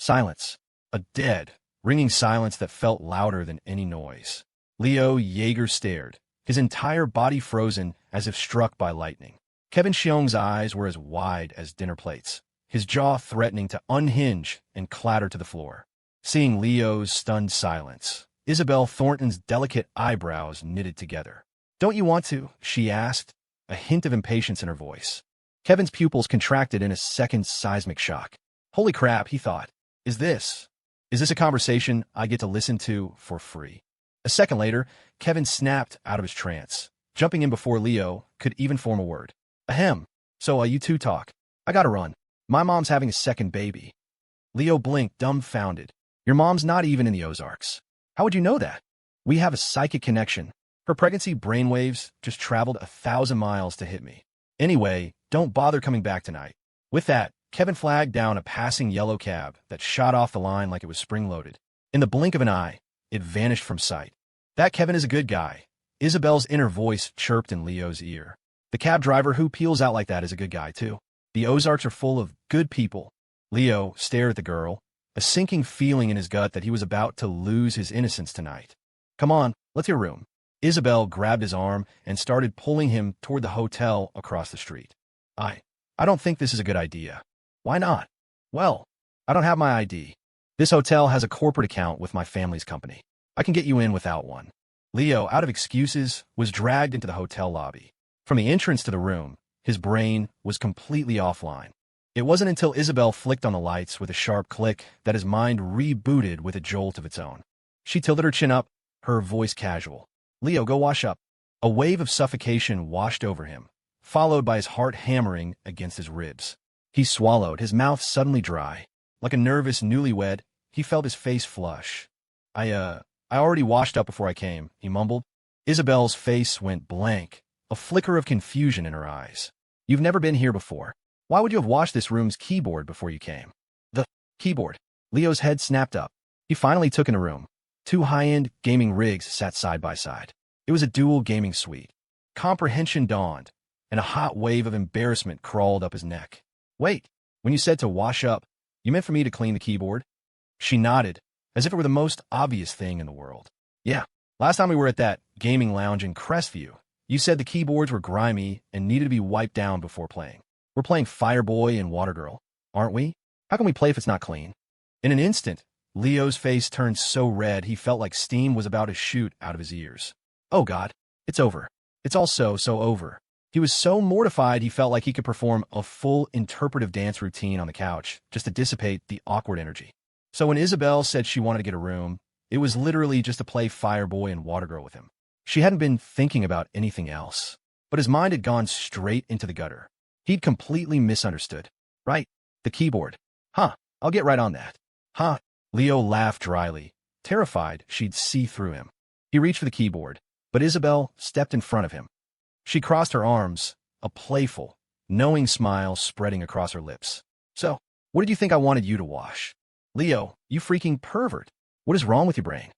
Silence. A dead, ringing silence that felt louder than any noise. Leo Yeager stared, his entire body frozen as if struck by lightning. Kevin Xiong's eyes were as wide as dinner plates, his jaw threatening to unhinge and clatter to the floor. Seeing Leo's stunned silence, Isabelle Thornton's delicate eyebrows knitted together. "Don't you want to?" she asked, a hint of impatience in her voice. Kevin's pupils contracted in a second seismic shock. Holy crap, he thought. Is this a conversation I get to listen to for free? A second later, Kevin snapped out of his trance, jumping in before Leo could even form a word. Ahem. So, you two talk. I gotta run. My mom's having a second baby. Leo blinked, dumbfounded. Your mom's not even in the Ozarks. How would you know that? We have a psychic connection. Her pregnancy brainwaves just traveled 1,000 miles to hit me. Anyway, don't bother coming back tonight. With that, Kevin flagged down a passing yellow cab that shot off the line like it was spring-loaded. In the blink of an eye, it vanished from sight. That Kevin is a good guy. Isabelle's inner voice chirped in Leo's ear. The cab driver who peels out like that is a good guy, too. The Ozarks are full of good people. Leo stared at the girl, a sinking feeling in his gut that he was about to lose his innocence tonight. Come on, let's your room. Isabelle grabbed his arm and started pulling him toward the hotel across the street. I don't think this is a good idea. Why not? Well, I don't have my ID. This hotel has a corporate account with my family's company. I can get you in without one. Leo, out of excuses, was dragged into the hotel lobby. From the entrance to the room, his brain was completely offline. It wasn't until Isabelle flicked on the lights with a sharp click that his mind rebooted with a jolt of its own. She tilted her chin up, her voice casual. Leo, go wash up. A wave of suffocation washed over him, followed by his heart hammering against his ribs. He swallowed, his mouth suddenly dry. Like a nervous newlywed, he felt his face flush. I already washed up before I came, he mumbled. Isabelle's face went blank, a flicker of confusion in her eyes. You've never been here before. Why would you have washed this room's keyboard before you came? The keyboard. Leo's head snapped up. He finally took in a room. 2 high-end gaming rigs sat side by side. It was a dual gaming suite. Comprehension dawned, and a hot wave of embarrassment crawled up his neck. Wait, when you said to wash up, you meant for me to clean the keyboard? She nodded, as if it were the most obvious thing in the world. Yeah, last time we were at that gaming lounge in Crestview, you said the keyboards were grimy and needed to be wiped down before playing. We're playing Fireboy and Watergirl, aren't we? How can we play if it's not clean? In an instant, Leo's face turned so red he felt like steam was about to shoot out of his ears. Oh God, it's over. It's all so over. He was so mortified he felt like he could perform a full interpretive dance routine on the couch just to dissipate the awkward energy. So when Isabelle said she wanted to get a room, it was literally just to play Fireboy and Watergirl with him. She hadn't been thinking about anything else, but his mind had gone straight into the gutter. He'd completely misunderstood. Right, the keyboard. Huh, I'll get right on that. Huh. Leo laughed dryly, terrified she'd see through him. He reached for the keyboard, but Isabelle stepped in front of him. She crossed her arms, a playful, knowing smile spreading across her lips. So, what did you think I wanted you to wash? Leo, you freaking pervert. What is wrong with your brain?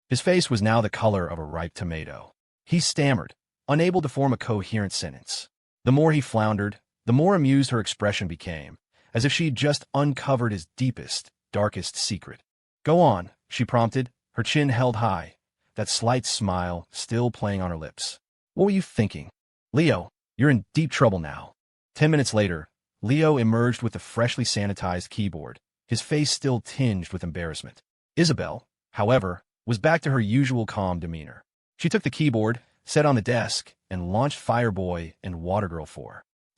His face was now the color of a ripe tomato. He stammered, unable to form a coherent sentence. The more he floundered, the more amused her expression became, as if she'd just uncovered his deepest, darkest secret. Go on, she prompted, her chin held high, that slight smile still playing on her lips. What were you thinking? Leo, you're in deep trouble now. 10 minutes later, Leo emerged with the freshly sanitized keyboard, his face still tinged with embarrassment. Isabelle, however, was back to her usual calm demeanor. She took the keyboard, set on the desk, and launched Fireboy and Watergirl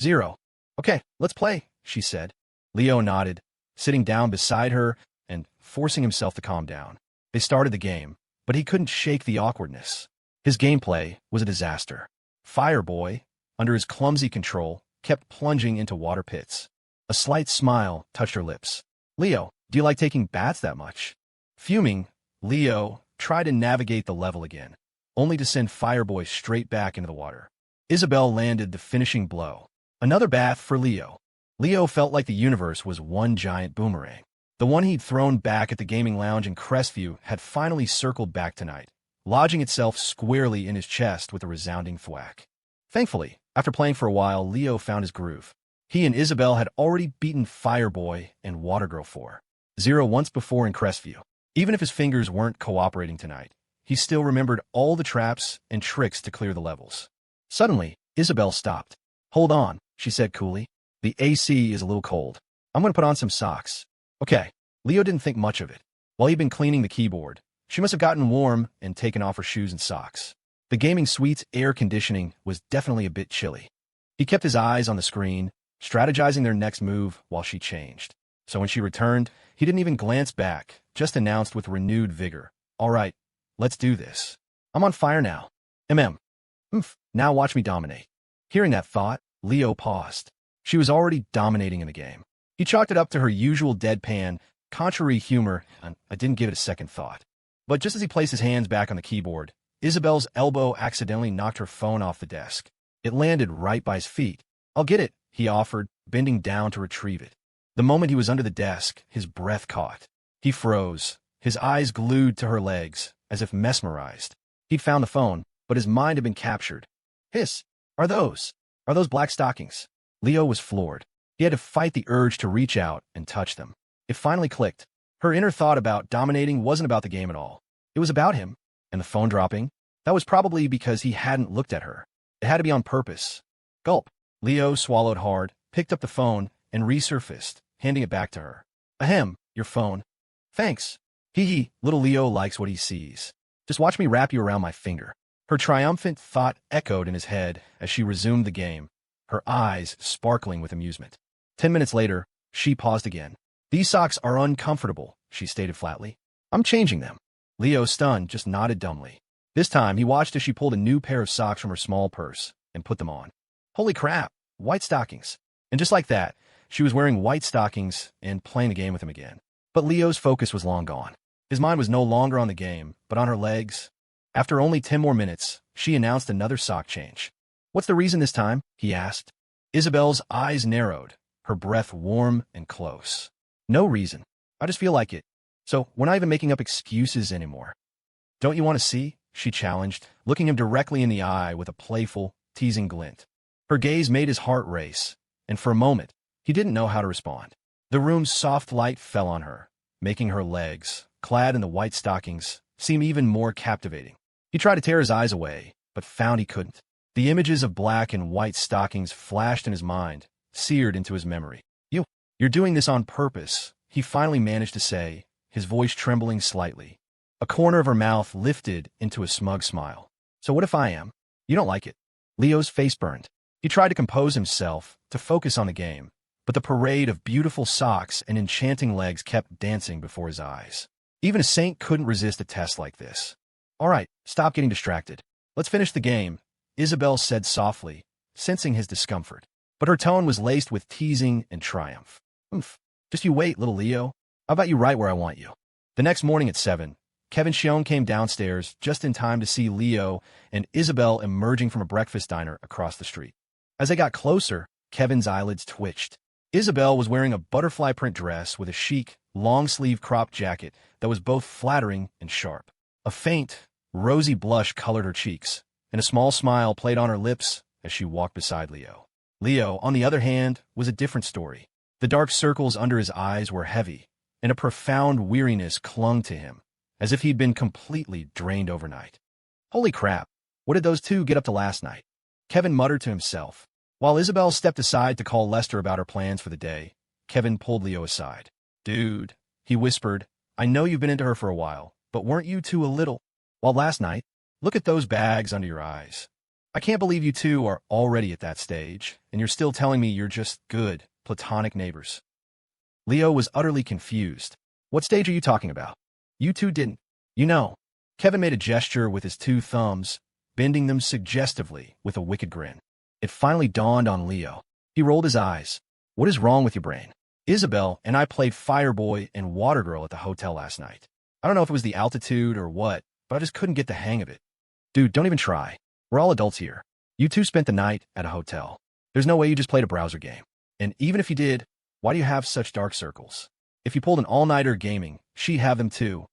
4.0. Okay, let's play, she said. Leo nodded, sitting down beside her and forcing himself to calm down. They started the game, but he couldn't shake the awkwardness. His gameplay was a disaster. Fireboy, under his clumsy control, kept plunging into water pits. A slight smile touched her lips. Leo, do you like taking baths that much? Fuming, Leo tried to navigate the level again, only to send Fireboy straight back into the water. Isabelle landed the finishing blow. Another bath for Leo. Leo felt like the universe was one giant boomerang. The one he'd thrown back at the gaming lounge in Crestview had finally circled back tonight, lodging itself squarely in his chest with a resounding thwack. Thankfully, after playing for a while, Leo found his groove. He and Isabelle had already beaten Fireboy and Watergirl 4. 0 once before in Crestview. Even if his fingers weren't cooperating tonight, he still remembered all the traps and tricks to clear the levels. Suddenly, Isabelle stopped. "Hold on," she said coolly. "The AC is a little cold. I'm going to put on some socks." Okay. Leo didn't think much of it. While he'd been cleaning the keyboard, she must have gotten warm and taken off her shoes and socks. The gaming suite's air conditioning was definitely a bit chilly. He kept his eyes on the screen, strategizing their next move while she changed. So when she returned, he didn't even glance back, just announced with renewed vigor, "All right, let's do this. I'm on fire now. Now watch me dominate." Hearing that thought, Leo paused. She was already dominating in the game. He chalked it up to her usual deadpan, contrary humor, and I didn't give it a second thought. But just as he placed his hands back on the keyboard, Isabelle's elbow accidentally knocked her phone off the desk. It landed right by his feet. "I'll get it," he offered, bending down to retrieve it. The moment he was under the desk, his breath caught. He froze, his eyes glued to her legs, as if mesmerized. He'd found the phone, but his mind had been captured. "Hiss! Are those black stockings?" Leo was floored. He had to fight the urge to reach out and touch them. It finally clicked. Her inner thought about dominating wasn't about the game at all. It was about him. And the phone dropping? That was probably because he hadn't looked at her. It had to be on purpose. Gulp. Leo swallowed hard, picked up the phone, and resurfaced, handing it back to her. "Ahem, your phone." "Thanks." Hee, little Leo likes what he sees. "Just watch me wrap you around my finger." Her triumphant thought echoed in his head as she resumed the game, her eyes sparkling with amusement. 10 minutes later, she paused again. "These socks are uncomfortable," she stated flatly. "I'm changing them." Leo, stunned, just nodded dumbly. This time, he watched as she pulled a new pair of socks from her small purse and put them on. Holy crap, white stockings. And just like that, she was wearing white stockings and playing the game with him again. But Leo's focus was long gone. His mind was no longer on the game, but on her legs. After only 10 more minutes, she announced another sock change. "What's the reason this time?" he asked. Isabelle's eyes narrowed, her breath warm and close. "No reason. I just feel like it. So we're not even making up excuses anymore." "Don't you want to see?" she challenged, looking him directly in the eye with a playful, teasing glint. Her gaze made his heart race, and for a moment, he didn't know how to respond. The room's soft light fell on her, making her legs, clad in the white stockings, seem even more captivating. He tried to tear his eyes away, but found he couldn't. The images of black and white stockings flashed in his mind, seared into his memory. You're doing this on purpose," he finally managed to say, his voice trembling slightly. A corner of her mouth lifted into a smug smile. "So what if I am? You don't like it?" Leo's face burned. He tried to compose himself, to focus on the game, but the parade of beautiful socks and enchanting legs kept dancing before his eyes. Even a saint couldn't resist a test like this. "All right, stop getting distracted. Let's finish the game," Isabelle said softly, sensing his discomfort. But her tone was laced with teasing and triumph. Just you wait, little Leo. How about you right where I want you?" The next morning at 7, P4.She came downstairs just in time to see Leo and Isabelle emerging from a breakfast diner across the street. As they got closer, Kevin's eyelids twitched. Isabelle was wearing a butterfly print dress with a chic, long-sleeve cropped jacket that was both flattering and sharp. A faint, rosy blush colored her cheeks, and a small smile played on her lips as she walked beside Leo. Leo, on the other hand, was a different story. The dark circles under his eyes were heavy, and a profound weariness clung to him, as if he'd been completely drained overnight. "Holy crap, what did those two get up to last night?" Kevin muttered to himself. While Isabelle stepped aside to call Lester about her plans for the day, Kevin pulled Leo aside. "Dude," he whispered, "I know you've been into her for a while, but weren't you two a little? While last night, look at those bags under your eyes. I can't believe you two are already at that stage, and you're still telling me you're just good, platonic neighbors." Leo was utterly confused. "What stage are you talking about? You two didn't. You know." Kevin made a gesture with his two thumbs, bending them suggestively with a wicked grin. It finally dawned on Leo. He rolled his eyes. "What is wrong with your brain? Isabelle and I played Fireboy and Water Girl at the hotel last night. I don't know if it was the altitude or what, but I just couldn't get the hang of it." "Dude, don't even try. We're all adults here. You two spent the night at a hotel. There's no way you just played a browser game. And even if you did, why do you have such dark circles? If you pulled an all-nighter gaming, she'd have them too.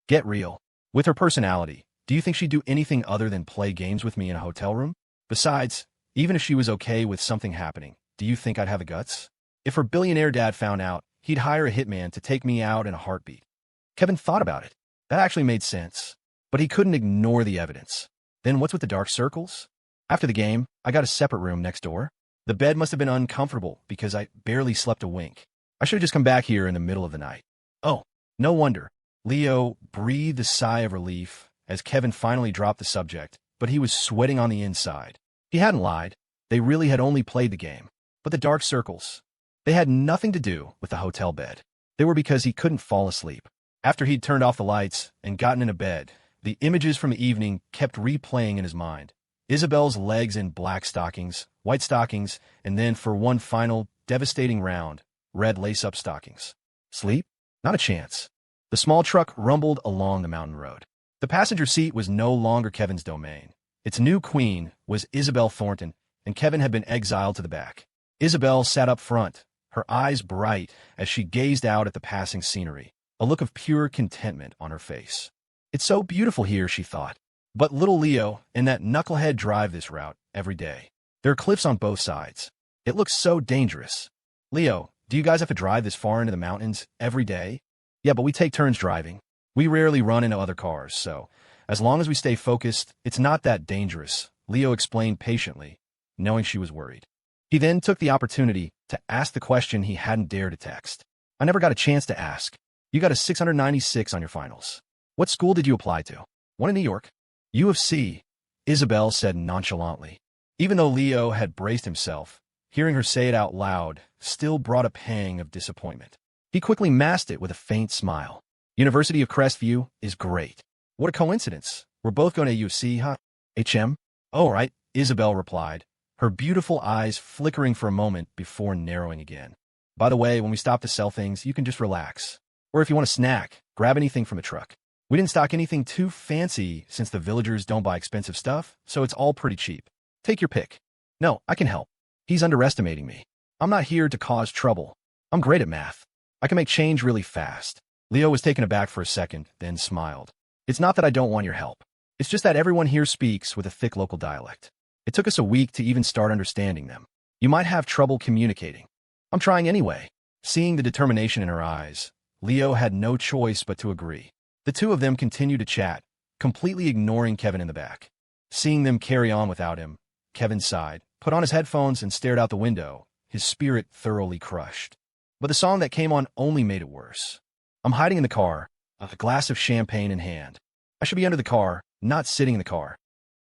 Get real. With her personality, do you think she'd do anything other than play games with me in a hotel room? Besides, even if she was okay with something happening, do you think I'd have the guts? If her billionaire dad found out, he'd hire a hitman to take me out in a heartbeat. Kevin thought about it. That actually made sense, but he couldn't ignore the evidence. Then what's with the dark circles? After the game, I got a separate room next door. The bed must have been uncomfortable because I barely slept a wink. I should have just come back here in the middle of the night. Oh, no wonder. Leo breathed a sigh of relief as Kevin finally dropped the subject, but he was sweating on the inside. He hadn't lied. They really had only played the game. But the dark circles, they had nothing to do with the hotel bed. They were because he couldn't fall asleep. After he'd turned off the lights and gotten into bed, the images from the evening kept replaying in his mind. Isabelle's legs in black stockings, white stockings, and then for one final, devastating round, red lace-up stockings. Sleep? Not a chance. The small truck rumbled along the mountain road. The passenger seat was no longer Kevin's domain. Its new queen was Isabelle Thornton, and Kevin had been exiled to the back. Isabelle sat up front, her eyes bright as she gazed out at the passing scenery, a look of pure contentment on her face. It's so beautiful here, she thought. But little Leo and that knucklehead drive this route every day. There are cliffs on both sides. It looks so dangerous. Leo, do you guys have to drive this far into the mountains every day? Yeah, but we take turns driving. We rarely run into other cars, so as long as we stay focused, it's not that dangerous, Leo explained patiently, knowing she was worried. He then took the opportunity to ask the question he hadn't dared to text. I never got a chance to ask. You got a 696 on your finals. What school did you apply to? One in New York? U of C, Isabelle said nonchalantly. Even though Leo had braced himself, hearing her say it out loud still brought a pang of disappointment. He quickly masked it with a faint smile. University of Crestview is great. What a coincidence. We're both going to U of C, huh? HM? Oh, right, Isabelle replied, her beautiful eyes flickering for a moment before narrowing again. By the way, when we stop to sell things, you can just relax. Or if you want a snack, grab anything from the truck. We didn't stock anything too fancy since the villagers don't buy expensive stuff, so it's all pretty cheap. Take your pick. No, I can help. He's underestimating me. I'm not here to cause trouble. I'm great at math. I can make change really fast. Leo was taken aback for a second, then smiled. It's not that I don't want your help. It's just that everyone here speaks with a thick local dialect. It took us a week to even start understanding them. You might have trouble communicating. I'm trying anyway. Seeing the determination in her eyes, Leo had no choice but to agree. The two of them continued to chat, completely ignoring Kevin in the back. Seeing them carry on without him, Kevin sighed, put on his headphones, and stared out the window, his spirit thoroughly crushed. But the song that came on only made it worse. I'm hiding in the car, a glass of champagne in hand. I should be under the car, not sitting in the car.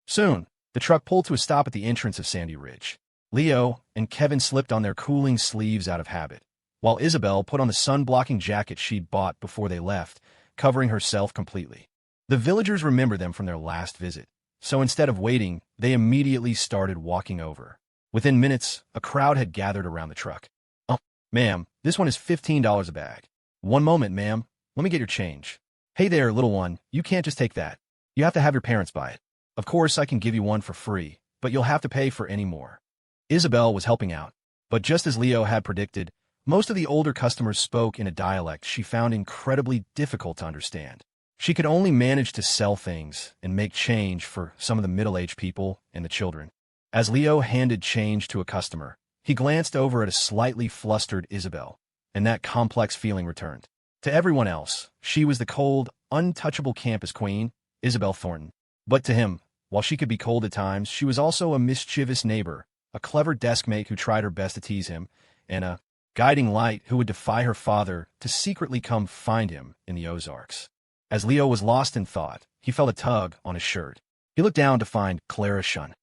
Soon, the truck pulled to a stop at the entrance of Sandy Ridge. Leo and Kevin slipped on their cooling sleeves out of habit, while Isabelle put on the sun-blocking jacket she'd bought before they left, covering herself completely. The villagers remember them from their last visit, so instead of waiting, they immediately started walking over. Within minutes, a crowd had gathered around the truck. Oh, ma'am, this one is $15 a bag. One moment, ma'am. Let me get your change. Hey there, little one, you can't just take that. You have to have your parents buy it. Of course, I can give you one for free, but you'll have to pay for any more. Isabelle was helping out, but just as Leo had predicted, most of the older customers spoke in a dialect she found incredibly difficult to understand. She could only manage to sell things and make change for some of the middle-aged people and the children. As Leo handed change to a customer, he glanced over at a slightly flustered Isabelle, and that complex feeling returned. To everyone else, she was the cold, untouchable campus queen, Isabelle Thornton. But to him, while she could be cold at times, she was also a mischievous neighbor, a clever deskmate who tried her best to tease him, and a guiding light who would defy her father to secretly come find him in the Ozarks. As Leo was lost in thought, he felt a tug on his shirt. He looked down to find Clara Shun.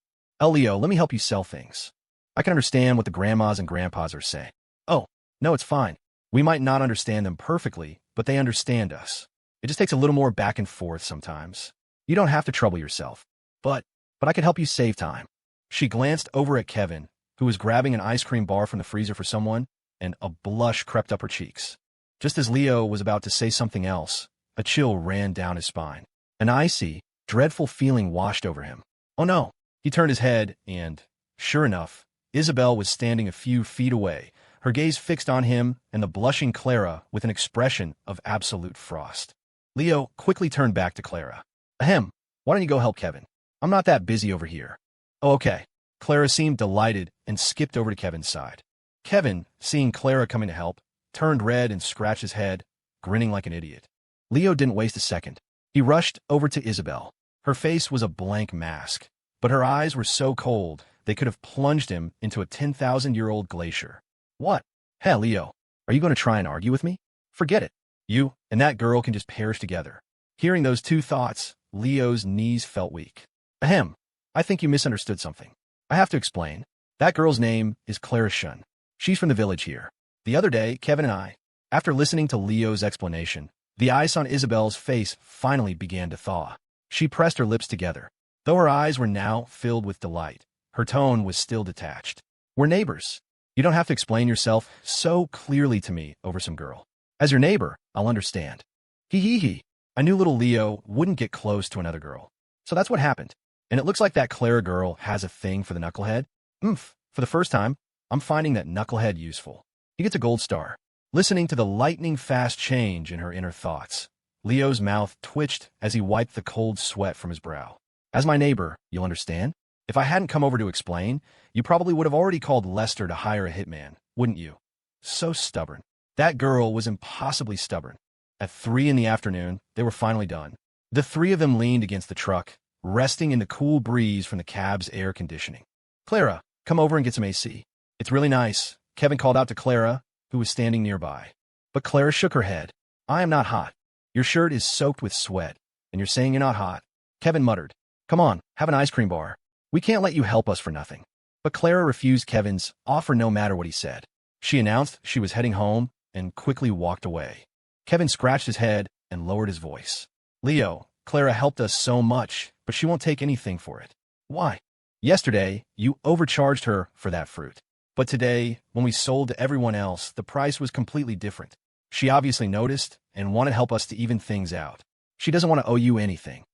Oh, Leo, let me help you sell things. I can understand what the grandmas and grandpas are saying. Oh, no, it's fine. We might not understand them perfectly, but they understand us. It just takes a little more back and forth sometimes. You don't have to trouble yourself. But I could help you save time. She glanced over at Kevin, who was grabbing an ice cream bar from the freezer for someone, and a blush crept up her cheeks. Just as Leo was about to say something else, a chill ran down his spine. An icy, dreadful feeling washed over him. Oh no! He turned his head, and, sure enough, Isabelle was standing a few feet away, her gaze fixed on him and the blushing Clara with an expression of absolute frost. Leo quickly turned back to Clara. Ahem, why don't you go help Kevin? I'm not that busy over here. Oh, okay. Clara seemed delighted and skipped over to Kevin's side. Kevin, seeing Clara coming to help, turned red and scratched his head, grinning like an idiot. Leo didn't waste a second. He rushed over to Isabelle. Her face was a blank mask, but her eyes were so cold they could have plunged him into a 10,000-year-old glacier. What? Hey, Leo, are you going to try and argue with me? Forget it. You and that girl can just perish together. Hearing those two thoughts, Leo's knees felt weak. Ahem, I think you misunderstood something. I have to explain. That girl's name is Clara Shun. She's from the village here. The other day, Kevin and I, after listening to Leo's explanation, the ice on Isabelle's face finally began to thaw. She pressed her lips together. Though her eyes were now filled with delight, her tone was still detached. We're neighbors. You don't have to explain yourself so clearly to me over some girl. As your neighbor, I'll understand. Hee. I knew little Leo wouldn't get close to another girl. So that's what happened. And it looks like that Clara girl has a thing for the knucklehead. For the first time, I'm finding that knucklehead useful. He gets a gold star. Listening to the lightning-fast change in her inner thoughts, Leo's mouth twitched as he wiped the cold sweat from his brow. As my neighbor, you'll understand? If I hadn't come over to explain, you probably would have already called Lester to hire a hitman, wouldn't you? So stubborn. That girl was impossibly stubborn. At 3 in the afternoon, they were finally done. The three of them leaned against the truck, resting in the cool breeze from the cab's air conditioning. Clara, come over and get some AC. It's really nice, Kevin called out to Clara, who was standing nearby. But Clara shook her head. I am not hot. Your shirt is soaked with sweat, and you're saying you're not hot. Kevin muttered. Come on, have an ice cream bar. We can't let you help us for nothing. But Clara refused Kevin's offer no matter what he said. She announced she was heading home and quickly walked away. Kevin scratched his head and lowered his voice. Leo, Clara helped us so much, but she won't take anything for it. Why? Yesterday, you overcharged her for that fruit. But today, when we sold to everyone else, the price was completely different. She obviously noticed and wanted help us to even things out. She doesn't want to owe you anything.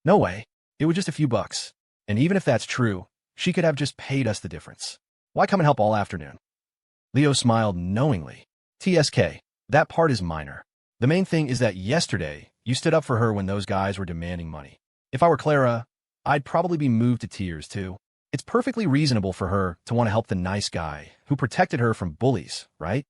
No way. It was just a few bucks. And even if that's true, she could have just paid us the difference. Why come and help all afternoon? Leo smiled knowingly. TSK, that part is minor. The main thing is that yesterday, you stood up for her when those guys were demanding money. If I were Clara, I'd probably be moved to tears too. It's perfectly reasonable for her to want to help the nice guy who protected her from bullies, right?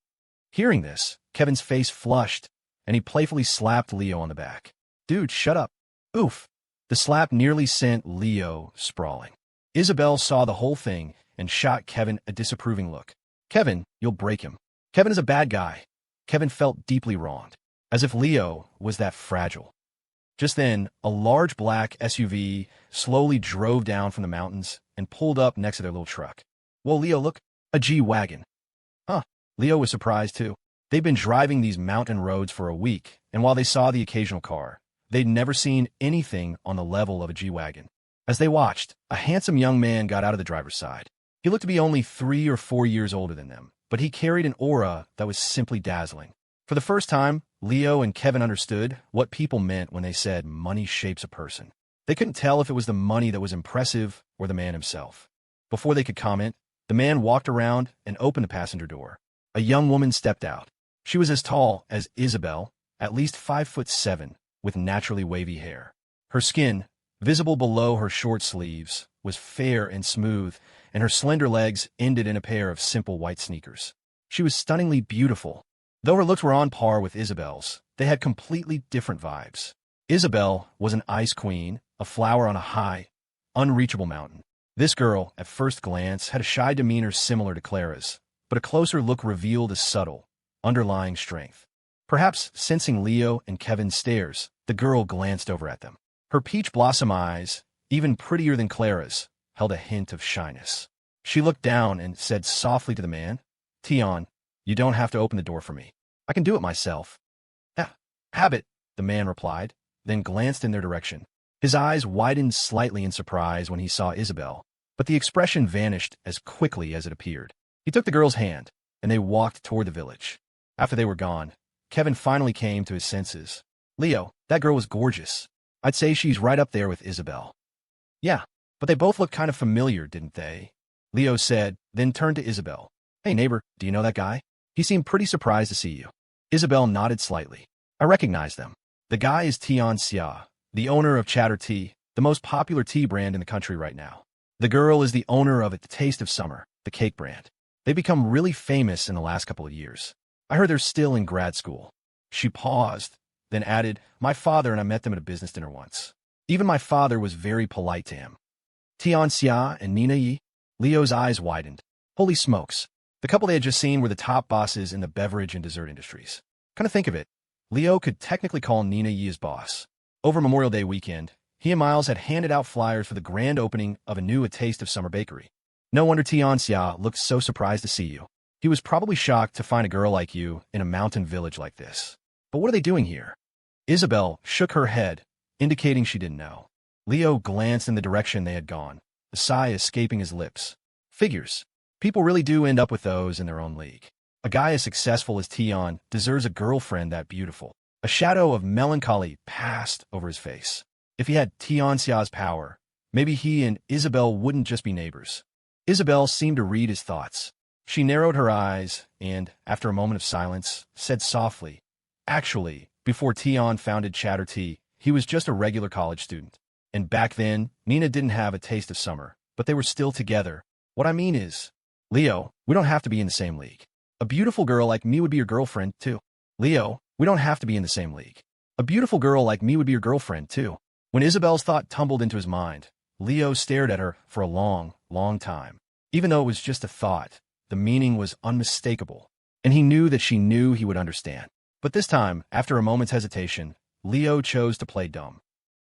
Hearing this, Kevin's face flushed, and he playfully slapped Leo on the back. Dude, shut up. Oof. The slap nearly sent Leo sprawling. Isabelle saw the whole thing and shot Kevin a disapproving look. Kevin, you'll break him. Kevin is a bad guy. Kevin felt deeply wronged, as if Leo was that fragile. Just then, a large black SUV slowly drove down from the mountains and pulled up next to their little truck. Whoa, Leo, look, a G-Wagon. Huh, Leo was surprised too. They'd been driving these mountain roads for a week, and while they saw the occasional car, they'd never seen anything on the level of a G-Wagon. As they watched, a handsome young man got out of the driver's side. He looked to be only 3 or 4 years older than them, but he carried an aura that was simply dazzling. For the first time, Leo and Kevin understood what people meant when they said money shapes a person. They couldn't tell if it was the money that was impressive or the man himself. Before they could comment, the man walked around and opened the passenger door. A young woman stepped out. She was as tall as Isabelle, at least 5'7", with naturally wavy hair. Her skin, visible below her short sleeves, was fair and smooth, and her slender legs ended in a pair of simple white sneakers. She was stunningly beautiful. Though her looks were on par with Isabelle's, they had completely different vibes. Isabelle was an ice queen, a flower on a high, unreachable mountain. This girl, at first glance, had a shy demeanor similar to Clara's, but a closer look revealed a subtle, underlying strength. Perhaps sensing Leo and Kevin's stares, the girl glanced over at them. Her peach blossom eyes, even prettier than Clara's, held a hint of shyness. She looked down and said softly to the man, Tion, you don't have to open the door for me. I can do it myself. Habit, the man replied, then glanced in their direction. His eyes widened slightly in surprise when he saw Isabelle, but the expression vanished as quickly as it appeared. He took the girl's hand, and they walked toward the village. After they were gone, Kevin finally came to his senses. Leo, that girl was gorgeous. I'd say she's right up there with Isabelle. Yeah, but they both looked kind of familiar, didn't they? Leo said, then turned to Isabelle. Hey neighbor, do you know that guy? He seemed pretty surprised to see you. Isabelle nodded slightly. I recognize them. The guy is Tion Xia, the owner of Chatter Tea, the most popular tea brand in the country right now. The girl is the owner of The Taste of Summer, the cake brand. They've become really famous in the last couple of years. I heard they're still in grad school. She paused, then added, my father and I met them at a business dinner once. Even my father was very polite to him. Tianxia and Nina Yi? Leo's eyes widened. Holy smokes. The couple they had just seen were the top bosses in the beverage and dessert industries. Kind of think of it. Leo could technically call Nina Yi his boss. Over Memorial Day weekend, he and Miles had handed out flyers for the grand opening of a new A Taste of Summer bakery. No wonder Tianxia looked so surprised to see you. He was probably shocked to find a girl like you in a mountain village like this. But what are they doing here? Isabelle shook her head, indicating she didn't know. Leo glanced in the direction they had gone, a sigh escaping his lips. Figures. People really do end up with those in their own league. A guy as successful as Tian deserves a girlfriend that beautiful. A shadow of melancholy passed over his face. If he had Tianxia's power, maybe he and Isabelle wouldn't just be neighbors. Isabelle seemed to read his thoughts. She narrowed her eyes and, after a moment of silence, said softly, actually, before Tian founded Chatter Tea, he was just a regular college student. And back then, Nina didn't have a taste of summer, but they were still together. What I mean is, Leo, we don't have to be in the same league. A beautiful girl like me would be your girlfriend, too. Leo, we don't have to be in the same league. A beautiful girl like me would be your girlfriend, too. When Isabelle's thought tumbled into his mind, Leo stared at her for a long, long time. Even though it was just a thought, the meaning was unmistakable, and he knew that she knew he would understand. But this time, after a moment's hesitation, Leo chose to play dumb.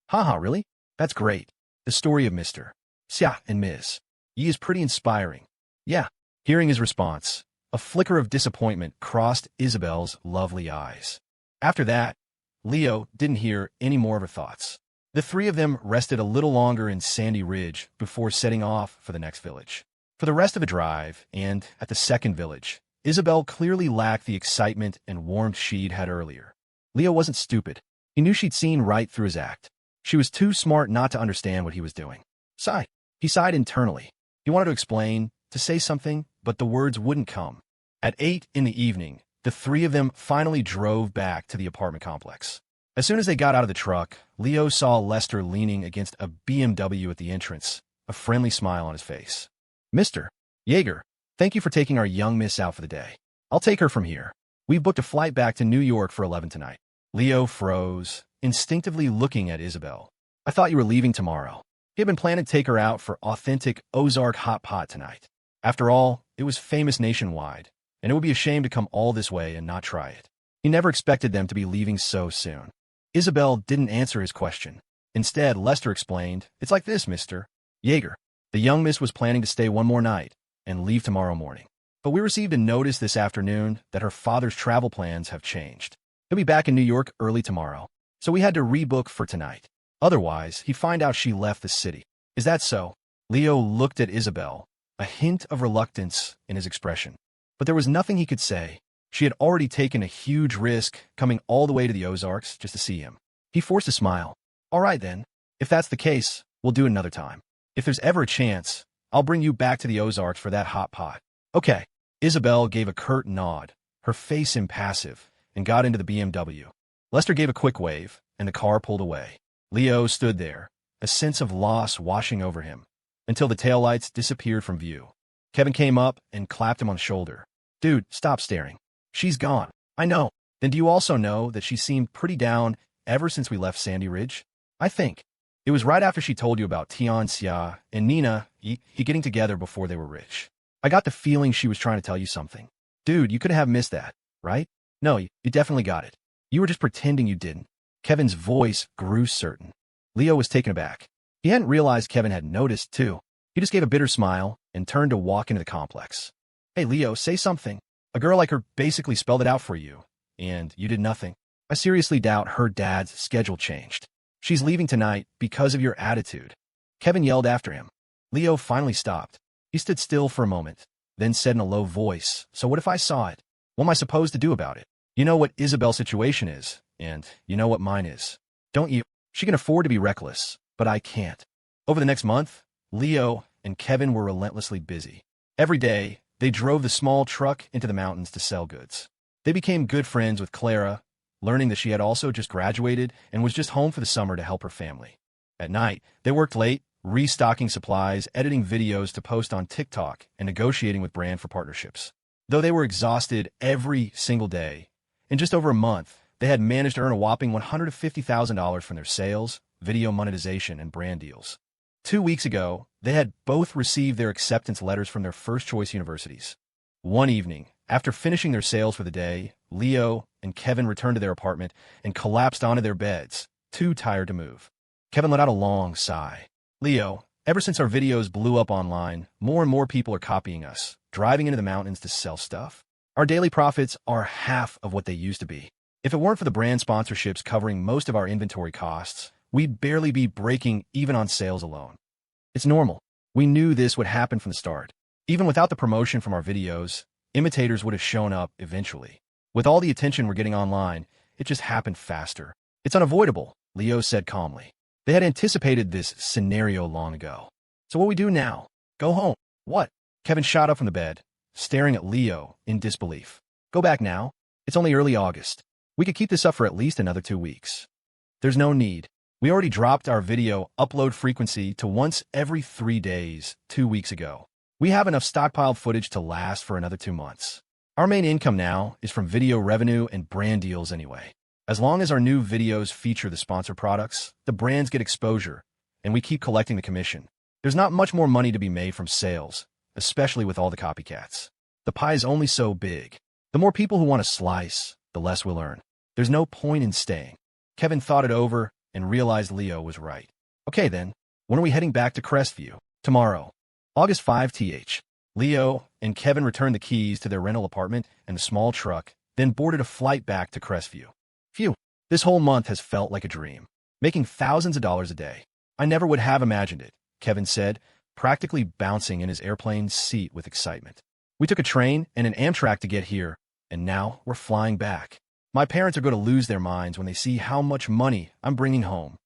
Haha, really? That's great. The story of Mr. Xia and Ms. Yi is pretty inspiring. Yeah. Hearing his response, a flicker of disappointment crossed Isabelle's lovely eyes. After that, Leo didn't hear any more of her thoughts. The three of them rested a little longer in Sandy Ridge before setting off for the next village. For the rest of the drive, and at the second village, Isabelle clearly lacked the excitement and warmth she'd had earlier. Leo wasn't stupid. He knew she'd seen right through his act. She was too smart not to understand what he was doing. Sigh. He sighed internally. He wanted to explain, to say something, but the words wouldn't come. At 8 in the evening, the three of them finally drove back to the apartment complex. As soon as they got out of the truck, Leo saw Lester leaning against a BMW at the entrance, a friendly smile on his face. Mr. Yeager, thank you for taking our young miss out for the day. I'll take her from here. We've booked a flight back to New York for 11 tonight. Leo froze, instinctively looking at Isabelle. I thought you were leaving tomorrow. He had been planning to take her out for authentic Ozark hot pot tonight. After all, it was famous nationwide, and it would be a shame to come all this way and not try it. He never expected them to be leaving so soon. Isabelle didn't answer his question. Instead, Lester explained, it's like this, Mr. Yeager. The young miss was planning to stay one more night and leave tomorrow morning. But we received a notice this afternoon that her father's travel plans have changed. He'll be back in New York early tomorrow, so we had to rebook for tonight. Otherwise, he'd find out she left the city. Is that so? Leo looked at Isabelle, a hint of reluctance in his expression. But there was nothing he could say. She had already taken a huge risk coming all the way to the Ozarks just to see him. He forced a smile. All right then. If that's the case, we'll do it another time. If there's ever a chance, I'll bring you back to the Ozarks for that hot pot. Okay. Isabelle gave a curt nod, her face impassive, and got into the BMW. Lester gave a quick wave, and the car pulled away. Leo stood there, a sense of loss washing over him, until the taillights disappeared from view. Kevin came up and clapped him on the shoulder. Dude, stop staring. She's gone. I know. Then do you also know that she seemed pretty down ever since we left Sandy Ridge? I think. It was right after she told you about Tianxia and Nina he getting together before they were rich. I got the feeling she was trying to tell you something. Dude, you couldn't have missed that, right? No, you definitely got it. You were just pretending you didn't. Kevin's voice grew certain. Leo was taken aback. He hadn't realized Kevin had noticed, too. He just gave a bitter smile and turned to walk into the complex. Hey, Leo, say something. A girl like her basically spelled it out for you, and you did nothing. I seriously doubt her dad's schedule changed. She's leaving tonight because of your attitude. Kevin yelled after him. Leo finally stopped. He stood still for a moment, then said in a low voice, so what if I saw it? What am I supposed to do about it? You know what Isabelle's situation is, and you know what mine is. Don't you? She can afford to be reckless, but I can't. Over the next month, Leo and Kevin were relentlessly busy. Every day, they drove the small truck into the mountains to sell goods. They became good friends with Clara, learning that she had also just graduated and was just home for the summer to help her family. At night, they worked late, restocking supplies, editing videos to post on TikTok, and negotiating with brand for partnerships. Though they were exhausted every single day, in just over a month, they had managed to earn a whopping $150,000 from their sales, video monetization, and brand deals. 2 weeks ago, they had both received their acceptance letters from their first-choice universities. One evening, after finishing their sales for the day, Leo and Kevin returned to their apartment and collapsed onto their beds, too tired to move. Kevin let out a long sigh. Leo, ever since our videos blew up online, more and more people are copying us, driving into the mountains to sell stuff. Our daily profits are half of what they used to be. If it weren't for the brand sponsorships covering most of our inventory costs, we'd barely be breaking even on sales alone. It's normal. We knew this would happen from the start. Even without the promotion from our videos, imitators would have shown up eventually. With all the attention we're getting online, it just happened faster. It's unavoidable, Leo said calmly. They had anticipated this scenario long ago. So what we do now? Go home. What? Kevin shot up from the bed, staring at Leo in disbelief. Go back now. It's only early August. We could keep this up for at least another 2 weeks. There's no need. We already dropped our video upload frequency to once every 3 days 2 weeks ago. We have enough stockpiled footage to last for another 2 months. Our main income now is from video revenue and brand deals anyway. As long as our new videos feature the sponsor products, the brands get exposure, and we keep collecting the commission. There's not much more money to be made from sales, especially with all the copycats. The pie is only so big. The more people who want a slice, the less we'll earn. There's no point in staying. Kevin thought it over and realized Leo was right. Okay then, when are we heading back to Crestview? Tomorrow. August 5th. Leo and Kevin returned the keys to their rental apartment and the small truck, then boarded a flight back to Crestview. Phew, this whole month has felt like a dream. Making thousands of dollars a day. I never would have imagined it, Kevin said, practically bouncing in his airplane seat with excitement. We took a train and an Amtrak to get here, and now we're flying back. My parents are going to lose their minds when they see how much money I'm bringing home.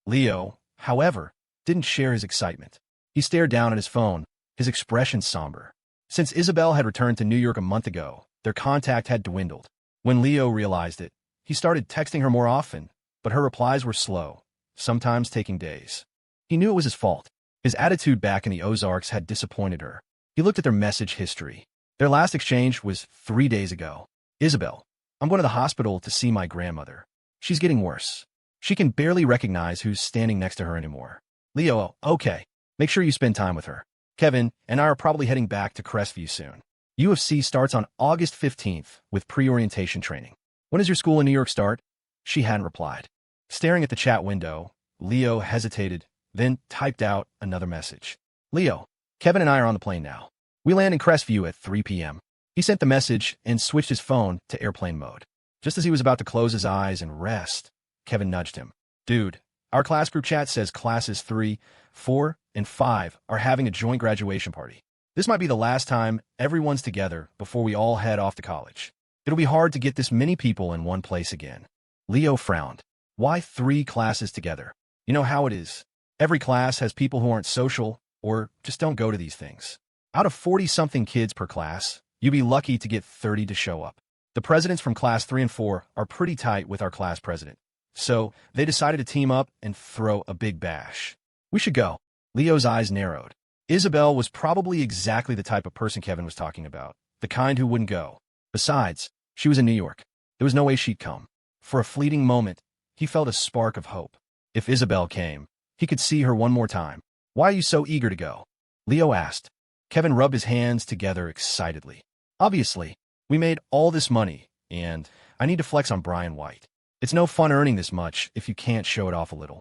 Leo, however, didn't share his excitement. He stared down at his phone, his expression somber. Since Isabelle had returned to New York a month ago, their contact had dwindled. When Leo realized it, he started texting her more often, but her replies were slow, sometimes taking days. He knew it was his fault. His attitude back in the Ozarks had disappointed her. He looked at their message history. Their last exchange was 3 days ago. Isabelle, I'm going to the hospital to see my grandmother. She's getting worse. She can barely recognize who's standing next to her anymore. Leo, okay. Make sure you spend time with her. Kevin and I are probably heading back to Crestview soon. UFC starts on August 15th with pre-orientation training. When does your school in New York start? She hadn't replied. Staring at the chat window, Leo hesitated, then typed out another message. Leo, Kevin and I are on the plane now. We land in Crestview at 3 p.m. He sent the message and switched his phone to airplane mode. Just as he was about to close his eyes and rest, Kevin nudged him. Dude, our class group chat says classes 3, 4, and 5 are having a joint graduation party. This might be the last time everyone's together before we all head off to college. It'll be hard to get this many people in one place again. Leo frowned. Why 3 classes together? You know how it is. Every class has people who aren't social or just don't go to these things. Out of 40-something kids per class, you'd be lucky to get 30 to show up. The presidents from class 3 and 4 are pretty tight with our class president. So they decided to team up and throw a big bash. We should go. Leo's eyes narrowed. Isabelle was probably exactly the type of person Kevin was talking about, the kind who wouldn't go. Besides, she was in New York. There was no way she'd come. For a fleeting moment, he felt a spark of hope. If Isabelle came, he could see her one more time. Why are you so eager to go? Leo asked. Kevin rubbed his hands together excitedly. Obviously, we made all this money, and I need to flex on Brian White. It's no fun earning this much if you can't show it off a little.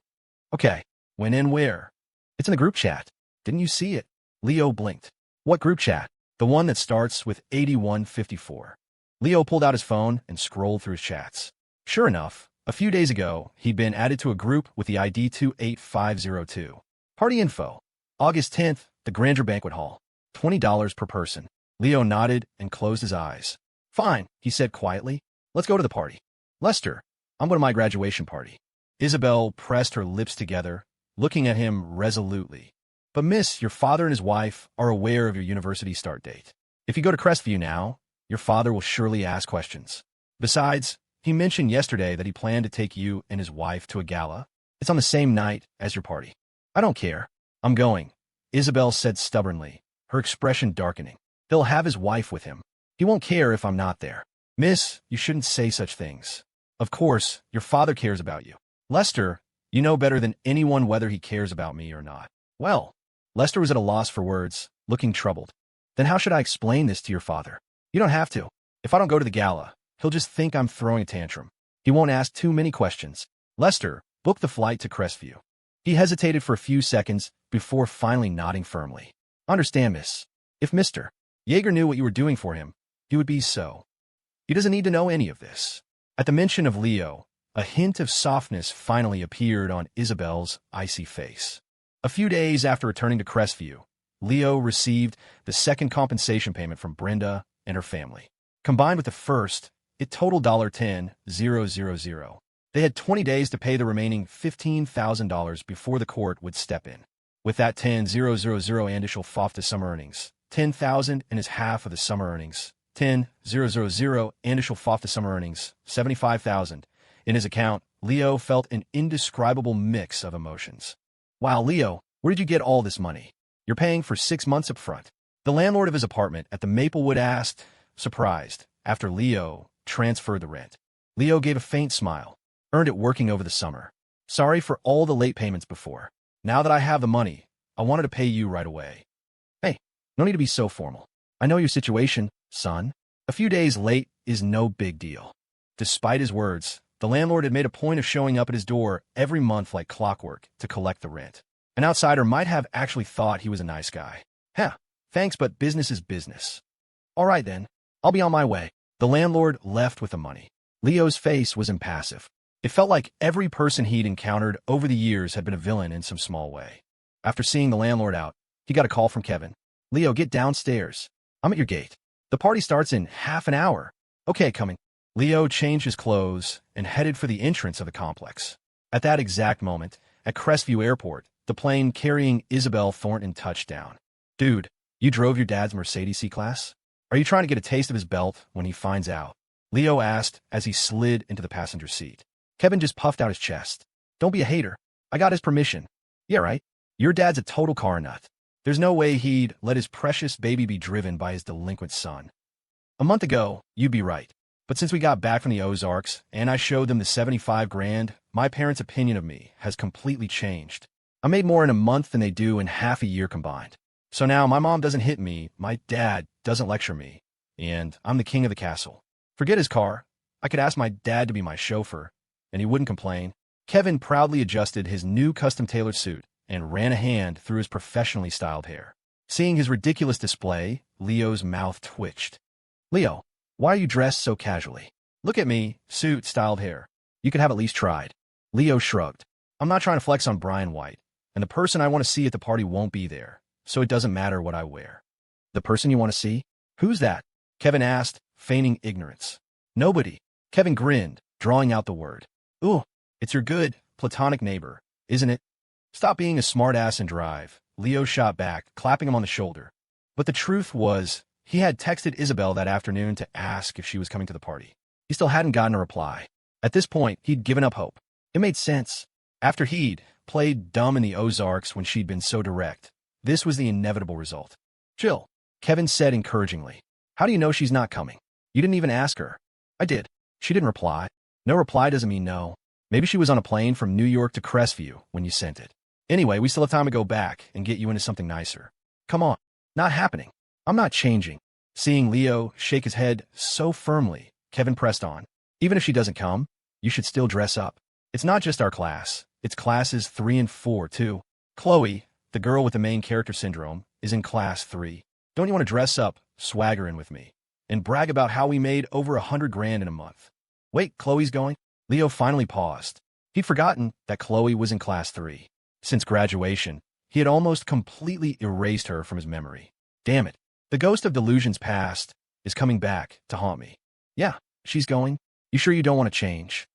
Okay, when and where? It's in the group chat. Didn't you see it? Leo blinked. What group chat? The one that starts with 8154. Leo pulled out his phone and scrolled through his chats. Sure enough, a few days ago, he'd been added to a group with the ID 28502. Party info. August 10th, the Grandeur Banquet Hall. $20 per person. Leo nodded and closed his eyes. Fine, he said quietly. Let's go to the party. Lester, I'm going to my graduation party. Isabelle pressed her lips together, looking at him resolutely. But miss, your father and his wife are aware of your university start date. If you go to Crestview now, your father will surely ask questions. Besides, he mentioned yesterday that he planned to take you and his wife to a gala. It's on the same night as your party. I don't care. I'm going, Isabelle said stubbornly, her expression darkening. He'll have his wife with him. He won't care if I'm not there. Miss, you shouldn't say such things. Of course, your father cares about you. Lester, you know better than anyone whether he cares about me or not. Well, Lester was at a loss for words, looking troubled. Then how should I explain this to your father? You don't have to. If I don't go to the gala, he'll just think I'm throwing a tantrum. He won't ask too many questions. Lester, book the flight to Crestview. He hesitated for a few seconds before finally nodding firmly. Understand, miss. If Mr. Yeager knew what you were doing for him, he would be so. He doesn't need to know any of this. At the mention of Leo, a hint of softness finally appeared on Isabelle's icy face. A few days after returning to Crestview, Leo received the second compensation payment from Brenda and her family. Combined with the first, it totaled $10,000. They had 20 days to pay the remaining $15,000 before the court would step in. With that $10,000 initial FOF to summer earnings, $10,000 and his half of the summer earnings, $10,000 initial FOF to summer earnings, $75,000. In his account, Leo felt an indescribable mix of emotions. Wow, Leo, where did you get all this money? You're paying for 6 months up front. The landlord of his apartment at the Maplewood asked, surprised, after Leo transferred the rent. Leo gave a faint smile. Earned it working over the summer. Sorry for all the late payments before. Now that I have the money, I wanted to pay you right away. Hey, no need to be so formal. I know your situation, son. A few days late is no big deal. Despite his words, the landlord had made a point of showing up at his door every month like clockwork to collect the rent. An outsider might have actually thought he was a nice guy. Thanks, but business is business. All right then, I'll be on my way. The landlord left with the money. Leo's face was impassive. It felt like every person he'd encountered over the years had been a villain in some small way. After seeing the landlord out, he got a call from Kevin. Leo, get downstairs. I'm at your gate. The party starts in half an hour. Okay, coming. Leo changed his clothes and headed for the entrance of the complex. At that exact moment, at Crestview Airport, the plane carrying Isabelle Thornton touched down. Dude, you drove your dad's Mercedes C-Class? Are you trying to get a taste of his belt when he finds out? Leo asked as he slid into the passenger seat. Kevin just puffed out his chest. Don't be a hater. I got his permission. Yeah, right. Your dad's a total car nut. There's no way he'd let his precious baby be driven by his delinquent son. A month ago, you'd be right. But since we got back from the Ozarks and I showed them the 75 grand, my parents' opinion of me has completely changed. I made more in a month than they do in half a year combined. So now my mom doesn't hit me, my dad doesn't lecture me, and I'm the king of the castle. Forget his car. I could ask my dad to be my chauffeur, and he wouldn't complain. Kevin proudly adjusted his new custom-tailored suit and ran a hand through his professionally styled hair. Seeing his ridiculous display, Leo's mouth twitched. Leo, why are you dressed so casually? Look at me, suit, styled hair. You could have at least tried. Leo shrugged. I'm not trying to flex on Brian White, and the person I want to see at the party won't be there, so it doesn't matter what I wear. The person you want to see? Who's that? Kevin asked, feigning ignorance. Nobody. Kevin grinned, drawing out the word. Ooh, it's your good, platonic neighbor, isn't it? Stop being a smartass and drive. Leo shot back, clapping him on the shoulder. But the truth was, he had texted Isabelle that afternoon to ask if she was coming to the party. He still hadn't gotten a reply. At this point, he'd given up hope. It made sense. After he'd played dumb in the Ozarks when she'd been so direct, this was the inevitable result. Chill, Kevin said encouragingly. How do you know she's not coming? You didn't even ask her. I did. She didn't reply. No reply doesn't mean no. Maybe she was on a plane from New York to Crestview when you sent it. Anyway, we still have time to go back and get you into something nicer. Come on. Not happening. I'm not changing. Seeing Leo shake his head so firmly, Kevin pressed on. Even if she doesn't come, you should still dress up. It's not just our class. It's classes 3 and 4, too. Chloe, the girl with the main character syndrome, is in class 3. Don't you want to dress up, swagger in with me, and brag about how we made over 100 grand in a month? Wait, Chloe's going? Leo finally paused. He'd forgotten that Chloe was in class 3. Since graduation, he had almost completely erased her from his memory. Damn it. The ghost of delusions past is coming back to haunt me. Yeah, she's going. You sure you don't want to change?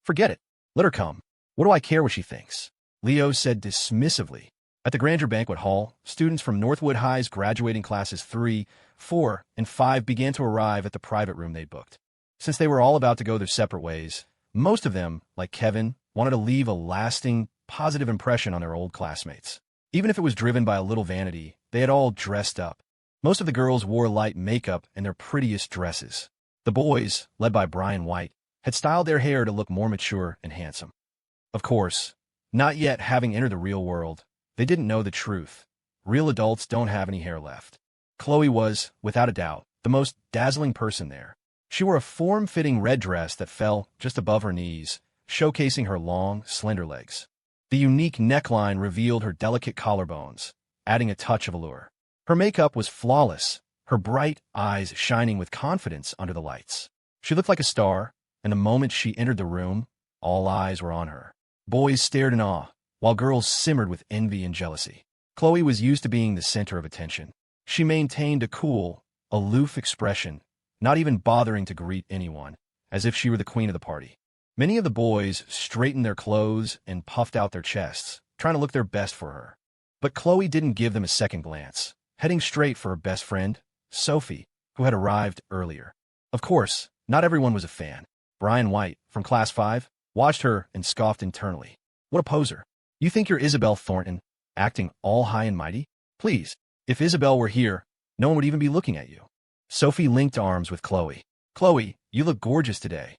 Forget it. Let her come. What do I care what she thinks? Leo said dismissively. At the Grandeur Banquet Hall, students from Northwood High's graduating classes 3, 4, and 5 began to arrive at the private room they'd booked. Since they were all about to go their separate ways, most of them, like Kevin, wanted to leave a lasting, positive impression on their old classmates. Even if it was driven by a little vanity, they had all dressed up. Most of the girls wore light makeup and their prettiest dresses. The boys, led by Brian White, had styled their hair to look more mature and handsome. Of course, not yet having entered the real world, they didn't know the truth. Real adults don't have any hair left. Chloe was, without a doubt, the most dazzling person there. She wore a form-fitting red dress that fell just above her knees, showcasing her long, slender legs. The unique neckline revealed her delicate collarbones, adding a touch of allure. Her makeup was flawless, her bright eyes shining with confidence under the lights. She looked like a star, and the moment she entered the room, all eyes were on her. Boys stared in awe, while girls simmered with envy and jealousy. Chloe was used to being the center of attention. She maintained a cool, aloof expression, not even bothering to greet anyone, as if she were the queen of the party. Many of the boys straightened their clothes and puffed out their chests, trying to look their best for her. But Chloe didn't give them a second glance, heading straight for her best friend, Sophie, who had arrived earlier. Of course, not everyone was a fan. Brian White, from Class 5, watched her and scoffed internally. What a poser. You think you're Isabelle Thornton, acting all high and mighty? Please, if Isabelle were here, no one would even be looking at you. Sophie linked arms with Chloe. Chloe, you look gorgeous today.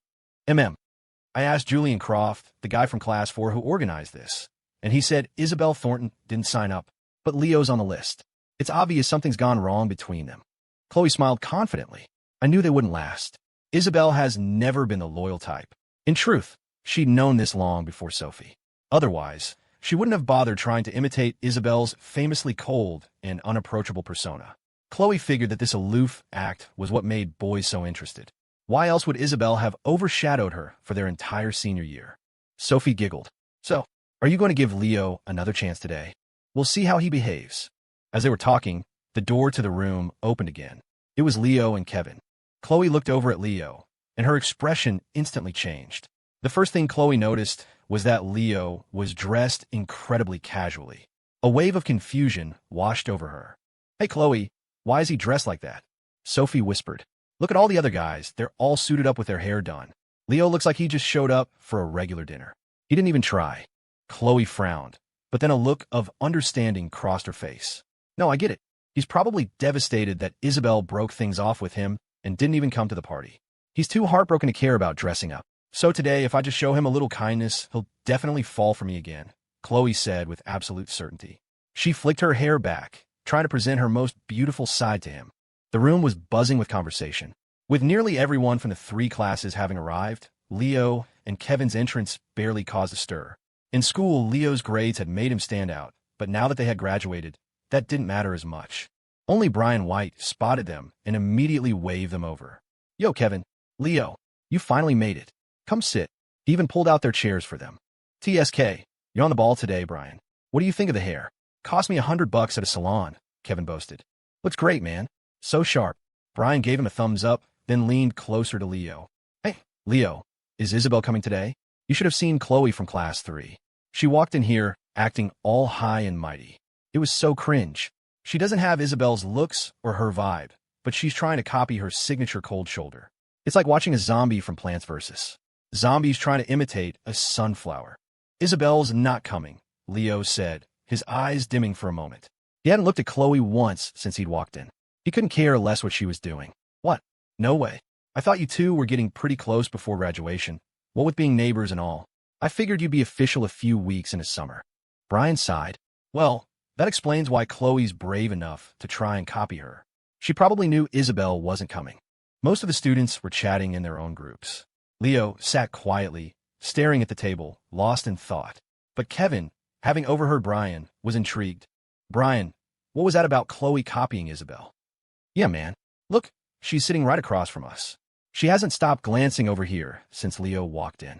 I asked Julian Croft, the guy from Class 4 who organized this, and he said Isabelle Thornton didn't sign up, but Leo's on the list. It's obvious something's gone wrong between them. Chloe smiled confidently. I knew they wouldn't last. Isabelle has never been the loyal type. In truth, she'd known this long before Sophie. Otherwise, she wouldn't have bothered trying to imitate Isabelle's famously cold and unapproachable persona. Chloe figured that this aloof act was what made boys so interested. Why else would Isabelle have overshadowed her for their entire senior year? Sophie giggled. So, are you going to give Leo another chance today? We'll see how he behaves. As they were talking, the door to the room opened again. It was Leo and Kevin. Chloe looked over at Leo, and her expression instantly changed. The first thing Chloe noticed was that Leo was dressed incredibly casually. A wave of confusion washed over her. Hey, Chloe, why is he dressed like that? Sophie whispered. Look at all the other guys. They're all suited up with their hair done. Leo looks like he just showed up for a regular dinner. He didn't even try. Chloe frowned, but then a look of understanding crossed her face. No, I get it. He's probably devastated that Isabelle broke things off with him and didn't even come to the party. He's too heartbroken to care about dressing up. So today, if I just show him a little kindness, he'll definitely fall for me again, Chloe said with absolute certainty. She flicked her hair back, trying to present her most beautiful side to him. The room was buzzing with conversation. With nearly everyone from the 3 classes having arrived, Leo and Kevin's entrance barely caused a stir. In school, Leo's grades had made him stand out, but now that they had graduated, that didn't matter as much. Only Brian White spotted them and immediately waved them over. Yo, Kevin, Leo, you finally made it. Come sit. He even pulled out their chairs for them. TSK, you're on the ball today, Brian. What do you think of the hair? Cost me $100 at a salon, Kevin boasted. Looks great, man. So sharp. Brian gave him a thumbs up, then leaned closer to Leo. Hey, Leo, is Isabelle coming today? You should have seen Chloe from Class 3. She walked in here, acting all high and mighty. It was so cringe. She doesn't have Isabelle's looks or her vibe, but she's trying to copy her signature cold shoulder. It's like watching a zombie from Plants vs. Zombies trying to imitate a sunflower. Isabelle's not coming, Leo said, his eyes dimming for a moment. He hadn't looked at Chloe once since he'd walked in. He couldn't care less what she was doing. What? No way. I thought you two were getting pretty close before graduation. What with being neighbors and all. I figured you'd be official a few weeks into summer. Brian sighed. Well, that explains why Chloe's brave enough to try and copy her. She probably knew Isabelle wasn't coming. Most of the students were chatting in their own groups. Leo sat quietly, staring at the table, lost in thought. But Kevin, having overheard Brian, was intrigued. Brian, what was that about Chloe copying Isabelle? Yeah, man. Look, she's sitting right across from us. She hasn't stopped glancing over here since Leo walked in.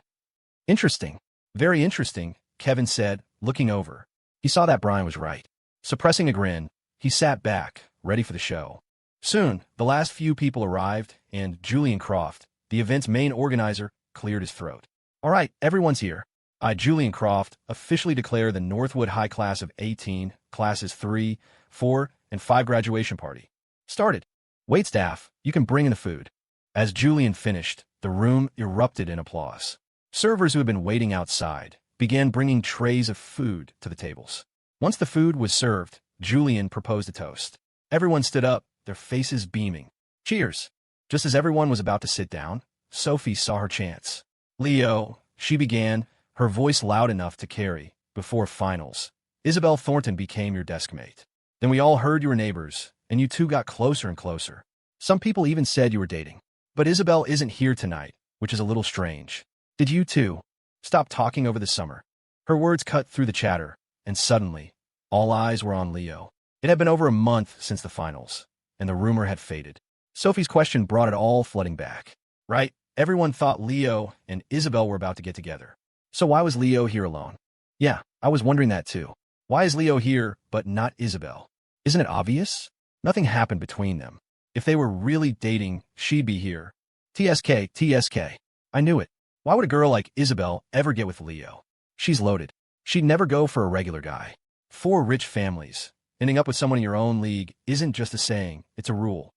Interesting. Very interesting, Kevin said, looking over. He saw that Brian was right. Suppressing a grin, he sat back, ready for the show. Soon, the last few people arrived, and Julian Croft, the event's main organizer, cleared his throat. All right, everyone's here. I, Julian Croft, officially declare the Northwood High Class of 18, Classes 3, 4, and 5 graduation party started. Waitstaff, you can bring in the food. As Julian finished, the room erupted in applause. Servers who had been waiting outside began bringing trays of food to the tables. Once the food was served, Julian proposed a toast. Everyone stood up, their faces beaming. Cheers! Just as everyone was about to sit down, Sophie saw her chance. Leo, she began, her voice loud enough to carry, before finals. Isabelle Thornton became your deskmate. Then we all heard you were neighbors, and you two got closer and closer. Some people even said you were dating. But Isabelle isn't here tonight, which is a little strange. Did you two stop talking over the summer? Her words cut through the chatter, and suddenly, all eyes were on Leo. It had been over a month since the finals, and the rumor had faded. Sophie's question brought it all flooding back. Right, everyone thought Leo and Isabelle were about to get together. So why was Leo here alone? Yeah, I was wondering that too. Why is Leo here, but not Isabelle? Isn't it obvious? Nothing happened between them. If they were really dating, she'd be here. TSK. I knew it. Why would a girl like Isabelle ever get with Leo? She's loaded. She'd never go for a regular guy. 4 rich families. Ending up with someone in your own league isn't just a saying, it's a rule.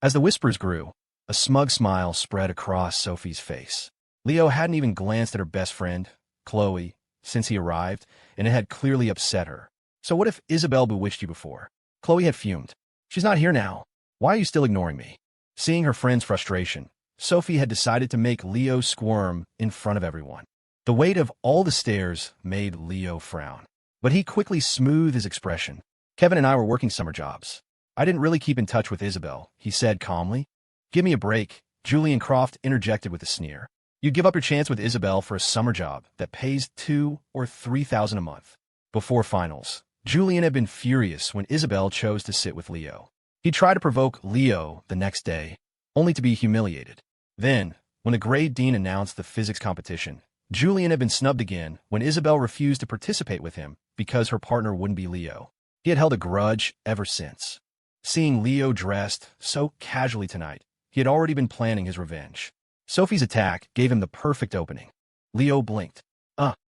As the whispers grew, a smug smile spread across Sophie's face. Leo hadn't even glanced at her best friend, Chloe, since he arrived, and it had clearly upset her. So what if Isabelle bewitched you before? Chloe had fumed. She's not here now. Why are you still ignoring me? Seeing her friend's frustration, Sophie had decided to make Leo squirm in front of everyone. The weight of all the stares made Leo frown. But he quickly smoothed his expression. Kevin and I were working summer jobs. I didn't really keep in touch with Isabelle, he said calmly. Give me a break, Julian Croft interjected with a sneer. You'd give up your chance with Isabelle for a summer job that pays $2,000 or $3,000 a month. Before finals, Julian had been furious when Isabelle chose to sit with Leo. He tried to provoke Leo the next day, only to be humiliated. Then, when the grade dean announced the physics competition, Julian had been snubbed again when Isabelle refused to participate with him because her partner wouldn't be Leo. He had held a grudge ever since. Seeing Leo dressed so casually tonight, he had already been planning his revenge. Sophie's attack gave him the perfect opening. Leo blinked.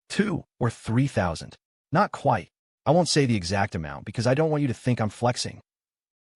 2 or 3,000. Not quite. I won't say the exact amount because I don't want you to think I'm flexing.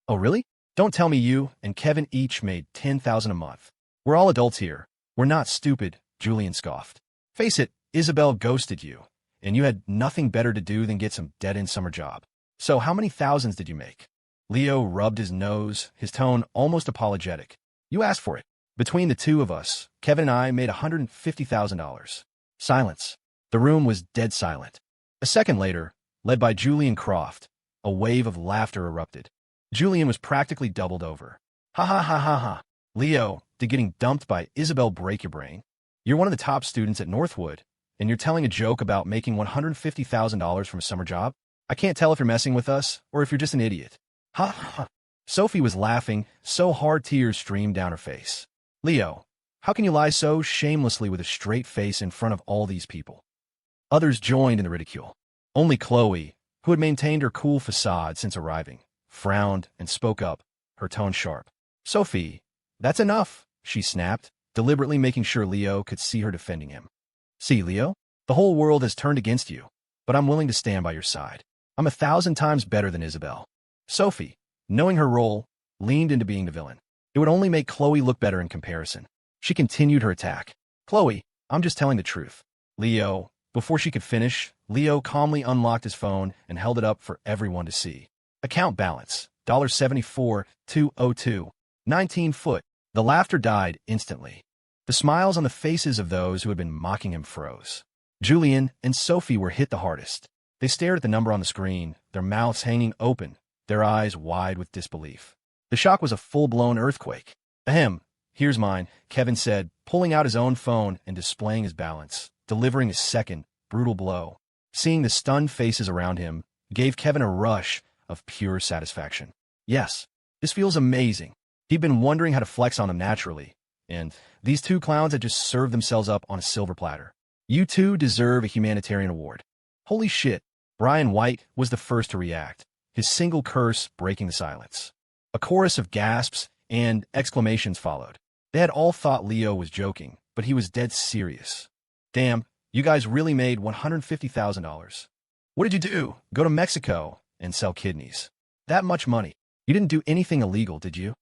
Oh, really? Don't tell me you and Kevin each made $10,000 a month. We're all adults here. We're not stupid, Julian scoffed. Face it, Isabelle ghosted you, and you had nothing better to do than get some dead-end summer job. So how many thousands did you make? Leo rubbed his nose, his tone almost apologetic. You asked for it. Between the two of us, Kevin and I made $150,000. Silence. The room was dead silent. A second later, led by Julian Croft, a wave of laughter erupted. Julian was practically doubled over. Ha ha ha ha ha. Leo, did getting dumped by Isabelle break your brain? You're one of the top students at Northwood, and you're telling a joke about making $150,000 from a summer job? I can't tell if you're messing with us or if you're just an idiot. Ha ha. Sophie was laughing so hard tears streamed down her face. Leo, how can you lie so shamelessly with a straight face in front of all these people? Others joined in the ridicule. Only Chloe, who had maintained her cool facade since arriving, frowned and spoke up, her tone sharp. Sophie, that's enough, she snapped, deliberately making sure Leo could see her defending him. See, Leo, the whole world has turned against you, but I'm willing to stand by your side. I'm 1,000 times better than Isabelle. Sophie, knowing her role, leaned into being the villain. It would only make Chloe look better in comparison. She continued her attack. Chloe, I'm just telling the truth. Leo, before she could finish, Leo calmly unlocked his phone and held it up for everyone to see. Account balance, $74,202. 19 foot. The laughter died instantly. The smiles on the faces of those who had been mocking him froze. Julian and Sophie were hit the hardest. They stared at the number on the screen, their mouths hanging open, their eyes wide with disbelief. The shock was a full-blown earthquake. Ahem, here's mine, Kevin said, pulling out his own phone and displaying his balance, delivering a second, brutal blow. Seeing the stunned faces around him gave Kevin a rush of pure satisfaction. Yes, this feels amazing. He'd been wondering how to flex on them naturally, and these two clowns had just served themselves up on a silver platter. You two deserve a humanitarian award. Holy shit, Brian White was the first to react, his single curse breaking the silence. A chorus of gasps and exclamations followed. They had all thought Leo was joking, but he was dead serious. Damn, you guys really made $150,000. What did you do? Go to Mexico and sell kidneys? That much money. You didn't do anything illegal, did you?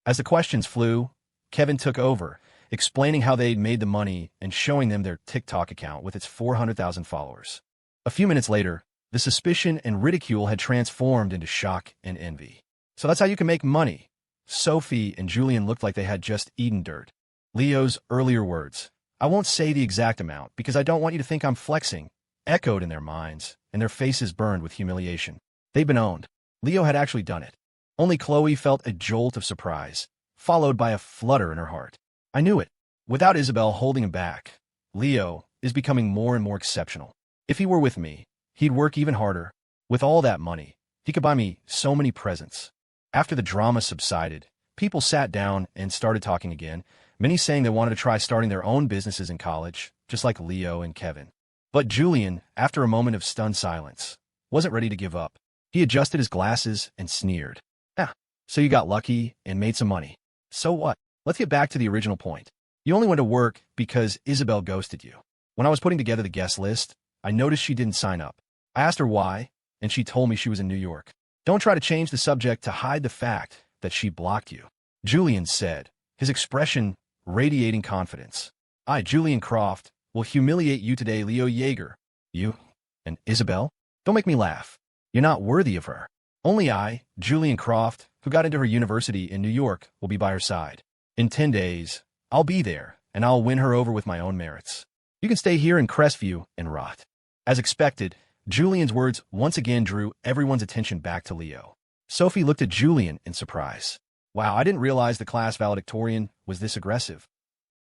As the questions flew, Kevin took over, explaining how they'd made the money and showing them their TikTok account with its 400,000 followers. A few minutes later, the suspicion and ridicule had transformed into shock and envy. So that's how you can make money. Sophie and Julian looked like they had just eaten dirt. Leo's earlier words, "I won't say the exact amount because I don't want you to think I'm flexing," echoed in their minds, and their faces burned with humiliation. They'd been owned. Leo had actually done it. Only Chloe felt a jolt of surprise, followed by a flutter in her heart. I knew it. Without Isabelle holding him back, Leo is becoming more and more exceptional. If he were with me, he'd work even harder. With all that money, he could buy me so many presents. After the drama subsided, people sat down and started talking again, many saying they wanted to try starting their own businesses in college, just like Leo and Kevin. But Julian, after a moment of stunned silence, wasn't ready to give up. He adjusted his glasses and sneered. So you got lucky and made some money. So what? Let's get back to the original point. You only went to work because Isabelle ghosted you. When I was putting together the guest list, I noticed she didn't sign up. I asked her why, and she told me she was in New York. Don't try to change the subject to hide the fact that she blocked you, Julian said, his expression radiating confidence. I, Julian Croft, will humiliate you today, Leo Yeager. You? And Isabelle? Don't make me laugh. You're not worthy of her. Only I, Julian Croft, who got into her university in New York, will be by her side. In 10 days, I'll be there, and I'll win her over with my own merits. You can stay here in Crestview and rot. As expected, Julian's words once again drew everyone's attention back to Leo. Sophie looked at Julian in surprise. Wow, I didn't realize the class valedictorian was this aggressive.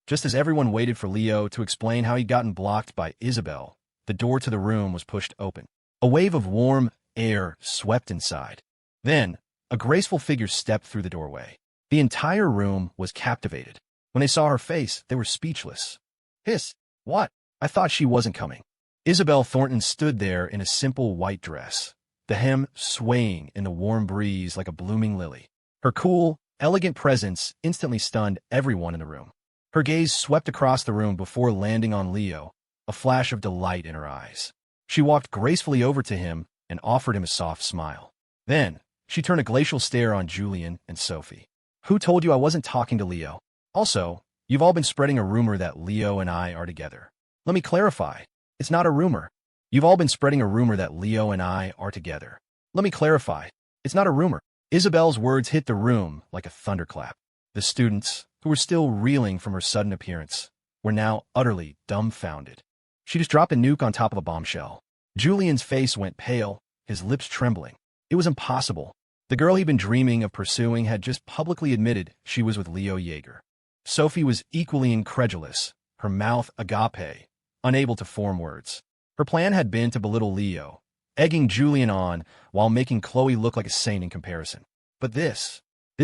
Just as everyone waited for Leo to explain how he'd gotten blocked by Isabelle, the door to the room was pushed open. A wave of warm air swept inside. Then, a graceful figure stepped through the doorway. The entire room was captivated. When they saw her face, they were speechless. Hiss, what? I thought she wasn't coming. Isabelle Thornton stood there in a simple white dress, the hem swaying in the warm breeze like a blooming lily. Her cool, elegant presence instantly stunned everyone in the room. Her gaze swept across the room before landing on Leo, a flash of delight in her eyes. She walked gracefully over to him and offered him a soft smile. Then, she turned a glacial stare on Julian and Sophie. Who told you I wasn't talking to Leo? Also, you've all been spreading a rumor that Leo and I are together. Let me clarify. It's not a rumor. You've all been spreading a rumor that Leo and I are together. Let me clarify. It's not a rumor. Isabelle's words hit the room like a thunderclap. The students, who were still reeling from her sudden appearance, were now utterly dumbfounded. She just dropped a nuke on top of a bombshell. Julian's face went pale, his lips trembling. It was impossible. The girl he'd been dreaming of pursuing had just publicly admitted she was with Leo Yeager. Sophie was equally incredulous, her mouth agape, unable to form words. Her plan had been to belittle Leo, egging Julian on while making Chloe look like a saint in comparison. But this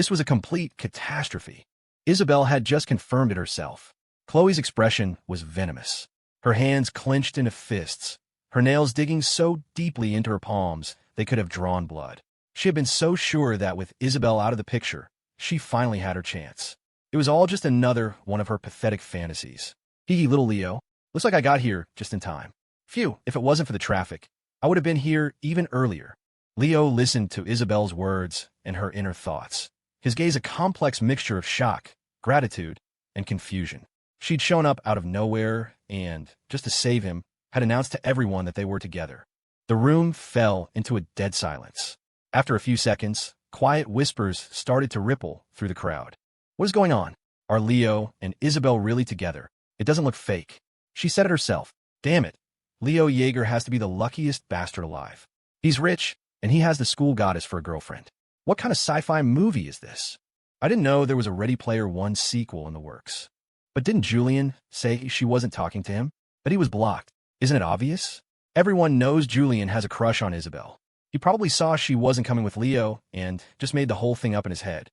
was a complete catastrophe. Isabelle had just confirmed it herself. Chloe's expression was venomous. Her hands clenched into fists, her nails digging so deeply into her palms they could have drawn blood. She had been so sure that with Isabelle out of the picture, she finally had her chance. It was all just another one of her pathetic fantasies. Hee little Leo. Looks like I got here just in time. Phew, if it wasn't for the traffic, I would have been here even earlier. Leo listened to Isabelle's words and her inner thoughts, his gaze a complex mixture of shock, gratitude, and confusion. She'd shown up out of nowhere and, just to save him, had announced to everyone that they were together. The room fell into a dead silence. After a few seconds, quiet whispers started to ripple through the crowd. What is going on? Are Leo and Isabelle really together? It doesn't look fake. She said it herself. Damn it. Leo Yeager has to be the luckiest bastard alive. He's rich, and he has the school goddess for a girlfriend. What kind of sci-fi movie is this? I didn't know there was a Ready Player One sequel in the works. But didn't Julian say she wasn't talking to him? That he was blocked? Isn't it obvious? Everyone knows Julian has a crush on Isabelle. He probably saw she wasn't coming with Leo and just made the whole thing up in his head.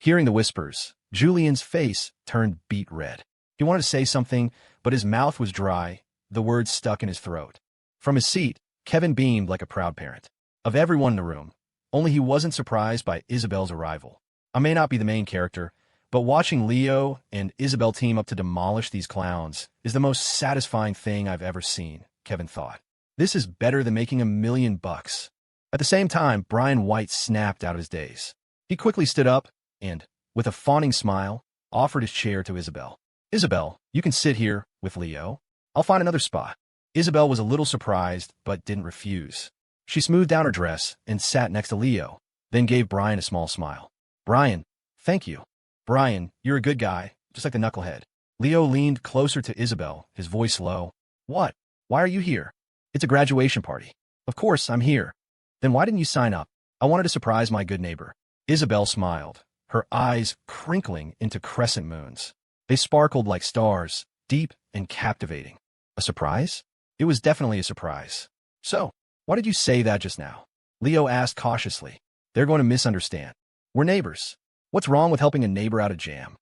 Hearing the whispers, Julian's face turned beet red. He wanted to say something, but his mouth was dry, the words stuck in his throat. From his seat, Kevin beamed like a proud parent. Of everyone in the room, only he wasn't surprised by Isabelle's arrival. I may not be the main character, but watching Leo and Isabelle team up to demolish these clowns is the most satisfying thing I've ever seen, Kevin thought. This is better than making $1 million. At the same time, Brian White snapped out of his daze. He quickly stood up and, with a fawning smile, offered his chair to Isabelle. Isabelle, you can sit here with Leo. I'll find another spot. Isabelle was a little surprised, but didn't refuse. She smoothed down her dress and sat next to Leo. then gave Brian a small smile. Brian, thank you. Brian, you're a good guy, just like the knucklehead. Leo leaned closer to Isabelle, his voice low. What? Why are you here? It's a graduation party. Of course, I'm here. Then why didn't you sign up? I wanted to surprise my good neighbor. Isabelle smiled, her eyes crinkling into crescent moons. They sparkled like stars, deep and captivating. A surprise? It was definitely a surprise. So, why did you say that just now? Leo asked cautiously. They're going to misunderstand. We're neighbors. What's wrong with helping a neighbor out of jam?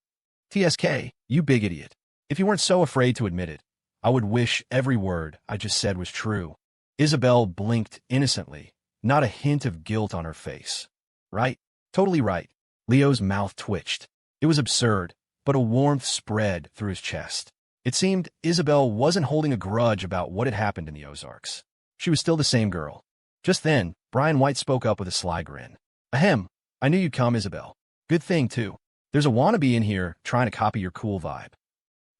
TSK, you big idiot. If you weren't so afraid to admit it, I would wish every word I just said was true. Isabelle blinked innocently, not a hint of guilt on her face. Right. Totally right. Leo's mouth twitched. It was absurd, but a warmth spread through his chest. It seemed Isabelle wasn't holding a grudge about what had happened in the Ozarks. She was still the same girl. Just then, Brian White spoke up with a sly grin. Ahem, I knew you'd come, Isabelle. Good thing, too. There's a wannabe in here trying to copy your cool vibe.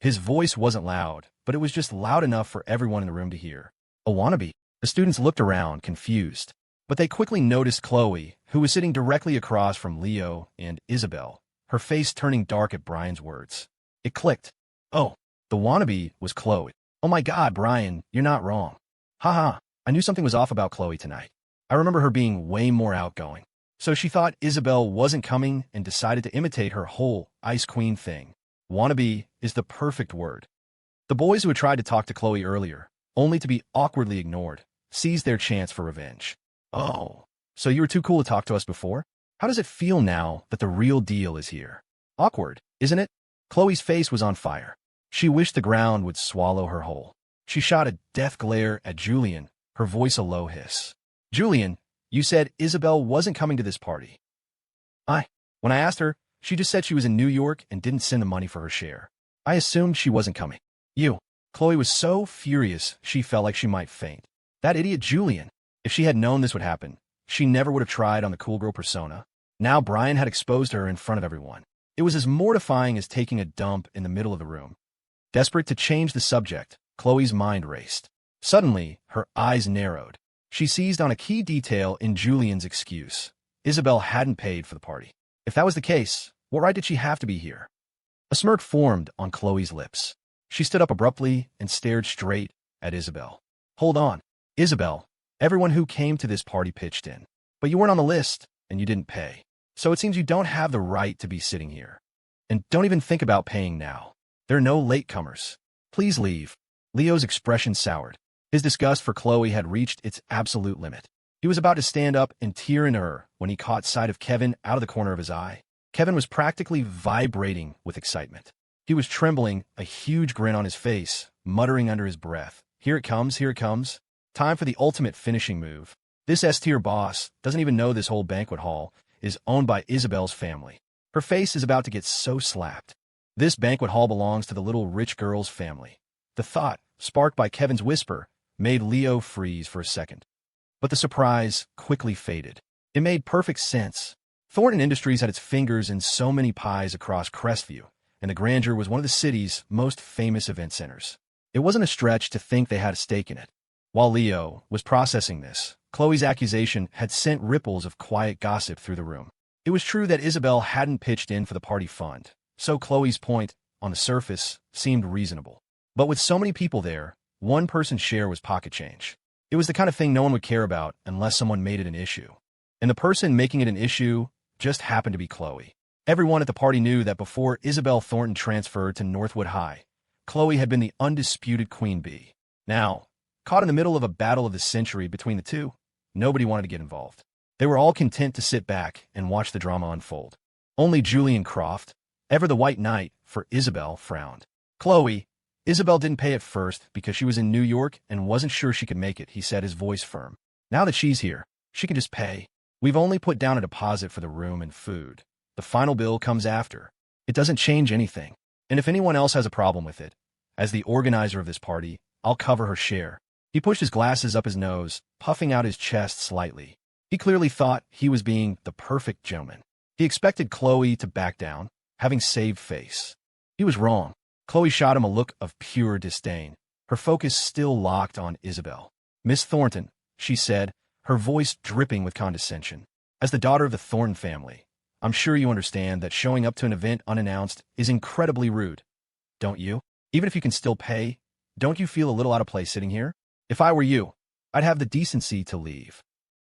His voice wasn't loud, but it was just loud enough for everyone in the room to hear. A wannabe? The students looked around, confused. But they quickly noticed Chloe, who was sitting directly across from Leo and Isabelle, her face turning dark at Brian's words. It clicked. Oh, the wannabe was Chloe. Oh my God, Brian, you're not wrong. Haha, I knew something was off about Chloe tonight. I remember her being way more outgoing. So she thought Isabelle wasn't coming and decided to imitate her whole Ice Queen thing. Wannabe is the perfect word. The boys who had tried to talk to Chloe earlier, only to be awkwardly ignored, seized their chance for revenge. Oh, so you were too cool to talk to us before? How does it feel now that the real deal is here? Awkward, isn't it? Chloe's face was on fire. She wished the ground would swallow her whole. She shot a death glare at Julian, her voice a low hiss. Julian, you said Isabelle wasn't coming to this party. When I asked her, she just said she was in New York and didn't send the money for her share. I assumed she wasn't coming. Chloe was so furious she felt like she might faint. That idiot Julian. If she had known this would happen, she never would have tried on the cool girl persona. Now Brian had exposed her in front of everyone. It was as mortifying as taking a dump in the middle of the room. Desperate to change the subject, Chloe's mind raced. Suddenly, her eyes narrowed. She seized on a key detail in Julian's excuse. Isabelle hadn't paid for the party. If that was the case, what right did she have to be here? A smirk formed on Chloe's lips. She stood up abruptly and stared straight at Isabelle. Hold on. Isabelle, everyone who came to this party pitched in. But you weren't on the list, and you didn't pay. So it seems you don't have the right to be sitting here. And don't even think about paying now. There are no latecomers. Please leave. Leo's expression soured. His disgust for Chloe had reached its absolute limit. He was about to stand up and tear in her when he caught sight of Kevin out of the corner of his eye. Kevin was practically vibrating with excitement. He was trembling, a huge grin on his face, muttering under his breath. Here it comes, here it comes. Time for the ultimate finishing move. This S-tier boss doesn't even know this whole banquet hall is owned by Isabelle's family. Her face is about to get so slapped. This banquet hall belongs to the little rich girl's family. The thought, sparked by Kevin's whisper, made Leo freeze for a second. But the surprise quickly faded. It made perfect sense. Thornton Industries had its fingers in so many pies across Crestview, and the Grandeur was one of the city's most famous event centers. It wasn't a stretch to think they had a stake in it. While Leo was processing this, Chloe's accusation had sent ripples of quiet gossip through the room. It was true that Isabelle hadn't pitched in for the party fund, so Chloe's point, on the surface, seemed reasonable. But with so many people there, one person's share was pocket change. It was the kind of thing no one would care about unless someone made it an issue. And the person making it an issue just happened to be Chloe. Everyone at the party knew that before Isabelle Thornton transferred to Northwood High, Chloe had been the undisputed queen bee. Now, caught in the middle of a battle of the century between the two, nobody wanted to get involved. They were all content to sit back and watch the drama unfold. Only Julian Croft, ever the white knight for Isabelle, frowned. Chloe, Isabelle didn't pay at first because she was in New York and wasn't sure she could make it, he said, his voice firm. Now that she's here, she can just pay. We've only put down a deposit for the room and food. The final bill comes after. It doesn't change anything. And if anyone else has a problem with it, as the organizer of this party, I'll cover her share. He pushed his glasses up his nose, puffing out his chest slightly. He clearly thought he was being the perfect gentleman. He expected Chloe to back down, having saved face. He was wrong. Chloe shot him a look of pure disdain, her focus still locked on Isabelle. Miss Thornton, she said, her voice dripping with condescension. As the daughter of the Thornton family, I'm sure you understand that showing up to an event unannounced is incredibly rude, don't you? Even if you can still pay, don't you feel a little out of place sitting here? If I were you, I'd have the decency to leave.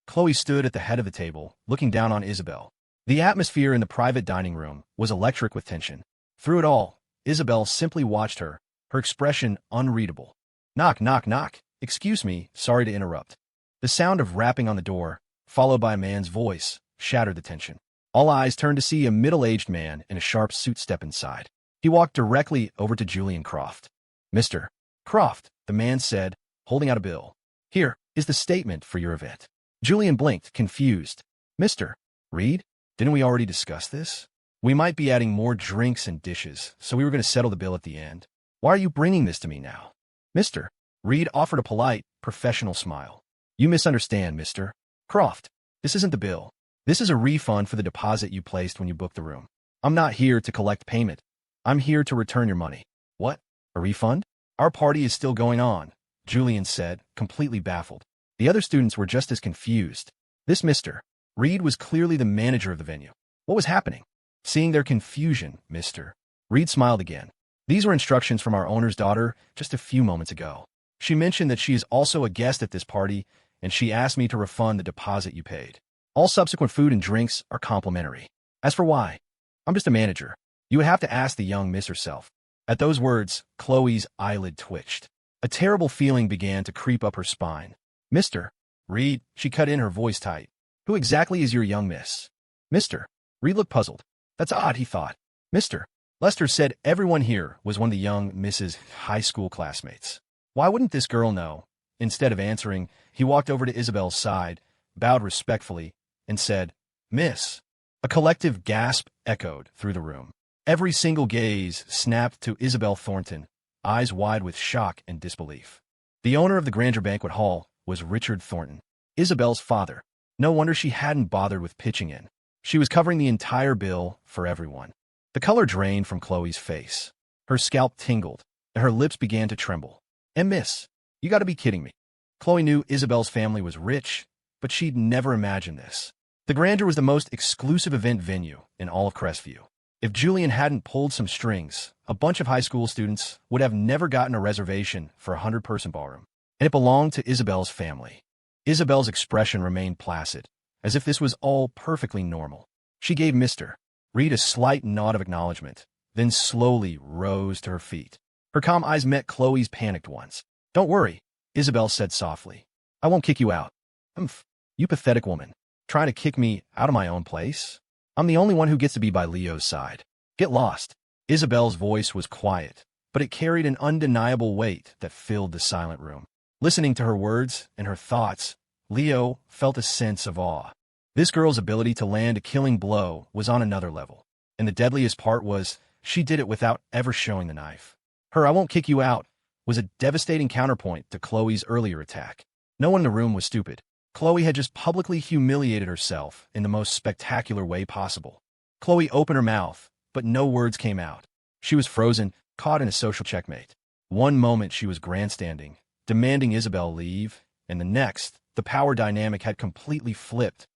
Chloe stood at the head of the table, looking down on Isabelle. The atmosphere in the private dining room was electric with tension. Through it all, Isabelle simply watched her, her expression unreadable. Knock, knock, knock. Excuse me, sorry to interrupt. The sound of rapping on the door, followed by a man's voice, shattered the tension. All eyes turned to see a middle-aged man in a sharp suit step inside. He walked directly over to Julian Croft. Mr. Croft, the man said, holding out a bill. Here is the statement for your event. Julian blinked, confused. Mr. Reed, didn't we already discuss this? We might be adding more drinks and dishes, so we were going to settle the bill at the end. Why are you bringing this to me now? Mr. Reed offered a polite, professional smile. You misunderstand, Mr. Croft. This isn't the bill. This is a refund for the deposit you placed when you booked the room. I'm not here to collect payment. I'm here to return your money. What? A refund? Our party is still going on, Julian said, completely baffled. The other students were just as confused. This Mr. Reed was clearly the manager of the venue. What was happening? Seeing their confusion, Mr. Reed smiled again. These were instructions from our owner's daughter just a few moments ago. She mentioned that she is also a guest at this party, and she asked me to refund the deposit you paid. All subsequent food and drinks are complimentary. As for why, I'm just a manager. You would have to ask the young miss herself. At those words, Chloe's eyelid twitched. A terrible feeling began to creep up her spine. Mr. Reed, she cut in, her voice tight. Who exactly is your young miss? Mr. Reed looked puzzled. That's odd, he thought. Mr. Lester said everyone here was one of the young Mrs. high school classmates. Why wouldn't this girl know? Instead of answering, he walked over to Isabelle's side, bowed respectfully, and said, Miss. A collective gasp echoed through the room. Every single gaze snapped to Isabelle Thornton, eyes wide with shock and disbelief. The owner of the Grandeur Banquet Hall was Richard Thornton, Isabelle's father. No wonder she hadn't bothered with pitching in. She was covering the entire bill for everyone. The color drained from Chloe's face. Her scalp tingled, and her lips began to tremble. And miss, you gotta be kidding me. Chloe knew Isabelle's family was rich, but she'd never imagined this. The Grandeur was the most exclusive event venue in all of Crestview. If Julian hadn't pulled some strings, a bunch of high school students would have never gotten a reservation for a 100-person ballroom. And it belonged to Isabelle's family. Isabelle's expression remained placid, as if this was all perfectly normal. She gave Mr. Reed a slight nod of acknowledgement, then slowly rose to her feet. Her calm eyes met Chloe's panicked ones. Don't worry, Isabelle said softly. I won't kick you out. Humph, you pathetic woman. Trying to kick me out of my own place? I'm the only one who gets to be by Leo's side. Get lost. Isabelle's voice was quiet, but it carried an undeniable weight that filled the silent room. Listening to her words and her thoughts, Leo felt a sense of awe. This girl's ability to land a killing blow was on another level. And the deadliest part was, she did it without ever showing the knife. Her "I won't kick you out" was a devastating counterpoint to Chloe's earlier attack. No one in the room was stupid. Chloe had just publicly humiliated herself in the most spectacular way possible. Chloe opened her mouth, but no words came out. She was frozen, caught in a social checkmate. One moment she was grandstanding, demanding Isabelle leave, and the next, the power dynamic had completely flipped.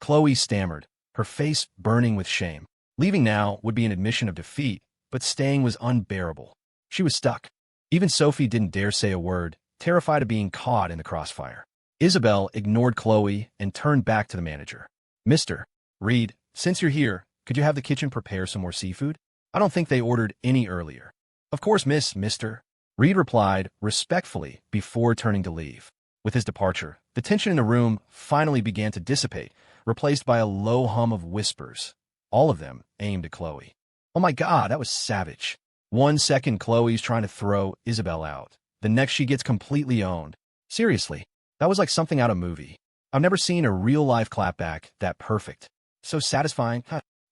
Chloe stammered, her face burning with shame. Leaving now would be an admission of defeat, but staying was unbearable. She was stuck. Even Sophie didn't dare say a word, terrified of being caught in the crossfire. Isabelle ignored Chloe and turned back to the manager. Mr. Reed, since you're here, could you have the kitchen prepare some more seafood? I don't think they ordered any earlier. Of course, Mr. Reed replied respectfully before turning to leave. With his departure, the tension in the room finally began to dissipate, replaced by a low hum of whispers, all of them aimed at Chloe. Oh my God, that was savage. 1 second Chloe's trying to throw Isabelle out. The next she gets completely owned. Seriously. That was like something out of a movie. I've never seen a real-life clapback that perfect. So satisfying.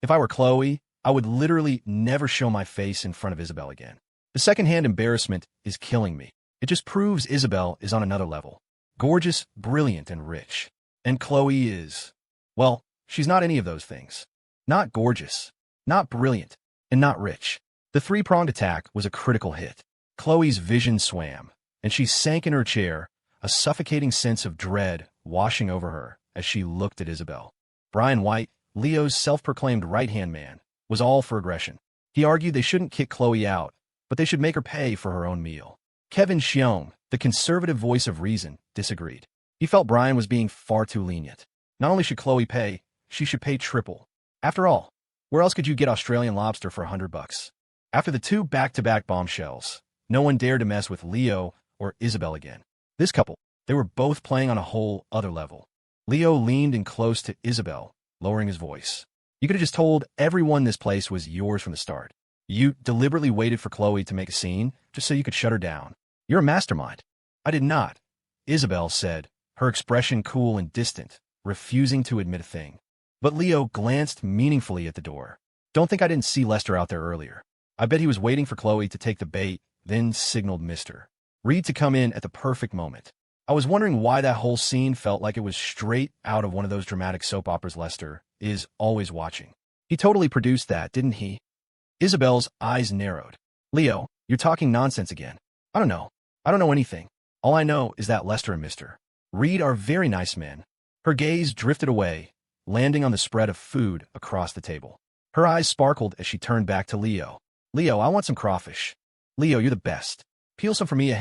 If I were Chloe, I would literally never show my face in front of Isabelle again. The secondhand embarrassment is killing me. It just proves Isabelle is on another level. Gorgeous, brilliant, and rich. And Chloe is, well, she's not any of those things. Not gorgeous, not brilliant, and not rich. The three-pronged attack was a critical hit. Chloe's vision swam, and she sank in her chair, a suffocating sense of dread washing over her as she looked at Isabelle. Brian White, Leo's self-proclaimed right-hand man, was all for aggression. He argued they shouldn't kick Chloe out, but they should make her pay for her own meal. P4.She, the conservative voice of reason, disagreed. He felt Brian was being far too lenient. Not only should Chloe pay, she should pay triple. After all, where else could you get Australian lobster for $100? After the two back-to-back bombshells, no one dared to mess with Leo or Isabelle again. This couple, they were both playing on a whole other level. Leo leaned in close to Isabelle, lowering his voice. You could have just told everyone this place was yours from the start. You deliberately waited for Chloe to make a scene just so you could shut her down. You're a mastermind. I did not, Isabelle said, her expression cool and distant, refusing to admit a thing. But Leo glanced meaningfully at the door. Don't think I didn't see Lester out there earlier. I bet he was waiting for Chloe to take the bait, then signaled Mr. Reed to come in at the perfect moment. I was wondering why that whole scene felt like it was straight out of one of those dramatic soap operas Lester is always watching. He totally produced that, didn't he? Isabelle's eyes narrowed. Leo, you're talking nonsense again. I don't know. I don't know anything. All I know is that Lester and Mr. Reed are very nice men. Her gaze drifted away, landing on the spread of food across the table. Her eyes sparkled as she turned back to Leo. Leo, I want some crawfish. Leo, you're the best. Peel some for me,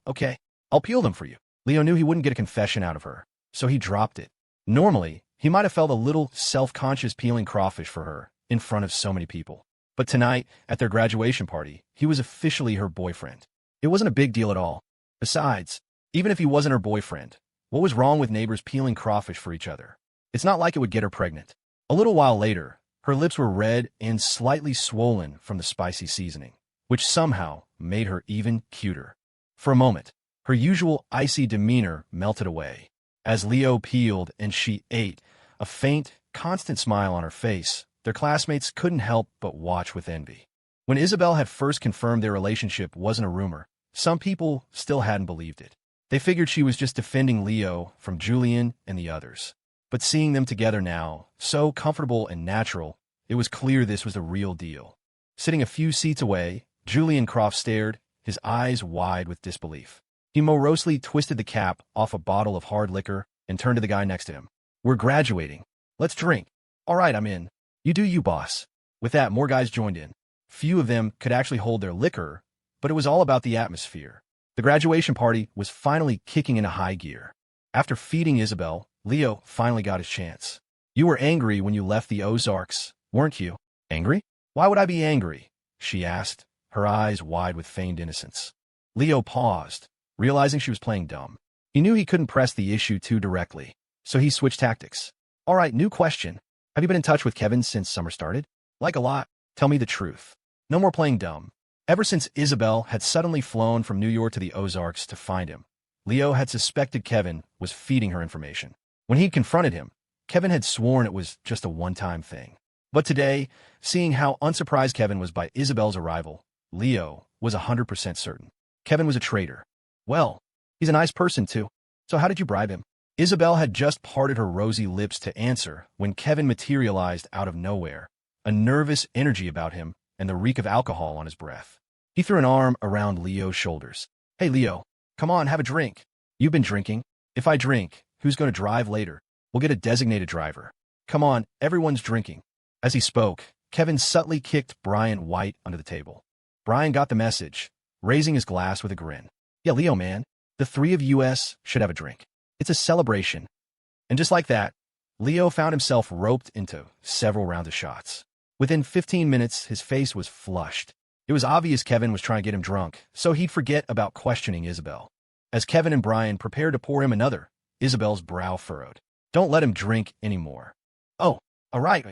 okay? I'll peel them for you. Leo knew he wouldn't get a confession out of her, so he dropped it. Normally, he might have felt a little self-conscious peeling crawfish for her in front of so many people. But tonight, at their graduation party, he was officially her boyfriend. It wasn't a big deal at all. Besides, even if he wasn't her boyfriend, what was wrong with neighbors peeling crawfish for each other? It's not like it would get her pregnant. A little while later, her lips were red and slightly swollen from the spicy seasoning, which somehow made her even cuter. For a moment, her usual icy demeanor melted away. As Leo peeled and she ate, a faint, constant smile on her face, their classmates couldn't help but watch with envy. When Isabelle had first confirmed their relationship wasn't a rumor, some people still hadn't believed it. They figured she was just defending Leo from Julian and the others. But seeing them together now, so comfortable and natural, it was clear this was the real deal. Sitting a few seats away, Julian Croft stared, his eyes wide with disbelief. He morosely twisted the cap off a bottle of hard liquor and turned to the guy next to him. We're graduating. Let's drink. All right, I'm in. You do you, boss. With that, more guys joined in. Few of them could actually hold their liquor, but it was all about the atmosphere. The graduation party was finally kicking into high gear. After feeding Isabelle, Leo finally got his chance. You were angry when you left the Ozarks, weren't you? Angry? Why would I be angry? She asked, her eyes wide with feigned innocence. Leo paused, realizing she was playing dumb. He knew he couldn't press the issue too directly, so he switched tactics. All right, new question. Have you been in touch with Kevin since summer started? Like a lot. Tell me the truth. No more playing dumb. Ever since Isabelle had suddenly flown from New York to the Ozarks to find him, Leo had suspected Kevin was feeding her information. When he confronted him, Kevin had sworn it was just a one-time thing. But today, seeing how unsurprised Kevin was by Isabelle's arrival, Leo was 100% certain. Kevin was a traitor. Well, he's a nice person too. So how did you bribe him? Isabelle had just parted her rosy lips to answer when Kevin materialized out of nowhere, a nervous energy about him and the reek of alcohol on his breath. He threw an arm around Leo's shoulders. Hey, Leo, come on, have a drink. You've been drinking. If I drink, who's going to drive later? We'll get a designated driver. Come on, everyone's drinking. As he spoke, Kevin subtly kicked Brian White under the table. Brian got the message, raising his glass with a grin. Yeah, Leo, man, the three of us should have a drink. It's a celebration. And just like that, Leo found himself roped into several rounds of shots. Within 15 minutes, his face was flushed. It was obvious Kevin was trying to get him drunk, so he'd forget about questioning Isabelle. As Kevin and Brian prepared to pour him another, Isabelle's brow furrowed. Don't let him drink anymore. Oh, all right.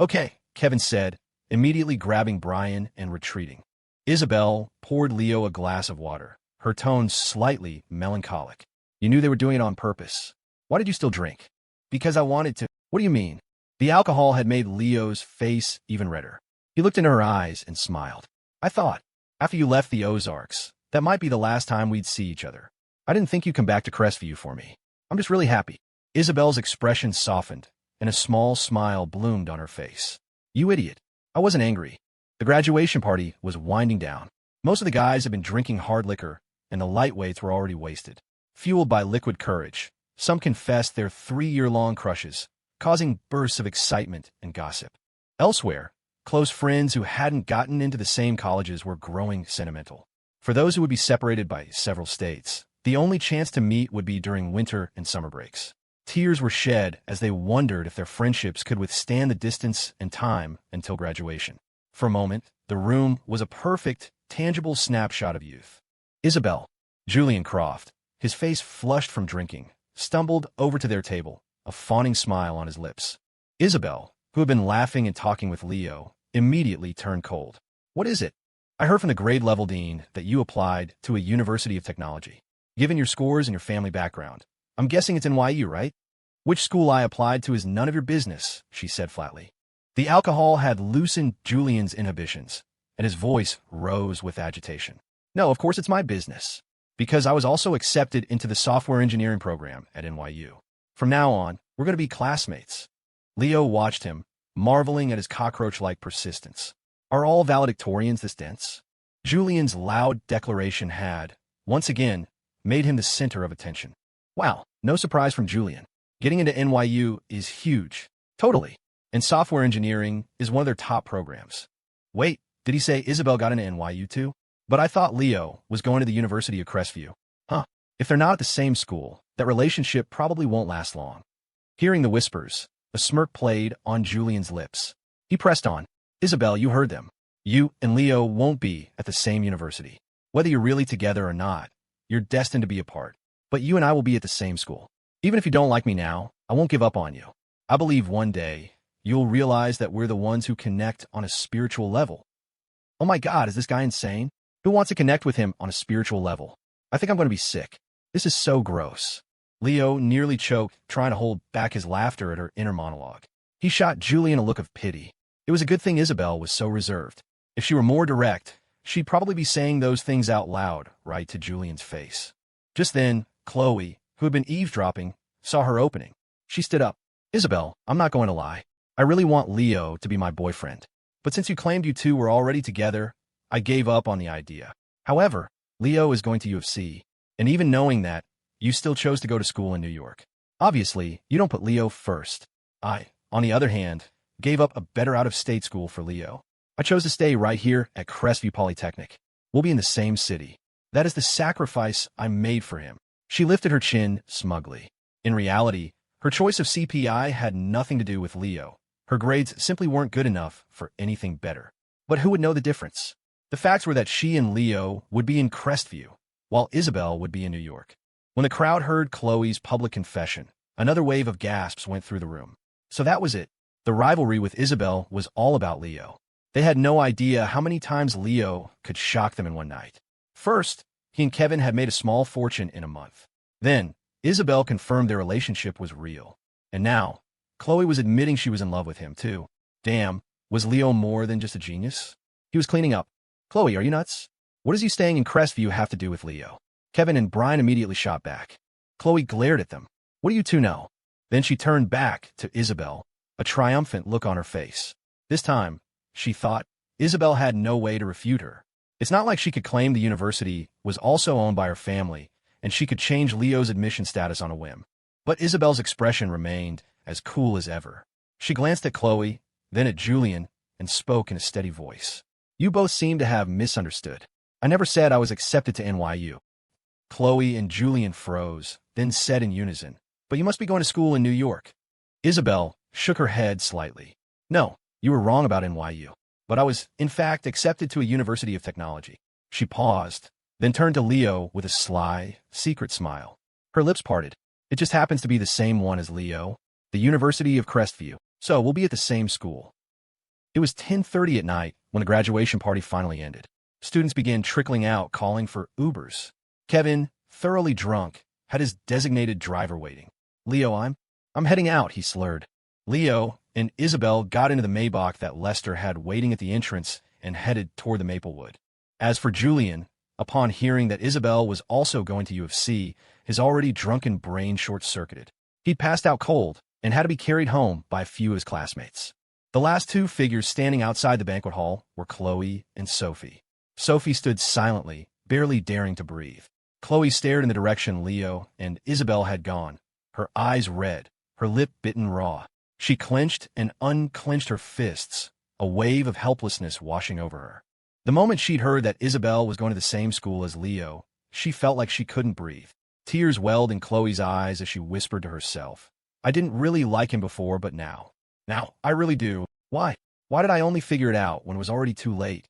Okay, Kevin said, immediately grabbing Brian and retreating. Isabelle poured Leo a glass of water, her tone slightly melancholic. You knew they were doing it on purpose. Why did you still drink? Because I wanted to. What do you mean? The alcohol had made Leo's face even redder. He looked into her eyes and smiled. I thought, after you left the Ozarks, that might be the last time we'd see each other. I didn't think you'd come back to Crestview for me. I'm just really happy. Isabelle's expression softened, and a small smile bloomed on her face. You idiot. I wasn't angry. The graduation party was winding down. Most of the guys had been drinking hard liquor, and the lightweights were already wasted. Fueled by liquid courage, Some confessed their 3-year-long crushes, causing bursts of excitement and gossip. Elsewhere, close friends who hadn't gotten into the same colleges were growing sentimental. For those who would be separated by several states, the only chance to meet would be during winter and summer breaks. Tears were shed as they wondered if their friendships could withstand the distance and time until graduation. For a moment, the room was a perfect, tangible snapshot of youth. Isabelle, Julian Croft, his face flushed from drinking, stumbled over to their table, a fawning smile on his lips. Isabelle, who had been laughing and talking with Leo, immediately turned cold. "What is it?" "I heard from the grade-level dean that you applied to a University of Technology. Given your scores and your family background, I'm guessing it's NYU, right?" "Which school I applied to is none of your business," she said flatly. The alcohol had loosened Julian's inhibitions, and his voice rose with agitation. "No, of course it's my business, because I was also accepted into the software engineering program at NYU. From now on, we're going to be classmates." Leo watched him, marveling at his cockroach-like persistence. Are all valedictorians this dense? Julian's loud declaration had, once again, made him the center of attention. Wow, no surprise from Julian. Getting into NYU is huge. Totally. And software engineering is one of their top programs. Wait, did he say Isabelle got into NYU too? But I thought Leo was going to the University of Crestview. Huh. If they're not at the same school, that relationship probably won't last long. Hearing the whispers, a smirk played on Julian's lips. He pressed on. Isabelle, you heard them. You and Leo won't be at the same university. Whether you're really together or not, you're destined to be apart. But you and I will be at the same school. Even if you don't like me now, I won't give up on you. I believe one day, you'll realize that we're the ones who connect on a spiritual level. Oh my God, is this guy insane? Who wants to connect with him on a spiritual level? I think I'm going to be sick. This is so gross. Leo nearly choked, trying to hold back his laughter at her inner monologue. He shot Julian a look of pity. It was a good thing Isabelle was so reserved. If she were more direct, she'd probably be saying those things out loud, right to Julian's face. Just then, Chloe, who had been eavesdropping, saw her opening. She stood up. Isabelle, I'm not going to lie. I really want Leo to be my boyfriend. But since you claimed you two were already together, I gave up on the idea. However, Leo is going to UFC, and even knowing that, you still chose to go to school in New York. Obviously, you don't put Leo first. I, on the other hand, gave up a better out-of-state school for Leo. I chose to stay right here at Crestview Polytechnic. We'll be in the same city. That is the sacrifice I made for him. She lifted her chin smugly. In reality, her choice of CPI had nothing to do with Leo. Her grades simply weren't good enough for anything better. But who would know the difference? The facts were that she and Leo would be in Crestview, while Isabelle would be in New York. When the crowd heard Chloe's public confession, another wave of gasps went through the room. So that was it. The rivalry with Isabelle was all about Leo. They had no idea how many times Leo could shock them in one night. First, he and Kevin had made a small fortune in a month. Then, Isabelle confirmed their relationship was real. And now, Chloe was admitting she was in love with him, too. Damn, was Leo more than just a genius? He was cleaning up. Chloe, are you nuts? What does you staying in Crestview have to do with Leo? Kevin and Brian immediately shot back. Chloe glared at them. What do you two know? Then she turned back to Isabelle, a triumphant look on her face. This time, she thought, Isabelle had no way to refute her. It's not like she could claim the university was also owned by her family, and she could change Leo's admission status on a whim. But Isabelle's expression remained as cool as ever. She glanced at Chloe, then at Julian, and spoke in a steady voice. You both seem to have misunderstood. I never said I was accepted to NYU. Chloe and Julian froze, then said in unison, but you must be going to school in New York. Isabelle shook her head slightly. No, you were wrong about NYU. But I was, in fact, accepted to a University of Technology. She paused, then turned to Leo with a sly, secret smile. Her lips parted. It just happens to be the same one as Leo, the University of Crestview, so we'll be at the same school. It was 10:30 at night when the graduation party finally ended. Students began trickling out, calling for Ubers. Kevin, thoroughly drunk, had his designated driver waiting. Leo, I'm heading out, he slurred. Leo and Isabelle got into the Maybach that Lester had waiting at the entrance and headed toward the Maplewood. As for Julian, upon hearing that Isabelle was also going to UFC, his already drunken brain short-circuited. He'd passed out cold and had to be carried home by a few of his classmates. The last two figures standing outside the banquet hall were Chloe and Sophie. Sophie stood silently, barely daring to breathe. Chloe stared in the direction Leo and Isabelle had gone, her eyes red, her lip bitten raw. She clenched and unclenched her fists, a wave of helplessness washing over her. The moment she'd heard that Isabelle was going to the same school as Leo, she felt like she couldn't breathe. Tears welled in Chloe's eyes as she whispered to herself, I didn't really like him before, but now I really do. Why? Why did I only figure it out when it was already too late?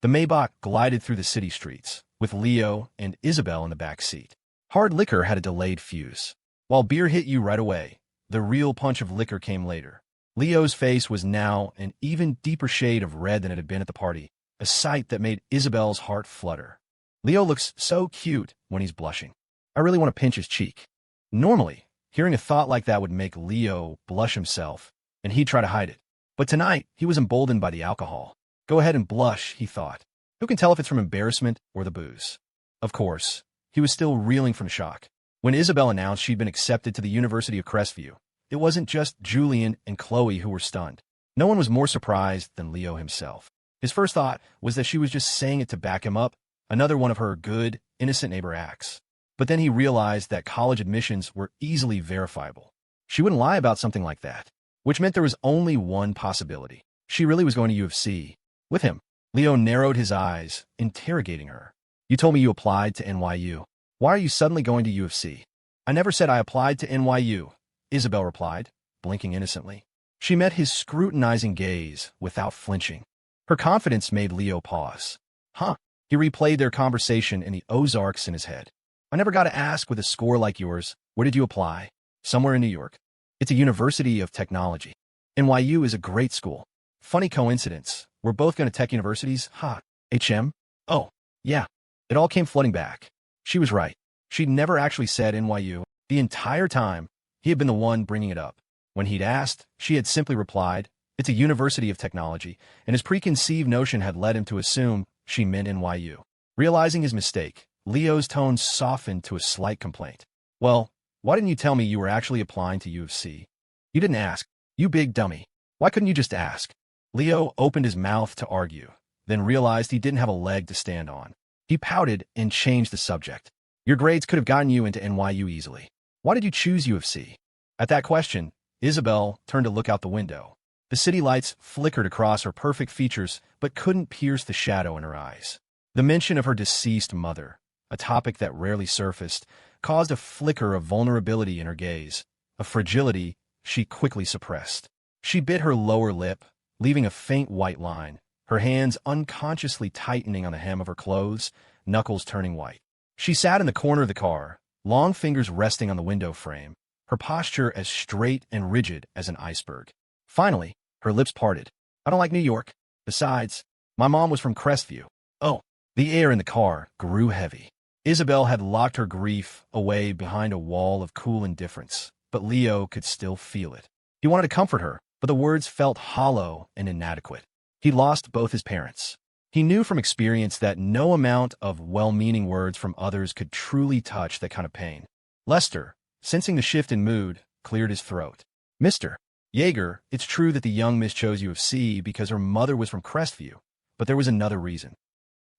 The Maybach glided through the city streets, with Leo and Isabelle in the back seat. Hard liquor had a delayed fuse. While beer hit you right away, the real punch of liquor came later. Leo's face was now an even deeper shade of red than it had been at the party, a sight that made Isabelle's heart flutter. Leo looks so cute when he's blushing. I really want to pinch his cheek. Normally, hearing a thought like that would make Leo blush himself, and he'd try to hide it. But tonight, he was emboldened by the alcohol. Go ahead and blush, he thought. Who can tell if it's from embarrassment or the booze? Of course, he was still reeling from shock. When Isabelle announced she'd been accepted to the University of Crestview, it wasn't just Julian and Chloe who were stunned. No one was more surprised than Leo himself. His first thought was that she was just saying it to back him up, another one of her good, innocent neighbor acts. But then he realized that college admissions were easily verifiable. She wouldn't lie about something like that, which meant there was only one possibility. She really was going to U of C. With him. Leo narrowed his eyes, interrogating her. You told me you applied to NYU. Why are you suddenly going to U of C? I never said I applied to NYU, Isabelle replied, blinking innocently. She met his scrutinizing gaze without flinching. Her confidence made Leo pause. Huh. He replayed their conversation in the Ozarks in his head. I never got to ask with a score like yours, where did you apply? Somewhere in New York. It's a university of technology. NYU is a great school. Funny coincidence. We're both going to tech universities. Ha. HM? Oh, yeah. It all came flooding back. She was right. She'd never actually said NYU. The entire time, he had been the one bringing it up. When he'd asked, she had simply replied, it's a university of technology, and his preconceived notion had led him to assume she meant NYU. Realizing his mistake, Leo's tone softened to a slight complaint. Well, why didn't you tell me you were actually applying to U of C? You didn't ask. You big dummy. Why couldn't you just ask? Leo opened his mouth to argue, then realized he didn't have a leg to stand on. He pouted and changed the subject. Your grades could have gotten you into NYU easily. Why did you choose U of C? At that question, Isabelle turned to look out the window. The city lights flickered across her perfect features but couldn't pierce the shadow in her eyes. The mention of her deceased mother, a topic that rarely surfaced, caused a flicker of vulnerability in her gaze, a fragility she quickly suppressed. She bit her lower lip, leaving a faint white line, her hands unconsciously tightening on the hem of her clothes, knuckles turning white. She sat in the corner of the car, long fingers resting on the window frame, her posture as straight and rigid as an iceberg. Finally, her lips parted. I don't like New York. Besides, my mom was from Crestview. Oh, the air in the car grew heavy. Isabelle had locked her grief away behind a wall of cool indifference, but Leo could still feel it. He wanted to comfort her, but the words felt hollow and inadequate. He lost both his parents. He knew from experience that no amount of well-meaning words from others could truly touch that kind of pain. Lester, sensing the shift in mood, cleared his throat. Mr. Yeager, it's true that the young miss chose U of C because her mother was from Crestview, but there was another reason.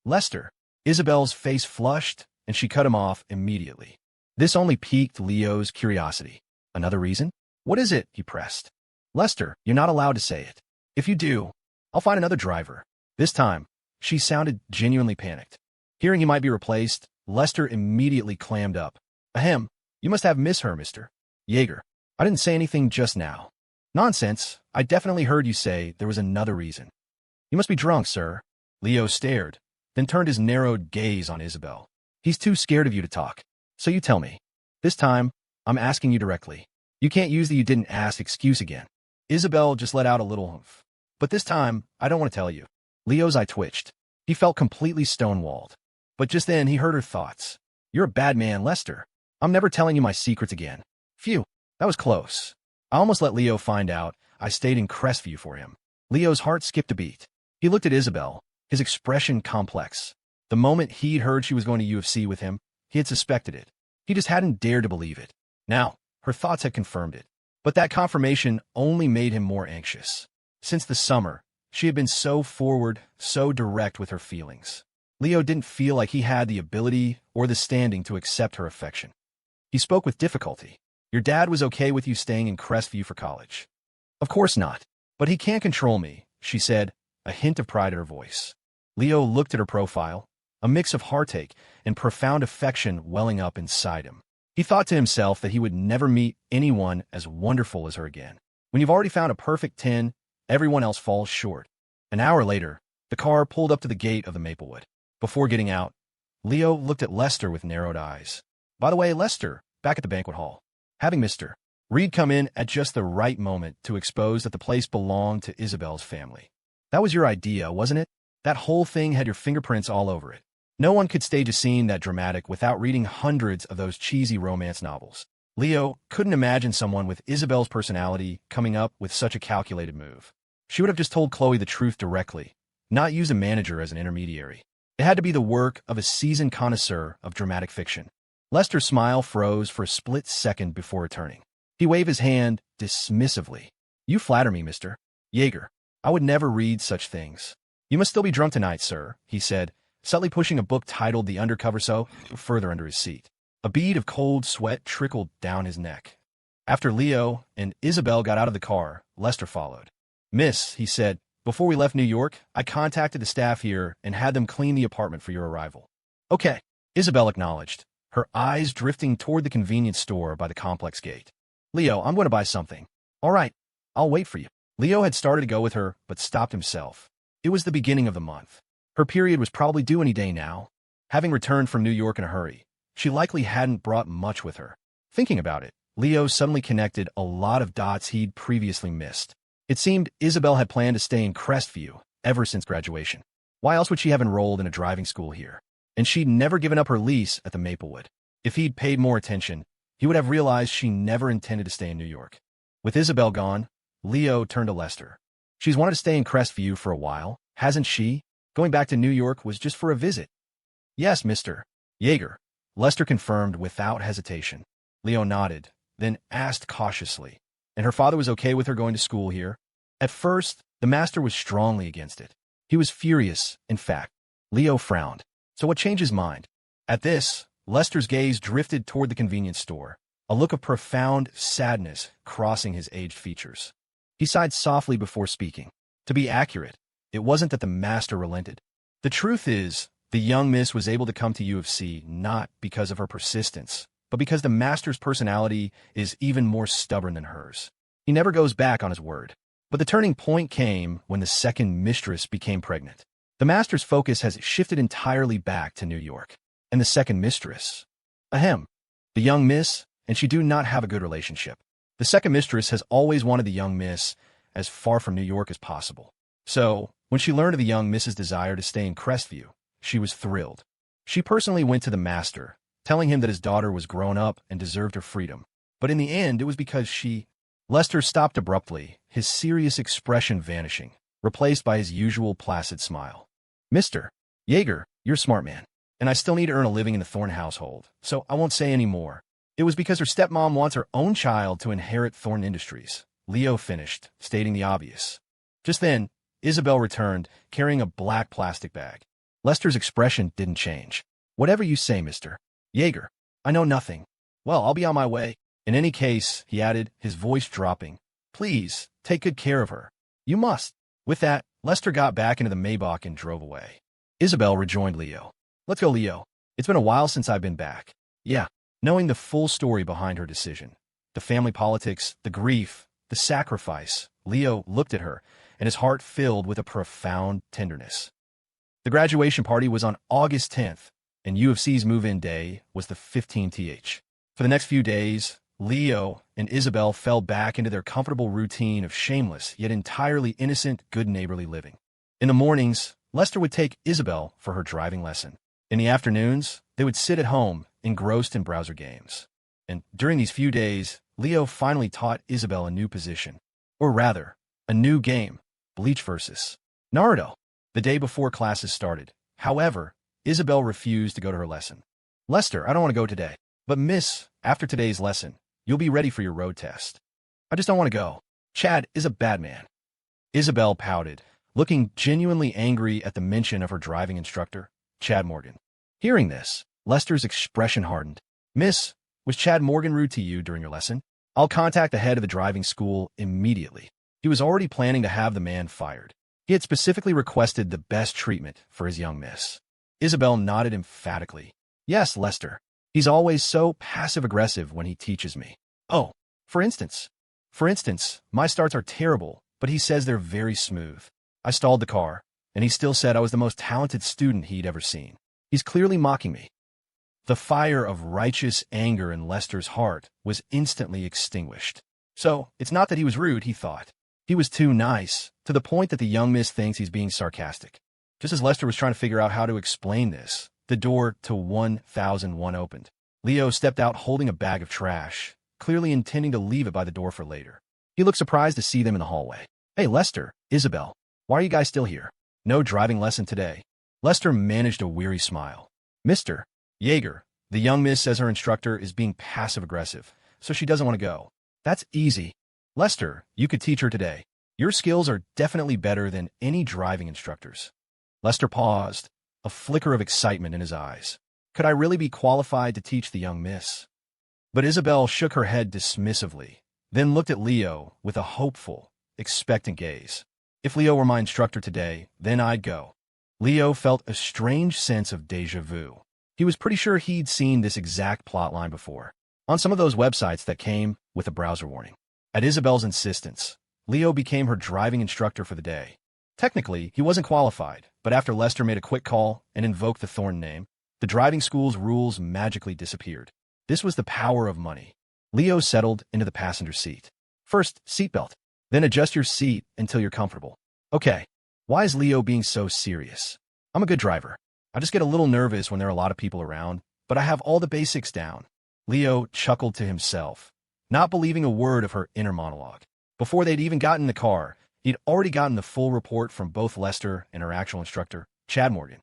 Lester. Isabelle's face flushed, and she cut him off immediately. This only piqued Leo's curiosity. Another reason? What is it? He pressed. Lester, you're not allowed to say it. If you do, I'll find another driver. This time, she sounded genuinely panicked. Hearing he might be replaced, Lester immediately clammed up. Ahem, you must have miss her, Mr. Yeager. I didn't say anything just now. Nonsense, I definitely heard you say there was another reason. You must be drunk, sir. Leo stared, then turned his narrowed gaze on Isabelle. He's too scared of you to talk. So you tell me. This time, I'm asking you directly. You can't use the you didn't ask excuse again. Isabelle just let out a little humph. But this time, I don't want to tell you. Leo's eye twitched. He felt completely stonewalled. But just then, he heard her thoughts. You're a bad man, Lester. I'm never telling you my secrets again. Phew, that was close. I almost let Leo find out I stayed in Crestview for him. Leo's heart skipped a beat. He looked at Isabelle, his expression complex. The moment he'd heard she was going to U of C with him, he had suspected it. He just hadn't dared to believe it. Now, her thoughts had confirmed it. But that confirmation only made him more anxious. Since the summer, she had been so forward, so direct with her feelings. Leo didn't feel like he had the ability or the standing to accept her affection. He spoke with difficulty. Your dad was okay with you staying in Crestview for college. Of course not. But he can't control me, she said, a hint of pride in her voice. Leo looked at her profile, a mix of heartache and profound affection welling up inside him. He thought to himself that he would never meet anyone as wonderful as her again. When you've already found a perfect 10, everyone else falls short. An hour later, the car pulled up to the gate of the Maplewood. Before getting out, Leo looked at Lester with narrowed eyes. By the way, Lester, back at the banquet hall, having Mr. Reed come in at just the right moment to expose that the place belonged to Isabelle's family. That was your idea, wasn't it? That whole thing had your fingerprints all over it. No one could stage a scene that dramatic without reading hundreds of those cheesy romance novels. Leo couldn't imagine someone with Isabelle's personality coming up with such a calculated move. She would have just told Chloe the truth directly, not use a manager as an intermediary. It had to be the work of a seasoned connoisseur of dramatic fiction. Lester's smile froze for a split second before returning. He waved his hand dismissively. You flatter me, Mr. Yeager. I would never read such things. You must still be drunk tonight, sir, he said, subtly pushing a book titled The Undercover further under his seat. A bead of cold sweat trickled down his neck. After Leo and Isabelle got out of the car, Lester followed. Miss, he said, before we left New York, I contacted the staff here and had them clean the apartment for your arrival. Okay, Isabelle acknowledged, her eyes drifting toward the convenience store by the complex gate. Leo, I'm going to buy something. All right, I'll wait for you. Leo had started to go with her, but stopped himself. It was the beginning of the month. Her period was probably due any day now. Having returned from New York in a hurry, she likely hadn't brought much with her. Thinking about it, Leo suddenly connected a lot of dots he'd previously missed. It seemed Isabelle had planned to stay in Crestview ever since graduation. Why else would she have enrolled in a driving school here? And she'd never given up her lease at the Maplewood. If he'd paid more attention, he would have realized she never intended to stay in New York. With Isabelle gone, Leo turned to Lester. She's wanted to stay in Crestview for a while, hasn't she? Going back to New York was just for a visit. Yes, Mr. Yeager, Lester confirmed without hesitation. Leo nodded, then asked cautiously, and her father was okay with her going to school here? At first, the master was strongly against it. He was furious, in fact. Leo frowned. So what changed his mind? At this, Lester's gaze drifted toward the convenience store, a look of profound sadness crossing his aged features. He sighed softly before speaking. To be accurate, it wasn't that the master relented. The truth is, the young miss was able to come to U of C not because of her persistence, but because the master's personality is even more stubborn than hers. He never goes back on his word. But the turning point came when the second mistress became pregnant. The master's focus has shifted entirely back to New York. And the second mistress? Ahem. The young miss, and she do not have a good relationship. The second mistress has always wanted the young miss as far from New York as possible. So, when she learned of the young miss's desire to stay in Crestview, she was thrilled. She personally went to the master, telling him that his daughter was grown up and deserved her freedom. But in the end, it was because she... Lester stopped abruptly, his serious expression vanishing, replaced by his usual placid smile. Mr. Yeager, you're a smart man, and I still need to earn a living in the Thorne household, so I won't say any more. It was because her stepmom wants her own child to inherit Thorne Industries. Leo finished, stating the obvious. Just then, Isabelle returned, carrying a black plastic bag. Lester's expression didn't change. Whatever you say, Mr. Yeager. I know nothing. Well, I'll be on my way. In any case, he added, his voice dropping, please, take good care of her. You must. With that, Lester got back into the Maybach and drove away. Isabelle rejoined Leo. Let's go, Leo. It's been a while since I've been back. Yeah, knowing the full story behind her decision. The family politics, the grief, the sacrifice. Leo looked at her, and his heart filled with a profound tenderness. The graduation party was on August 10th, and U of C's move-in day was the 15th. For the next few days, Leo and Isabelle fell back into their comfortable routine of shameless yet entirely innocent, good neighborly living. In the mornings, Lester would take Isabelle for her driving lesson. In the afternoons, they would sit at home, engrossed in browser games. And during these few days, Leo finally taught Isabelle a new position. Or rather, a new game, Bleach versus Naruto. The day before classes started, however, Isabelle refused to go to her lesson. Lester, I don't want to go today. But miss, after today's lesson, you'll be ready for your road test. I just don't want to go. Chad is a bad man. Isabelle pouted, looking genuinely angry at the mention of her driving instructor, Chad Morgan. Hearing this, Lester's expression hardened. Miss, Was Chad Morgan rude to you during your lesson? I'll contact the head of the driving school immediately. He was already planning to have the man fired. He had specifically requested the best treatment for his young miss. Isabelle nodded emphatically. Yes, Lester. He's always so passive-aggressive when he teaches me. Oh, for instance, my starts are terrible, but he says they're very smooth. I stalled the car, and he still said I was the most talented student he'd ever seen. He's clearly mocking me. The fire of righteous anger in Lester's heart was instantly extinguished. So, it's not that he was rude, he thought. He was too nice, to the point that the young miss thinks he's being sarcastic. Just as Lester was trying to figure out how to explain this, the door to 1001 opened. Leo stepped out holding a bag of trash, clearly intending to leave it by the door for later. He looked surprised to see them in the hallway. Hey, Lester, Isabelle, why are you guys still here? No driving lesson today. Lester managed a weary smile. Mr. Yeager, the young miss says her instructor is being passive-aggressive, so she doesn't want to go. That's easy. Lester, you could teach her today. Your skills are definitely better than any driving instructor's. Lester paused, a flicker of excitement in his eyes. Could I really be qualified to teach the young miss? But Isabelle shook her head dismissively, then looked at Leo with a hopeful, expectant gaze. If Leo were my instructor today, then I'd go. Leo felt a strange sense of déjà vu. He was pretty sure he'd seen this exact plotline before, on some of those websites that came with a browser warning. At Isabelle's insistence, Leo became her driving instructor for the day. Technically, he wasn't qualified, but after Lester made a quick call and invoked the Thorn name, the driving school's rules magically disappeared. This was the power of money. Leo settled into the passenger seat. First, seatbelt. Then adjust your seat until you're comfortable. Okay, why is Leo being so serious? I'm a good driver. I just get a little nervous when there are a lot of people around, but I have all the basics down. Leo chuckled to himself, not believing a word of her inner monologue. Before they'd even gotten in the car, he'd already gotten the full report from both Lester and her actual instructor, Chad Morgan.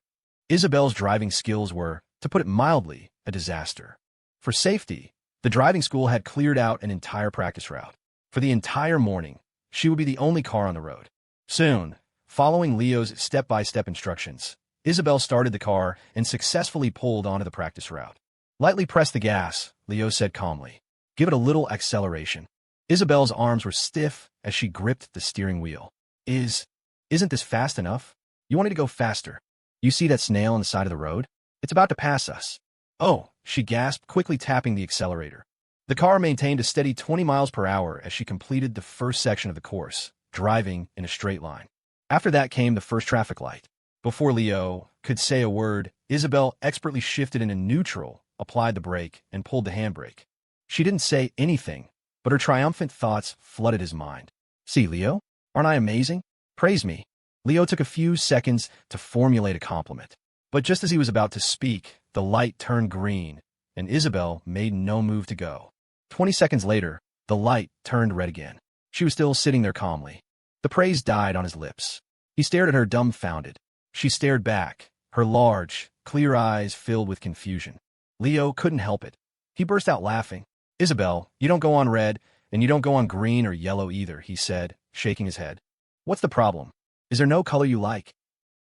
Isabelle's driving skills were, to put it mildly, a disaster. For safety, the driving school had cleared out an entire practice route. For the entire morning, she would be the only car on the road. Soon, following Leo's step-by-step instructions, Isabelle started the car and successfully pulled onto the practice route. Lightly press the gas, Leo said calmly. Give it a little acceleration. Isabelle's arms were stiff as she gripped the steering wheel. Isn't this fast enough? You wanted to go faster. You see that snail on the side of the road? It's about to pass us. Oh, she gasped, quickly tapping the accelerator. The car maintained a steady 20 miles per hour as she completed the first section of the course, driving in a straight line. After that came the first traffic light. Before Leo could say a word, Isabelle expertly shifted into neutral, applied the brake, and pulled the handbrake. She didn't say anything, but her triumphant thoughts flooded his mind. See, Leo? Aren't I amazing? Praise me. Leo took a few seconds to formulate a compliment. But just as he was about to speak, the light turned green, and Isabelle made no move to go. 20 seconds later, the light turned red again. She was still sitting there calmly. The praise died on his lips. He stared at her dumbfounded. She stared back, her large, clear eyes filled with confusion. Leo couldn't help it. He burst out laughing. Isabelle, you don't go on red, and you don't go on green or yellow either, he said, shaking his head. What's the problem? Is there no color you like?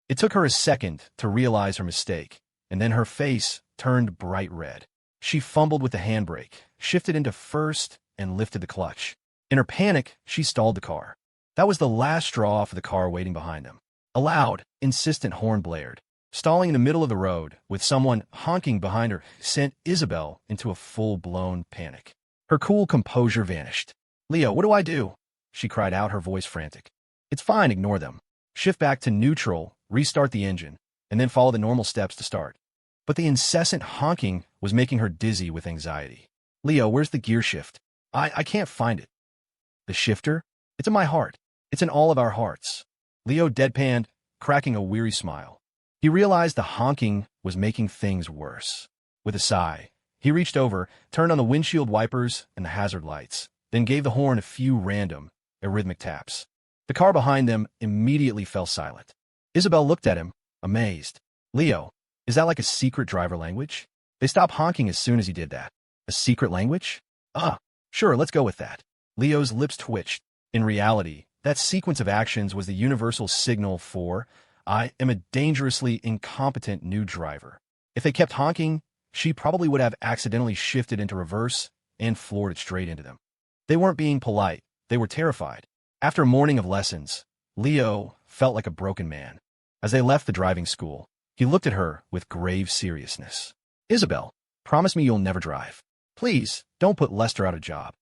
It took her a second to realize her mistake, and then her face turned bright red. She fumbled with the handbrake, shifted into first, and lifted the clutch. In her panic, she stalled the car. That was the last straw for the car waiting behind them. A loud, insistent horn blared. Stalling in the middle of the road, with someone honking behind her, sent Isabelle into a full-blown panic. Her cool composure vanished. Leo, what do I do? She cried out, her voice frantic. It's fine, ignore them. Shift back to neutral, restart the engine, and then follow the normal steps to start. But the incessant honking was making her dizzy with anxiety. Leo, where's the gear shift? I can't find it. The shifter? It's in my heart. It's in all of our hearts. Leo deadpanned, cracking a weary smile. He realized the honking was making things worse. With a sigh, he reached over, turned on the windshield wipers and the hazard lights, then gave the horn a few random, arrhythmic taps. The car behind them immediately fell silent. Isabelle looked at him, amazed. Leo, is that like a secret driver language? They stopped honking as soon as he did that. A secret language? Sure, let's go with that. Leo's lips twitched. In reality, that sequence of actions was the universal signal for, I am a dangerously incompetent new driver. If they kept honking, she probably would have accidentally shifted into reverse and floored it straight into them. They weren't being polite. They were terrified. After a morning of lessons, Leo felt like a broken man. As they left the driving school, he looked at her with grave seriousness. Isabelle, promise me you'll never drive. Please, don't put Lester out of a job.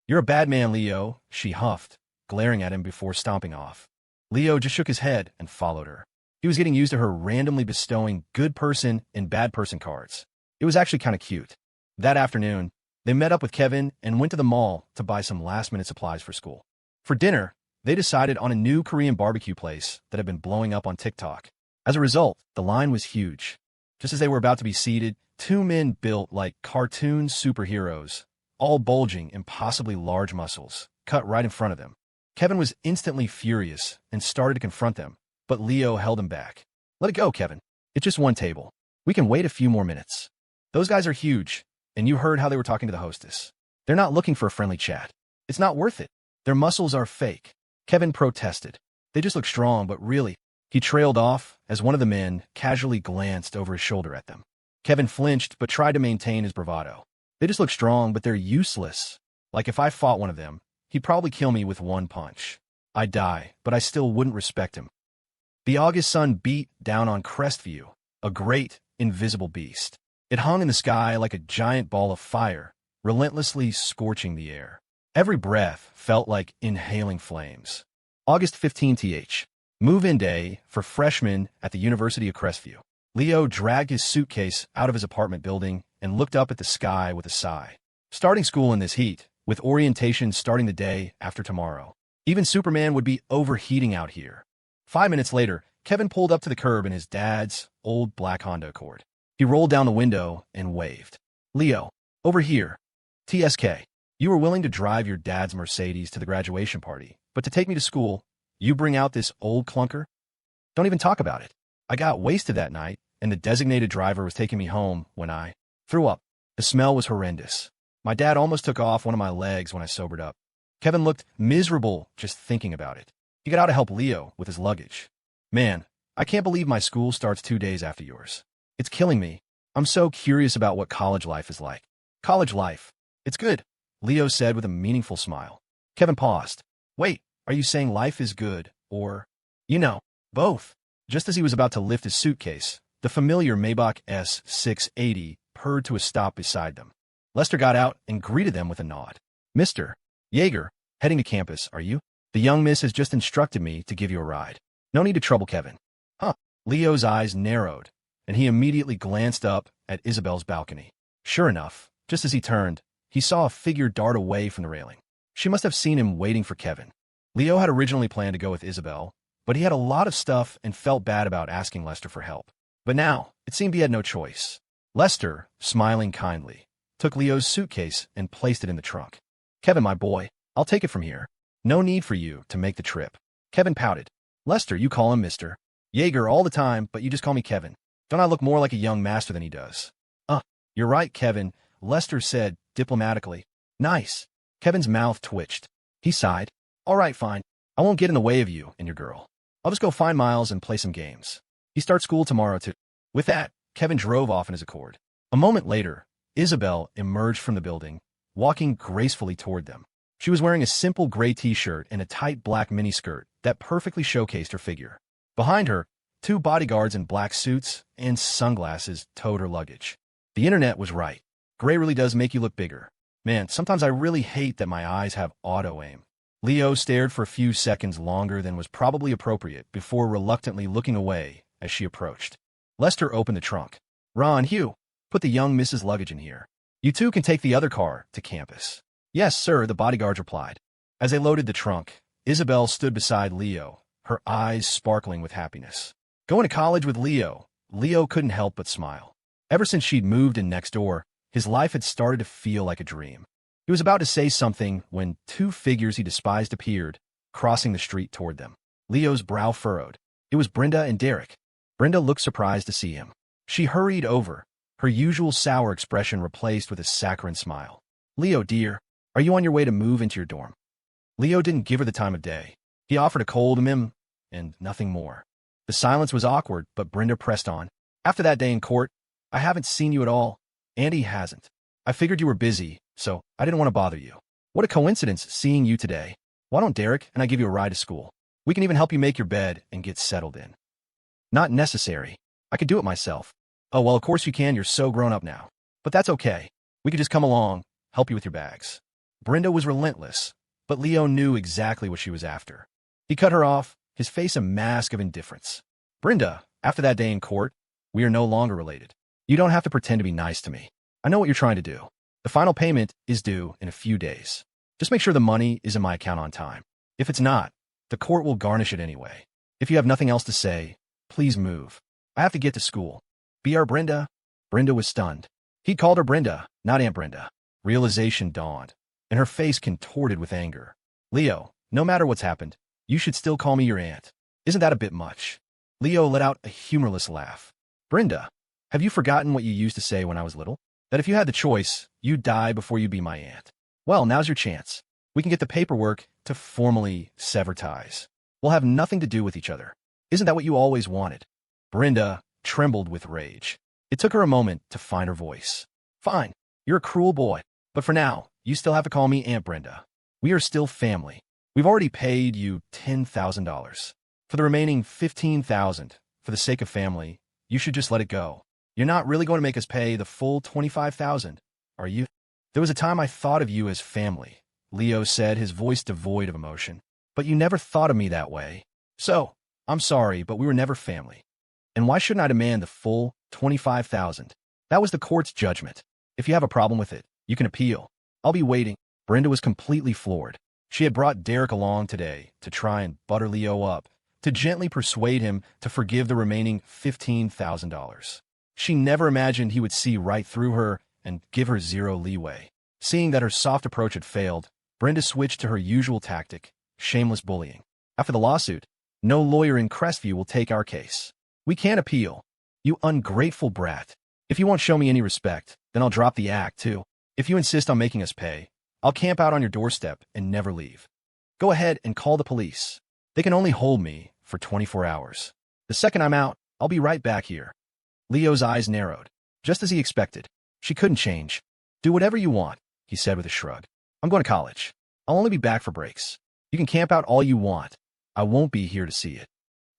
You're a bad man, Leo, she huffed, glaring at him before stomping off. Leo just shook his head and followed her. He was getting used to her randomly bestowing good person and bad person cards. It was actually kind of cute. That afternoon, they met up with Kevin and went to the mall to buy some last-minute supplies for school. For dinner, they decided on a new Korean barbecue place that had been blowing up on TikTok. As a result, the line was huge. Just as they were about to be seated, two men built like cartoon superheroes, all bulging impossibly large muscles, cut right in front of them. Kevin was instantly furious and started to confront them, but Leo held him back. Let it go, Kevin. It's just one table. We can wait a few more minutes. Those guys are huge, and you heard how they were talking to the hostess. They're not looking for a friendly chat. It's not worth it. Their muscles are fake. Kevin protested. They just look strong, but really. He trailed off as one of the men casually glanced over his shoulder at them. Kevin flinched but tried to maintain his bravado. They just look strong, but they're useless. Like if I fought one of them, he'd probably kill me with one punch. I'd die, but I still wouldn't respect him. The August sun beat down on Crestview, a great, invisible beast. It hung in the sky like a giant ball of fire, relentlessly scorching the air. Every breath felt like inhaling flames. August 15th, move-in day for freshmen at the University of Crestview. Leo dragged his suitcase out of his apartment building and looked up at the sky with a sigh. Starting school in this heat, with orientation starting the day after tomorrow. Even Superman would be overheating out here. 5 minutes later, Kevin pulled up to the curb in his dad's old black Honda Accord. He rolled down the window and waved. Leo, over here. TSK. You were willing to drive your dad's Mercedes to the graduation party, but to take me to school, you bring out this old clunker? Don't even talk about it. I got wasted that night, and the designated driver was taking me home when I threw up. The smell was horrendous. My dad almost took off one of my legs when I sobered up. Kevin looked miserable just thinking about it. He got out to help Leo with his luggage. Man, I can't believe my school starts 2 days after yours. It's killing me. I'm so curious about what college life is like. College life. It's good, Leo said with a meaningful smile. Kevin paused. Wait, are you saying life is good, or, both? Just as he was about to lift his suitcase, the familiar Maybach S680 purred to a stop beside them. Lester got out and greeted them with a nod. Mr. Yeager, heading to campus, are you? The young miss has just instructed me to give you a ride. No need to trouble Kevin. Huh. Leo's eyes narrowed, and he immediately glanced up at Isabelle's balcony. Sure enough, just as he turned, he saw a figure dart away from the railing. She must have seen him waiting for Kevin. Leo had originally planned to go with Isabelle, but he had a lot of stuff and felt bad about asking Lester for help. But now, it seemed he had no choice. Lester, smiling kindly, took Leo's suitcase and placed it in the trunk. Kevin, my boy, I'll take it from here. No need for you to make the trip. Kevin pouted. Lester, you call him Mr. Yeager all the time, but you just call me Kevin. Don't I look more like a young master than he does? You're right, Kevin, Lester said diplomatically. Nice. Kevin's mouth twitched. He sighed. All right, fine. I won't get in the way of you and your girl. I'll just go find Miles and play some games. He starts school tomorrow, too. With that, Kevin drove off in his Accord. A moment later, Isabelle emerged from the building, walking gracefully toward them. She was wearing a simple gray t-shirt and a tight black miniskirt that perfectly showcased her figure. Behind her, 2 bodyguards in black suits and sunglasses towed her luggage. The internet was right. Gray really does make you look bigger. Man, sometimes I really hate that my eyes have auto-aim. Leo stared for a few seconds longer than was probably appropriate before reluctantly looking away as she approached. Lester opened the trunk. Ron, Hugh, put the young Mrs. luggage in here. You two can take the other car to campus. Yes, sir, the bodyguards replied. As they loaded the trunk, Isabelle stood beside Leo, her eyes sparkling with happiness. Going to college with Leo, Leo couldn't help but smile. Ever since she'd moved in next door, his life had started to feel like a dream. He was about to say something when 2 figures he despised appeared, crossing the street toward them. Leo's brow furrowed. It was Brenda and Derek. Brenda looked surprised to see him. She hurried over, her usual sour expression replaced with a saccharine smile. Leo, dear, are you on your way to move into your dorm? Leo didn't give her the time of day. He offered a cold and nothing more. The silence was awkward, but Brenda pressed on. After that day in court, I haven't seen you at all. And he hasn't. I figured you were busy, so I didn't want to bother you. What a coincidence seeing you today. Why don't Derek and I give you a ride to school? We can even help you make your bed and get settled in. Not necessary. I could do it myself. Oh, well, of course you can. You're so grown up now. But that's okay. We could just come along, help you with your bags. Brenda was relentless, but Leo knew exactly what she was after. He cut her off, his face a mask of indifference. Brenda, after that day in court, we are no longer related. You don't have to pretend to be nice to me. I know what you're trying to do. The final payment is due in a few days. Just make sure the money is in my account on time. If it's not, the court will garnish it anyway. If you have nothing else to say, please move. I have to get to school. Be Brenda? Brenda was stunned. He called her Brenda, not Aunt Brenda. Realization dawned, and her face contorted with anger. Leo, no matter what's happened, you should still call me your aunt. Isn't that a bit much? Leo let out a humorless laugh. Brenda, have you forgotten what you used to say when I was little? That if you had the choice, you'd die before you'd be my aunt. Well, now's your chance. We can get the paperwork to formally sever ties. We'll have nothing to do with each other. Isn't that what you always wanted? Brenda trembled with rage. It took her a moment to find her voice. Fine, you're a cruel boy, but for now, you still have to call me Aunt Brenda. We are still family. We've already paid you $10,000. For the remaining $15,000, for the sake of family, you should just let it go. You're not really going to make us pay the full $25,000, are you? There was a time I thought of you as family, Leo said, his voice devoid of emotion. But you never thought of me that way. So, I'm sorry, but we were never family. And why shouldn't I demand the full $25,000? That was the court's judgment. If you have a problem with it, you can appeal. I'll be waiting. Brenda was completely floored. She had brought Derek along today to try and butter Leo up, to gently persuade him to forgive the remaining $15,000. She never imagined he would see right through her and give her zero leeway. Seeing that her soft approach had failed, Brenda switched to her usual tactic, shameless bullying. After the lawsuit, no lawyer in Crestview will take our case. We can't appeal. You ungrateful brat. If you won't show me any respect, then I'll drop the act, too. If you insist on making us pay, I'll camp out on your doorstep and never leave. Go ahead and call the police. They can only hold me for 24 hours. The second I'm out, I'll be right back here. Leo's eyes narrowed, just as he expected. She couldn't change. Do whatever you want, he said with a shrug. I'm going to college. I'll only be back for breaks. You can camp out all you want. I won't be here to see it.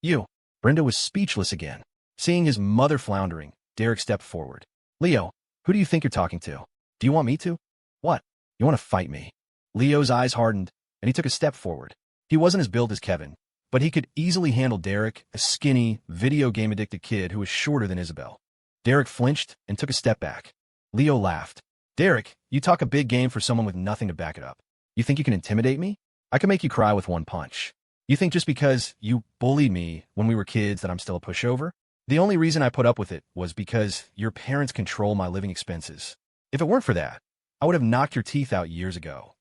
You. Brenda was speechless again. Seeing his mother floundering, Derek stepped forward. Leo, who do you think you're talking to? Do you want me to? What? You want to fight me? Leo's eyes hardened, and he took a step forward. He wasn't as built as Kevin, but he could easily handle Derek, a skinny, video game-addicted kid who was shorter than Isabelle. Derek flinched and took a step back. Leo laughed. Derek, you talk a big game for someone with nothing to back it up. You think you can intimidate me? I can make you cry with one punch. You think just because you bullied me when we were kids that I'm still a pushover? The only reason I put up with it was because your parents control my living expenses. If it weren't for that, I would have knocked your teeth out years ago.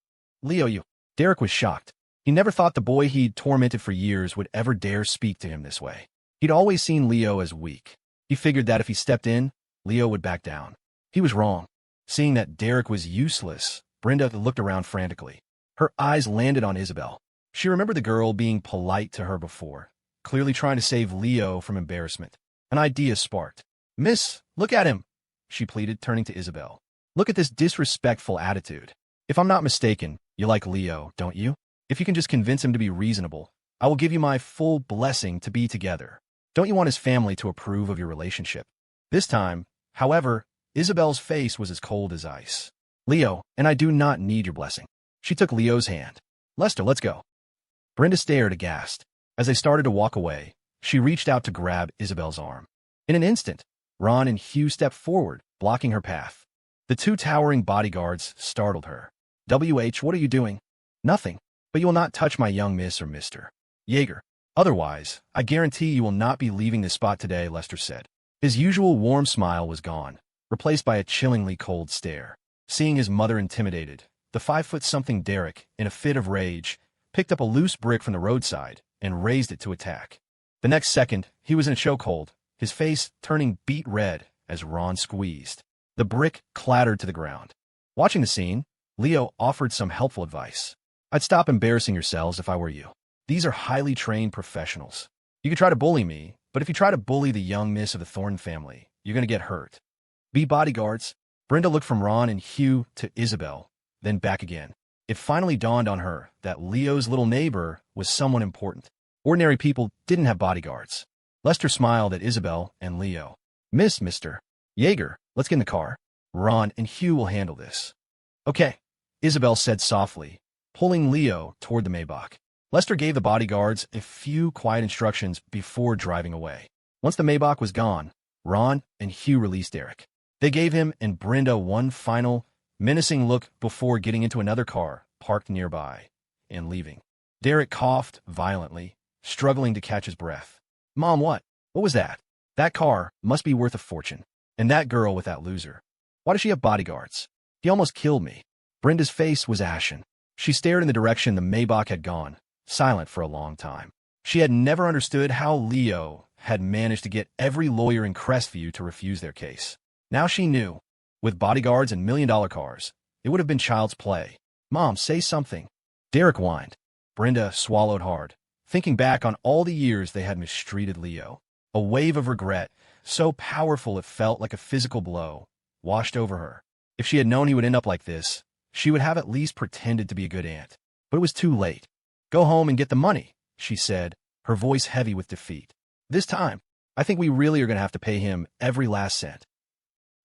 Leo, you. Derek was shocked. He never thought the boy he'd tormented for years would ever dare speak to him this way. He'd always seen Leo as weak. He figured that if he stepped in, Leo would back down. He was wrong. Seeing that Derek was useless, Brenda looked around frantically. Her eyes landed on Isabelle. She remembered the girl being polite to her before, clearly trying to save Leo from embarrassment. An idea sparked. Miss, look at him, she pleaded, turning to Isabelle. Look at this disrespectful attitude. If I'm not mistaken, you like Leo, don't you? If you can just convince him to be reasonable, I will give you my full blessing to be together. Don't you want his family to approve of your relationship? This time, however, Isabelle's face was as cold as ice. Leo, and I do not need your blessing. She took Leo's hand. Lester, let's go. Brenda stared aghast. As they started to walk away, she reached out to grab Isabelle's arm. In an instant, Ron and Hugh stepped forward, blocking her path. The two towering bodyguards startled her. WH, what are you doing? Nothing, but you will not touch my young miss or Mr. Yeager. Otherwise, I guarantee you will not be leaving this spot today, Lester said. His usual warm smile was gone, replaced by a chillingly cold stare. Seeing his mother intimidated, the 5-foot-something Derek, in a fit of rage, picked up a loose brick from the roadside and raised it to attack. The next second, he was in a chokehold, his face turning beet red as Ron squeezed. The brick clattered to the ground. Watching the scene, Leo offered some helpful advice. I'd stop embarrassing yourselves if I were you. These are highly trained professionals. You could try to bully me, but if you try to bully the young miss of the Thornton family, you're going to get hurt. Be bodyguards. Brenda looked from Ron and Hugh to Isabelle, then back again. It finally dawned on her that Leo's little neighbor was someone important. Ordinary people didn't have bodyguards. Lester smiled at Isabelle and Leo. Mr. Yeager, let's get in the car. Ron and Hugh will handle this. Okay, Isabelle said softly, pulling Leo toward the Maybach. Lester gave the bodyguards a few quiet instructions before driving away. Once the Maybach was gone, Ron and Hugh released Eric. They gave him and Brenda one final, menacing look before getting into another car parked nearby and leaving. Derek coughed violently, struggling to catch his breath. Mom, what? What was that? That car must be worth a fortune. And that girl with that loser. Why does she have bodyguards? He almost killed me. Brenda's face was ashen. She stared in the direction the Maybach had gone, silent for a long time. She had never understood how Leo had managed to get every lawyer in Crestview to refuse their case. Now she knew. With bodyguards and million-dollar cars, it would have been child's play. Mom, say something. Derek whined. Brenda swallowed hard, thinking back on all the years they had mistreated Leo. A wave of regret, so powerful it felt like a physical blow, washed over her. If she had known he would end up like this, she would have at least pretended to be a good aunt. But it was too late. Go home and get the money, she said, her voice heavy with defeat. This time, I think we really are going to have to pay him every last cent.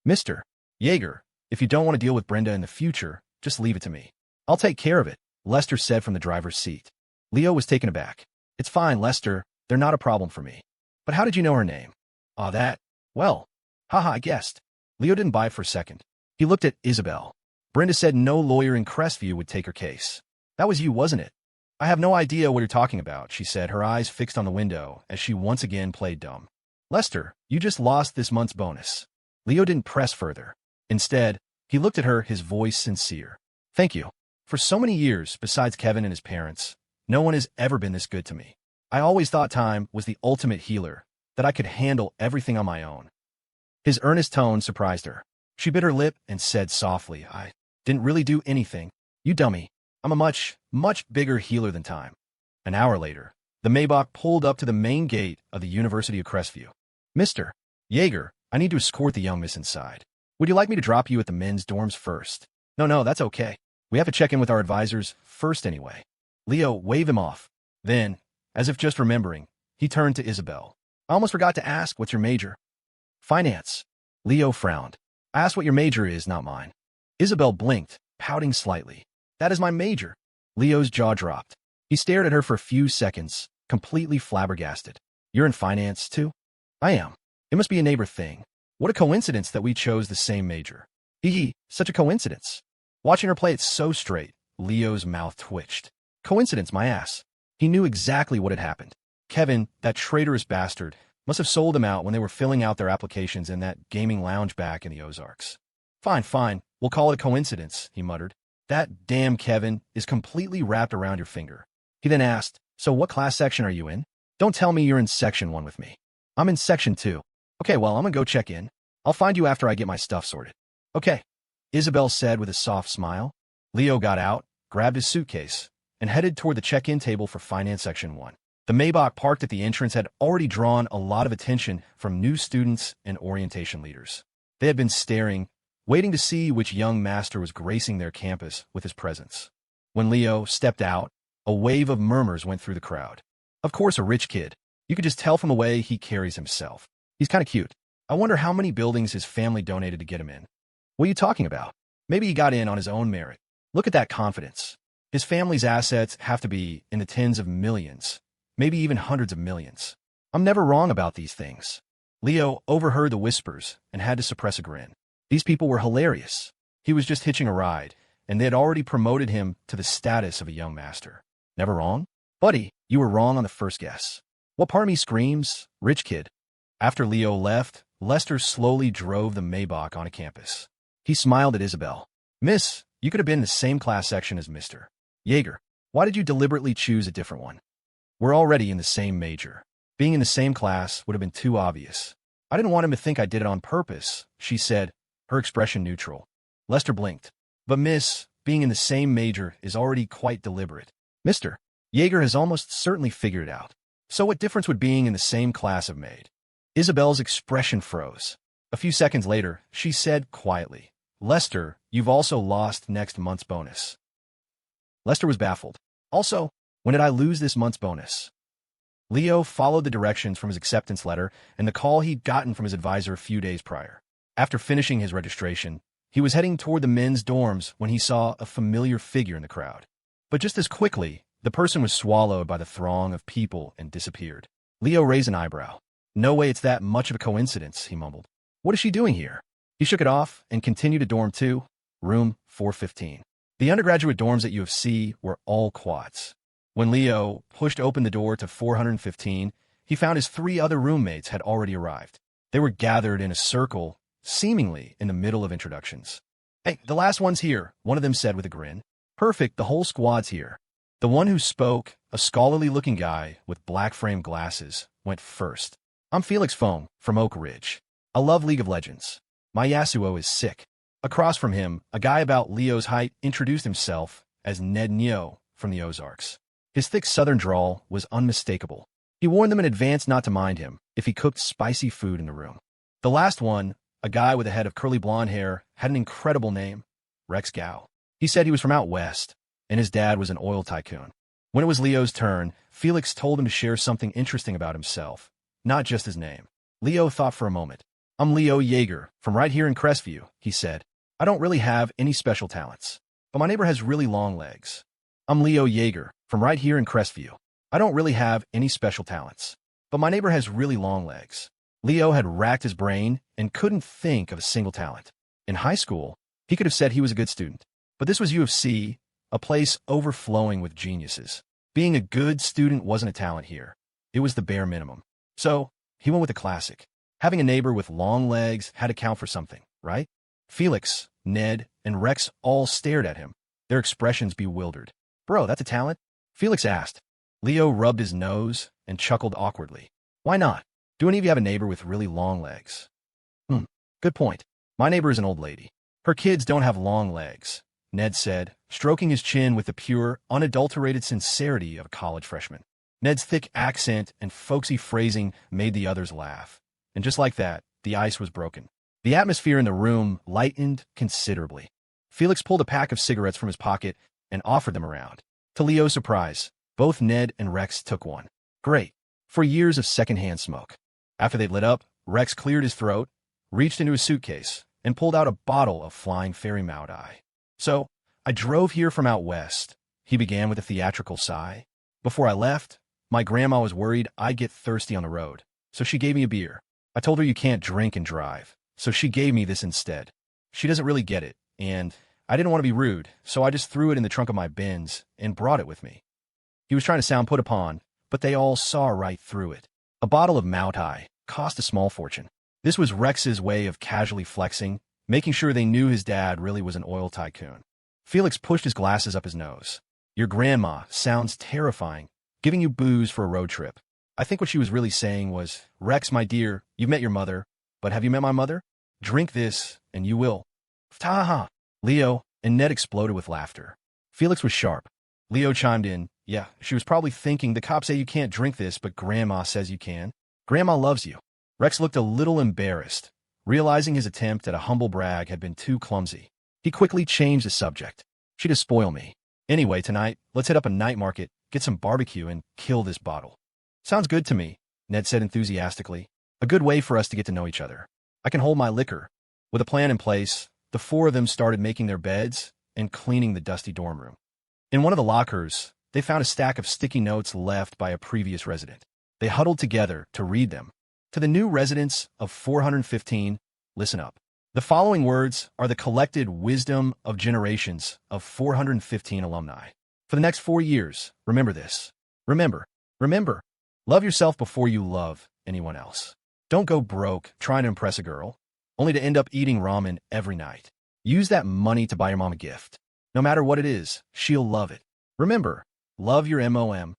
Mr. Yeager, if you don't want to deal with Brenda in the future, just leave it to me. I'll take care of it, Lester said from the driver's seat. Leo was taken aback. It's fine, Lester. They're not a problem for me. But how did you know her name? Aw, that. Well, haha, I guessed. Leo didn't buy it for a second. He looked at Isabelle. Brenda said no lawyer in Crestview would take her case. That was you, wasn't it? I have no idea what you're talking about, she said, her eyes fixed on the window as she once again played dumb. Lester, you just lost this month's bonus. Leo didn't press further. Instead, he looked at her, his voice sincere. Thank you. For so many years, besides Kevin and his parents, no one has ever been this good to me. I always thought time was the ultimate healer, that I could handle everything on my own. His earnest tone surprised her. She bit her lip and said softly, I didn't really do anything. You dummy. I'm a much bigger healer than time. An hour later, the Maybach pulled up to the main gate of the University of Crestview. Mr. Yeager, I need to escort the young miss inside. Would you like me to drop you at the men's dorms first? No, that's okay. We have to check in with our advisors first anyway. Leo waved him off. Then, as if just remembering, he turned to Isabelle. I almost forgot to ask, what's your major? Finance. Leo frowned. I asked what your major is, not mine. Isabelle blinked, pouting slightly. That is my major. Leo's jaw dropped. He stared at her for a few seconds, completely flabbergasted. You're in finance, too? I am. It must be a neighbor thing. What a coincidence that we chose the same major. Hee, such a coincidence. Watching her play it so straight, Leo's mouth twitched. Coincidence, my ass. He knew exactly what had happened. Kevin, that traitorous bastard, must have sold them out when they were filling out their applications in that gaming lounge back in the Ozarks. Fine, we'll call it a coincidence, he muttered. That damn Kevin is completely wrapped around your finger. He then asked, so what class section are you in? Don't tell me you're in section 1 with me. I'm in section 2. Okay, well, I'm gonna go check in. I'll find you after I get my stuff sorted. Okay, Isabelle said with a soft smile. Leo got out, grabbed his suitcase, and headed toward the check-in table for Finance Section 1. The Maybach parked at the entrance had already drawn a lot of attention from new students and orientation leaders. They had been staring, waiting to see which young master was gracing their campus with his presence. When Leo stepped out, a wave of murmurs went through the crowd. Of course, a rich kid. You could just tell from the way he carries himself. He's kind of cute. I wonder how many buildings his family donated to get him in. What are you talking about? Maybe he got in on his own merit. Look at that confidence. His family's assets have to be in the tens of millions, maybe even hundreds of millions. I'm never wrong about these things. Leo overheard the whispers and had to suppress a grin. These people were hilarious. He was just hitching a ride, and they had already promoted him to the status of a young master. Never wrong? Buddy, you were wrong on the first guess. What part of me screams, rich kid? After Leo left, Lester slowly drove the Maybach onto campus. He smiled at Isabelle. Miss, you could have been in the same class section as Mr. Yeager. Why did you deliberately choose a different one? We're already in the same major. Being in the same class would have been too obvious. I didn't want him to think I did it on purpose, she said, her expression neutral. Lester blinked. But miss, being in the same major is already quite deliberate. Mr. Yeager has almost certainly figured it out. So what difference would being in the same class have made? Isabelle's expression froze. A few seconds later, she said quietly, Lester, you've also lost next month's bonus. Lester was baffled. Also, when did I lose this month's bonus? Leo followed the directions from his acceptance letter and the call he'd gotten from his advisor a few days prior. After finishing his registration, he was heading toward the men's dorms when he saw a familiar figure in the crowd. But just as quickly, the person was swallowed by the throng of people and disappeared. Leo raised an eyebrow. No way it's that much of a coincidence, he mumbled. What is she doing here? He shook it off and continued to dorm 2, room 415. The undergraduate dorms at U of C were all quads. When Leo pushed open the door to 415, he found his 3 other roommates had already arrived. They were gathered in a circle, seemingly in the middle of introductions. Hey, the last one's here, one of them said with a grin. Perfect, the whole squad's here. The one who spoke, a scholarly-looking guy with black-framed glasses, went first. I'm Felix Foam, from Oak Ridge. I love League of Legends. My Yasuo is sick. Across from him, a guy about Leo's height introduced himself as Ned Neo from the Ozarks. His thick southern drawl was unmistakable. He warned them in advance not to mind him if he cooked spicy food in the room. The last one, a guy with a head of curly blonde hair, had an incredible name, Rex Gao. He said he was from out west, and his dad was an oil tycoon. When it was Leo's turn, Felix told him to share something interesting about himself, not just his name. Leo thought for a moment. I'm Leo Yeager, from right here in Crestview, he said. I don't really have any special talents, but my neighbor has really long legs. I'm Leo Yeager, from right here in Crestview. I don't really have any special talents, but my neighbor has really long legs. Leo had racked his brain and couldn't think of a single talent. In high school, he could have said he was a good student, but this was U of C, a place overflowing with geniuses. Being a good student wasn't a talent here. It was the bare minimum. So, he went with the classic. Having a neighbor with long legs had to count for something, right? Felix, Ned, and Rex all stared at him, their expressions bewildered. Bro, that's a talent? Felix asked. Leo rubbed his nose and chuckled awkwardly. Why not? Do any of you have a neighbor with really long legs? Good point. My neighbor is an old lady. Her kids don't have long legs, Ned said, stroking his chin with the pure, unadulterated sincerity of a college freshman. Ned's thick accent and folksy phrasing made the others laugh. And just like that, the ice was broken. The atmosphere in the room lightened considerably. Felix pulled a pack of cigarettes from his pocket and offered them around. To Leo's surprise, both Ned and Rex took one. Great. For years of secondhand smoke. After they'd lit up, Rex cleared his throat, reached into his suitcase, and pulled out a bottle of Flying Fairy Maudai. So, I drove here from out west, he began with a theatrical sigh. Before I left, my grandma was worried I'd get thirsty on the road, so she gave me a beer. I told her you can't drink and drive, so she gave me this instead. She doesn't really get it, and I didn't want to be rude, so I just threw it in the trunk of my Benz and brought it with me. He was trying to sound put upon, but they all saw right through it. A bottle of Maudai cost a small fortune. This was Rex's way of casually flexing, making sure they knew his dad really was an oil tycoon. Felix pushed his glasses up his nose. Your grandma sounds terrifying, giving you booze for a road trip. I think what she was really saying was, Rex, my dear, you've met your mother, but have you met my mother? Drink this, and you will. Ta-ha! Leo and Ned exploded with laughter. Felix was sharp. Leo chimed in, yeah, she was probably thinking the cops say you can't drink this, but Grandma says you can. Grandma loves you. Rex looked a little embarrassed, realizing his attempt at a humble brag had been too clumsy. He quickly changed the subject. She'd have spoiled me. Anyway, tonight, let's hit up a night market, get some barbecue, and kill this bottle. Sounds good to me, Ned said enthusiastically. A good way for us to get to know each other. I can hold my liquor. With a plan in place, the 4 of them started making their beds and cleaning the dusty dorm room. In one of the lockers, they found a stack of sticky notes left by a previous resident. They huddled together to read them. To the new residents of 415, listen up. The following words are the collected wisdom of generations of 415 alumni. For the next 4 years, remember this. Remember. Love yourself before you love anyone else. Don't go broke trying to impress a girl, only to end up eating ramen every night. Use that money to buy your mom a gift. No matter what it is, she'll love it. Remember, love your MOM.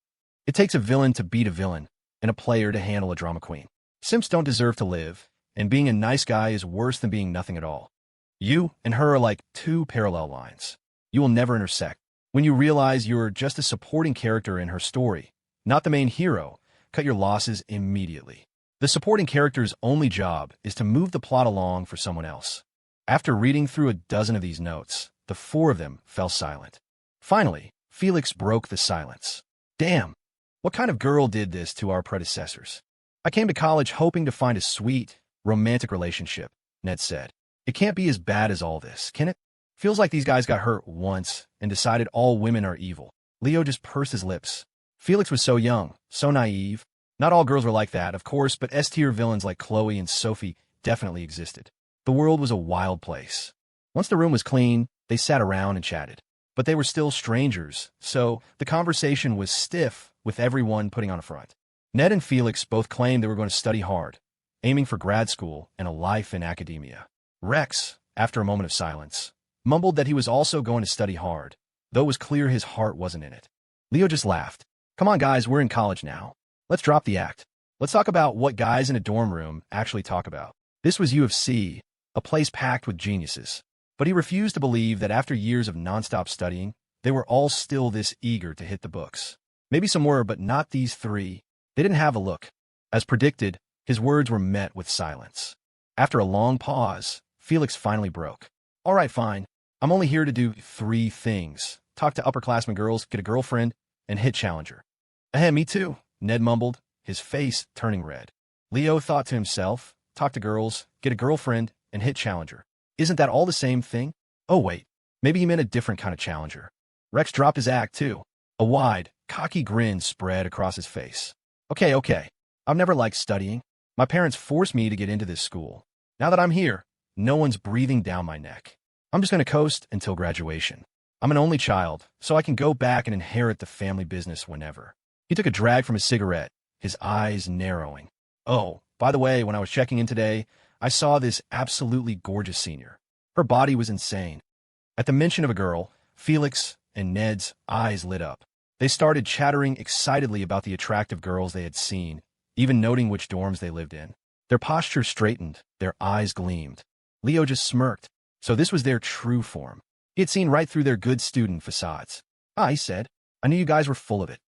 It takes a villain to beat a villain, and a player to handle a drama queen. Simps don't deserve to live, and being a nice guy is worse than being nothing at all. You and her are like 2 parallel lines. You will never intersect. When you realize you're just a supporting character in her story, not the main hero, cut your losses immediately. The supporting character's only job is to move the plot along for someone else. After reading through a dozen of these notes, the four of them fell silent. Finally, Felix broke the silence. Damn, what kind of girl did this to our predecessors? I came to college hoping to find a sweet, romantic relationship, Ned said. It can't be as bad as all this, can it? Feels like these guys got hurt once and decided all women are evil. Leo just pursed his lips. Felix was so young, so naive. Not all girls were like that, of course, but S-tier villains like Chloe and Sophie definitely existed. The world was a wild place. Once the room was clean, they sat around and chatted. But they were still strangers, so the conversation was stiff with everyone putting on a front. Ned and Felix both claimed they were going to study hard, aiming for grad school and a life in academia. Rex, after a moment of silence, mumbled that he was also going to study hard, though it was clear his heart wasn't in it. Leo just laughed. Come on, guys, we're in college now. Let's drop the act. Let's talk about what guys in a dorm room actually talk about. This was U of C, a place packed with geniuses. But he refused to believe that after years of nonstop studying, they were all still this eager to hit the books. Maybe some were, but not these three. They didn't have a look. As predicted, his words were met with silence. After a long pause, Felix finally broke. All right, fine. I'm only here to do three things. Talk to upperclassmen girls, get a girlfriend, and hit Challenger. Me too, Ned mumbled, his face turning red. Leo thought to himself, talk to girls, get a girlfriend, and hit Challenger. Isn't that all the same thing? Oh wait, maybe he meant a different kind of Challenger. Rex dropped his act too. A wide, cocky grin spread across his face. Okay. I've never liked studying. My parents forced me to get into this school. Now that I'm here, no one's breathing down my neck. I'm just going to coast until graduation. I'm an only child, so I can go back and inherit the family business whenever. He took a drag from his cigarette, his eyes narrowing. Oh, by the way, when I was checking in today, I saw this absolutely gorgeous senior. Her body was insane. At the mention of a girl, Felix and Ned's eyes lit up. They started chattering excitedly about the attractive girls they had seen, even noting which dorms they lived in. Their posture straightened, their eyes gleamed. Leo just smirked. So this was their true form. He had seen right through their good student facades. He said. I knew you guys were full of it.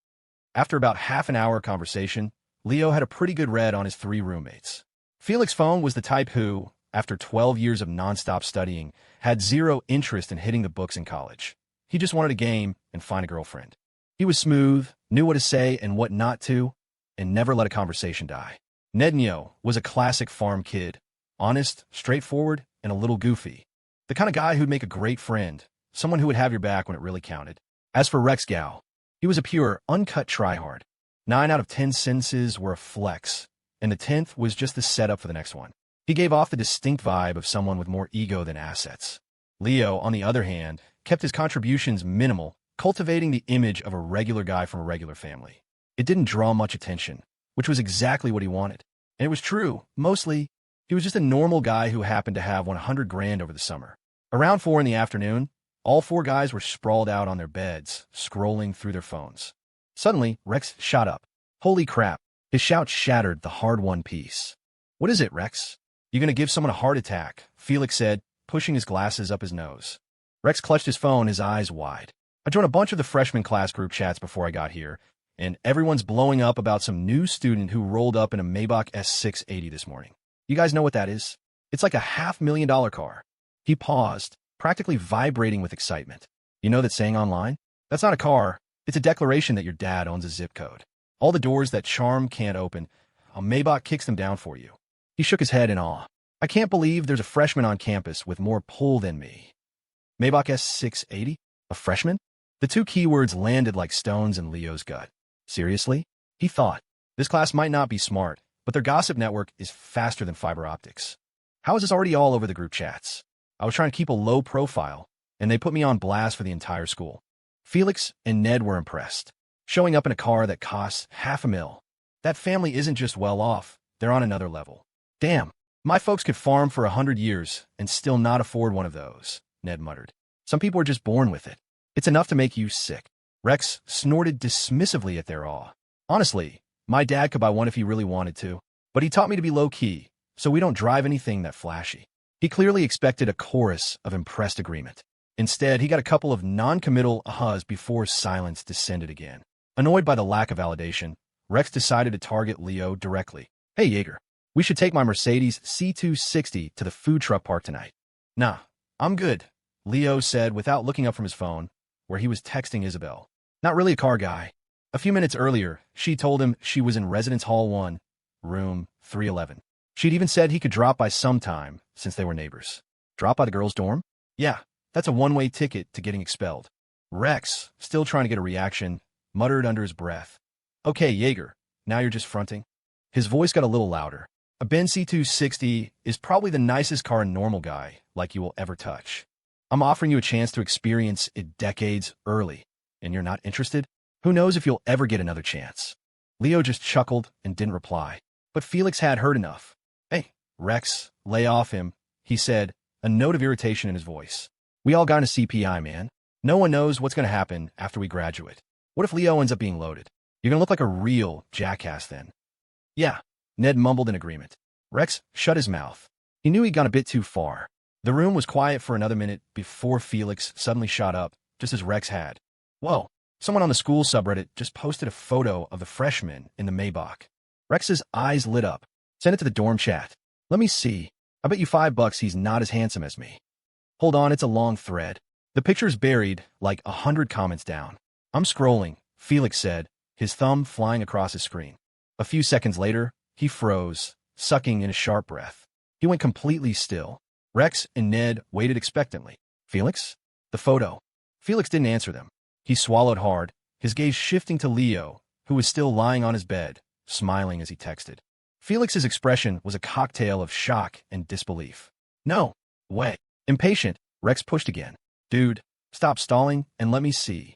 After about half an hour conversation, Leo had a pretty good read on his three roommates. Felix Phone was the type who, after 12 years of nonstop studying, had zero interest in hitting the books in college. He just wanted a game and find a girlfriend. He was smooth, knew what to say and what not to, and never let a conversation die. Ned Nyo was a classic farm kid, honest, straightforward, and a little goofy. The kind of guy who'd make a great friend, someone who would have your back when it really counted. As for Rex Gao, he was a pure, uncut tryhard. 9 out of 10 sentences were a flex, and the 10th was just the setup for the next one. He gave off the distinct vibe of someone with more ego than assets. Leo, on the other hand, kept his contributions minimal, cultivating the image of a regular guy from a regular family. It didn't draw much attention, which was exactly what he wanted. And it was true, mostly. He was just a normal guy who happened to have 100 grand over the summer. Around 4 in the afternoon, all four guys were sprawled out on their beds, scrolling through their phones. Suddenly, Rex shot up. Holy crap. His shout shattered the hard-won peace. What is it, Rex? You gonna give someone a heart attack? Felix said, pushing his glasses up his nose. Rex clutched his phone, his eyes wide. I joined a bunch of the freshman class group chats before I got here, and everyone's blowing up about some new student who rolled up in a Maybach S680 this morning. You guys know what that is? It's like a $500,000 car. He paused, practically vibrating with excitement. You know that saying online? That's not a car. It's a declaration that your dad owns a zip code. All the doors that charm can't open, a Maybach kicks them down for you. He shook his head in awe. I can't believe there's a freshman on campus with more pull than me. Maybach S680? A freshman? The two keywords landed like stones in Leo's gut. Seriously? He thought. This class might not be smart, but their gossip network is faster than fiber optics. How is this already all over the group chats? I was trying to keep a low profile, and they put me on blast for the entire school. Felix and Ned were impressed. Showing up in a car that costs $500,000. That family isn't just well off, they're on another level. Damn, my folks could farm for 100 years and still not afford one of those, Ned muttered. Some people are just born with it. It's enough to make you sick. Rex snorted dismissively at their awe. Honestly, my dad could buy one if he really wanted to, but he taught me to be low-key, so we don't drive anything that flashy. He clearly expected a chorus of impressed agreement. Instead, he got a couple of non-committal ahas before silence descended again. Annoyed by the lack of validation, Rex decided to target Leo directly. Hey, Jaeger, we should take my Mercedes C260 to the food truck park tonight. Nah, I'm good, Leo said without looking up from his phone, where he was texting Isabelle. Not really a car guy. A few minutes earlier, she told him she was in Residence Hall 1, room 311. She'd even said he could drop by sometime, since they were neighbors. Drop by the girls' dorm? Yeah, that's a one-way ticket to getting expelled. Rex, still trying to get a reaction, muttered under his breath. Okay, Jaeger, now you're just fronting. His voice got a little louder. A Benz C260 is probably the nicest car a normal guy like you will ever touch. I'm offering you a chance to experience it decades early, and you're not interested? Who knows if you'll ever get another chance? Leo just chuckled and didn't reply. But Felix had heard enough. Hey, Rex, lay off him, he said, a note of irritation in his voice. We all got a CPI, man. No one knows what's going to happen after we graduate. What if Leo ends up being loaded? You're going to look like a real jackass then. Yeah, Ned mumbled in agreement. Rex shut his mouth. He knew he'd gone a bit too far. The room was quiet for another minute before Felix suddenly shot up, just as Rex had. Whoa, someone on the school subreddit just posted a photo of the freshmen in the Maybach. Rex's eyes lit up. Send it to the dorm chat. Let me see. I bet you $5 he's not as handsome as me. Hold on, it's a long thread. The picture's buried like 100 comments down. I'm scrolling, Felix said, his thumb flying across his screen. A few seconds later, he froze, sucking in a sharp breath. He went completely still. Rex and Ned waited expectantly. Felix? The photo. Felix didn't answer them. He swallowed hard, his gaze shifting to Leo, who was still lying on his bed, smiling as he texted. Felix's expression was a cocktail of shock and disbelief. No way. Impatient, Rex pushed again. Dude, stop stalling and let me see.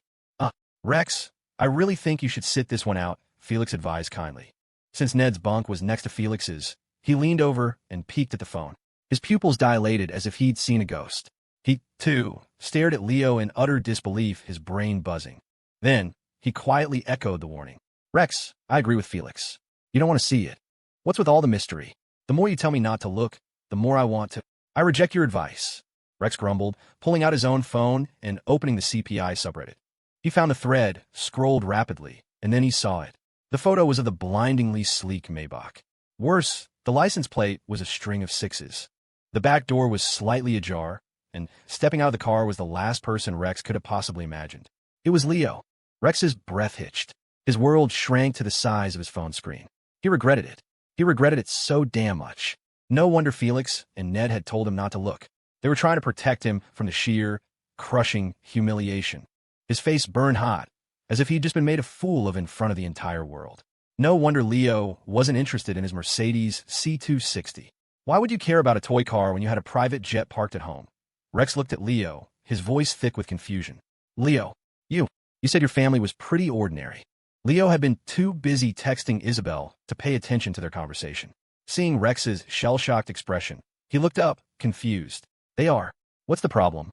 Rex, I really think you should sit this one out, Felix advised kindly. Since Ned's bunk was next to Felix's, he leaned over and peeked at the phone. His pupils dilated as if he'd seen a ghost. He, too, stared at Leo in utter disbelief, his brain buzzing. Then, he quietly echoed the warning. Rex, I agree with Felix. You don't want to see it. What's with all the mystery? The more you tell me not to look, the more I want to. I reject your advice, Rex grumbled, pulling out his own phone and opening the CPI subreddit. He found a thread, scrolled rapidly, and then he saw it. The photo was of the blindingly sleek Maybach. Worse, the license plate was a string of sixes. The back door was slightly ajar, and stepping out of the car was the last person Rex could have possibly imagined. It was Leo. Rex's breath hitched. His world shrank to the size of his phone screen. He regretted it. He regretted it so damn much. No wonder Felix and Ned had told him not to look. They were trying to protect him from the sheer, crushing humiliation. His face burned hot, as if he'd just been made a fool of in front of the entire world. No wonder Leo wasn't interested in his Mercedes C260. Why would you care about a toy car when you had a private jet parked at home? Rex looked at Leo, his voice thick with confusion. Leo, you said your family was pretty ordinary. Leo had been too busy texting Isabelle to pay attention to their conversation. Seeing Rex's shell-shocked expression, he looked up, confused. They are. What's the problem?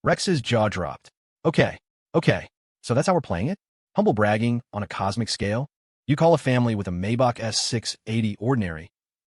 Rex's jaw dropped. Okay, so that's how we're playing it? Humble bragging on a cosmic scale? You call a family with a Maybach S680 ordinary?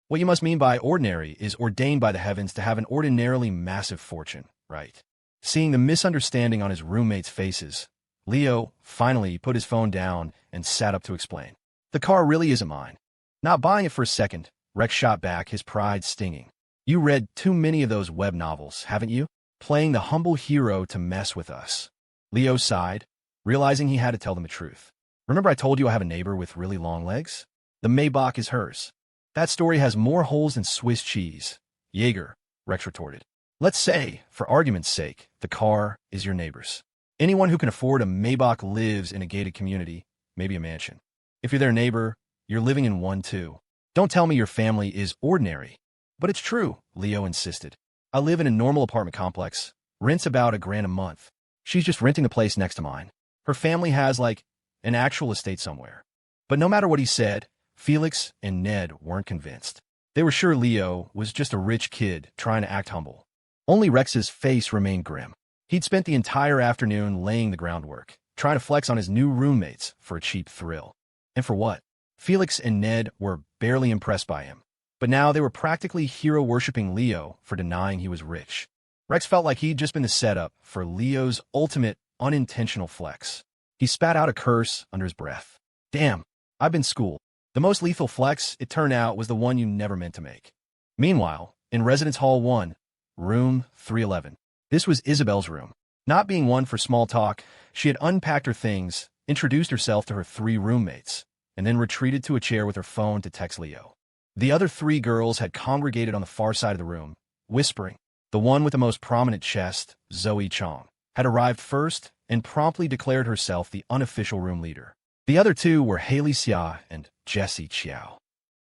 What you must mean by ordinary is ordained by the heavens to have an ordinarily massive fortune, right? Seeing the misunderstanding on his roommates' faces, Leo finally put his phone down and sat up to explain. The car really isn't mine. Not buying it for a second, Rex shot back, his pride stinging. You read too many of those web novels, haven't you? Playing the humble hero to mess with us. Leo sighed, realizing he had to tell them the truth. Remember I told you I have a neighbor with really long legs? The Maybach is hers. That story has more holes than Swiss cheese. Jaeger, Rex retorted. Let's say, for argument's sake, the car is your neighbor's. Anyone who can afford a Maybach lives in a gated community, maybe a mansion. If you're their neighbor, you're living in one too. Don't tell me your family is ordinary. But it's true, Leo insisted. I live in a normal apartment complex, rents about $1,000 a month. She's just renting the place next to mine. Her family has, like, an actual estate somewhere. But no matter what he said, Felix and Ned weren't convinced. They were sure Leo was just a rich kid trying to act humble. Only Rex's face remained grim. He'd spent the entire afternoon laying the groundwork, trying to flex on his new roommates for a cheap thrill. And for what? Felix and Ned were barely impressed by him. But now they were practically hero-worshipping Leo for denying he was rich. Rex felt like he'd just been the setup for Leo's ultimate unintentional flex. He spat out a curse under his breath. Damn, I've been schooled. The most lethal flex, it turned out, was the one you never meant to make. Meanwhile, in Residence Hall 1, room 311. This was Isabelle's room. Not being one for small talk, she had unpacked her things, introduced herself to her 3 roommates, and then retreated to a chair with her phone to text Leo. The other 3 girls had congregated on the far side of the room, whispering. The one with the most prominent chest, Zoe Chong, had arrived first and promptly declared herself the unofficial room leader. The other 2 were Haley Xia and Jessie Chiao.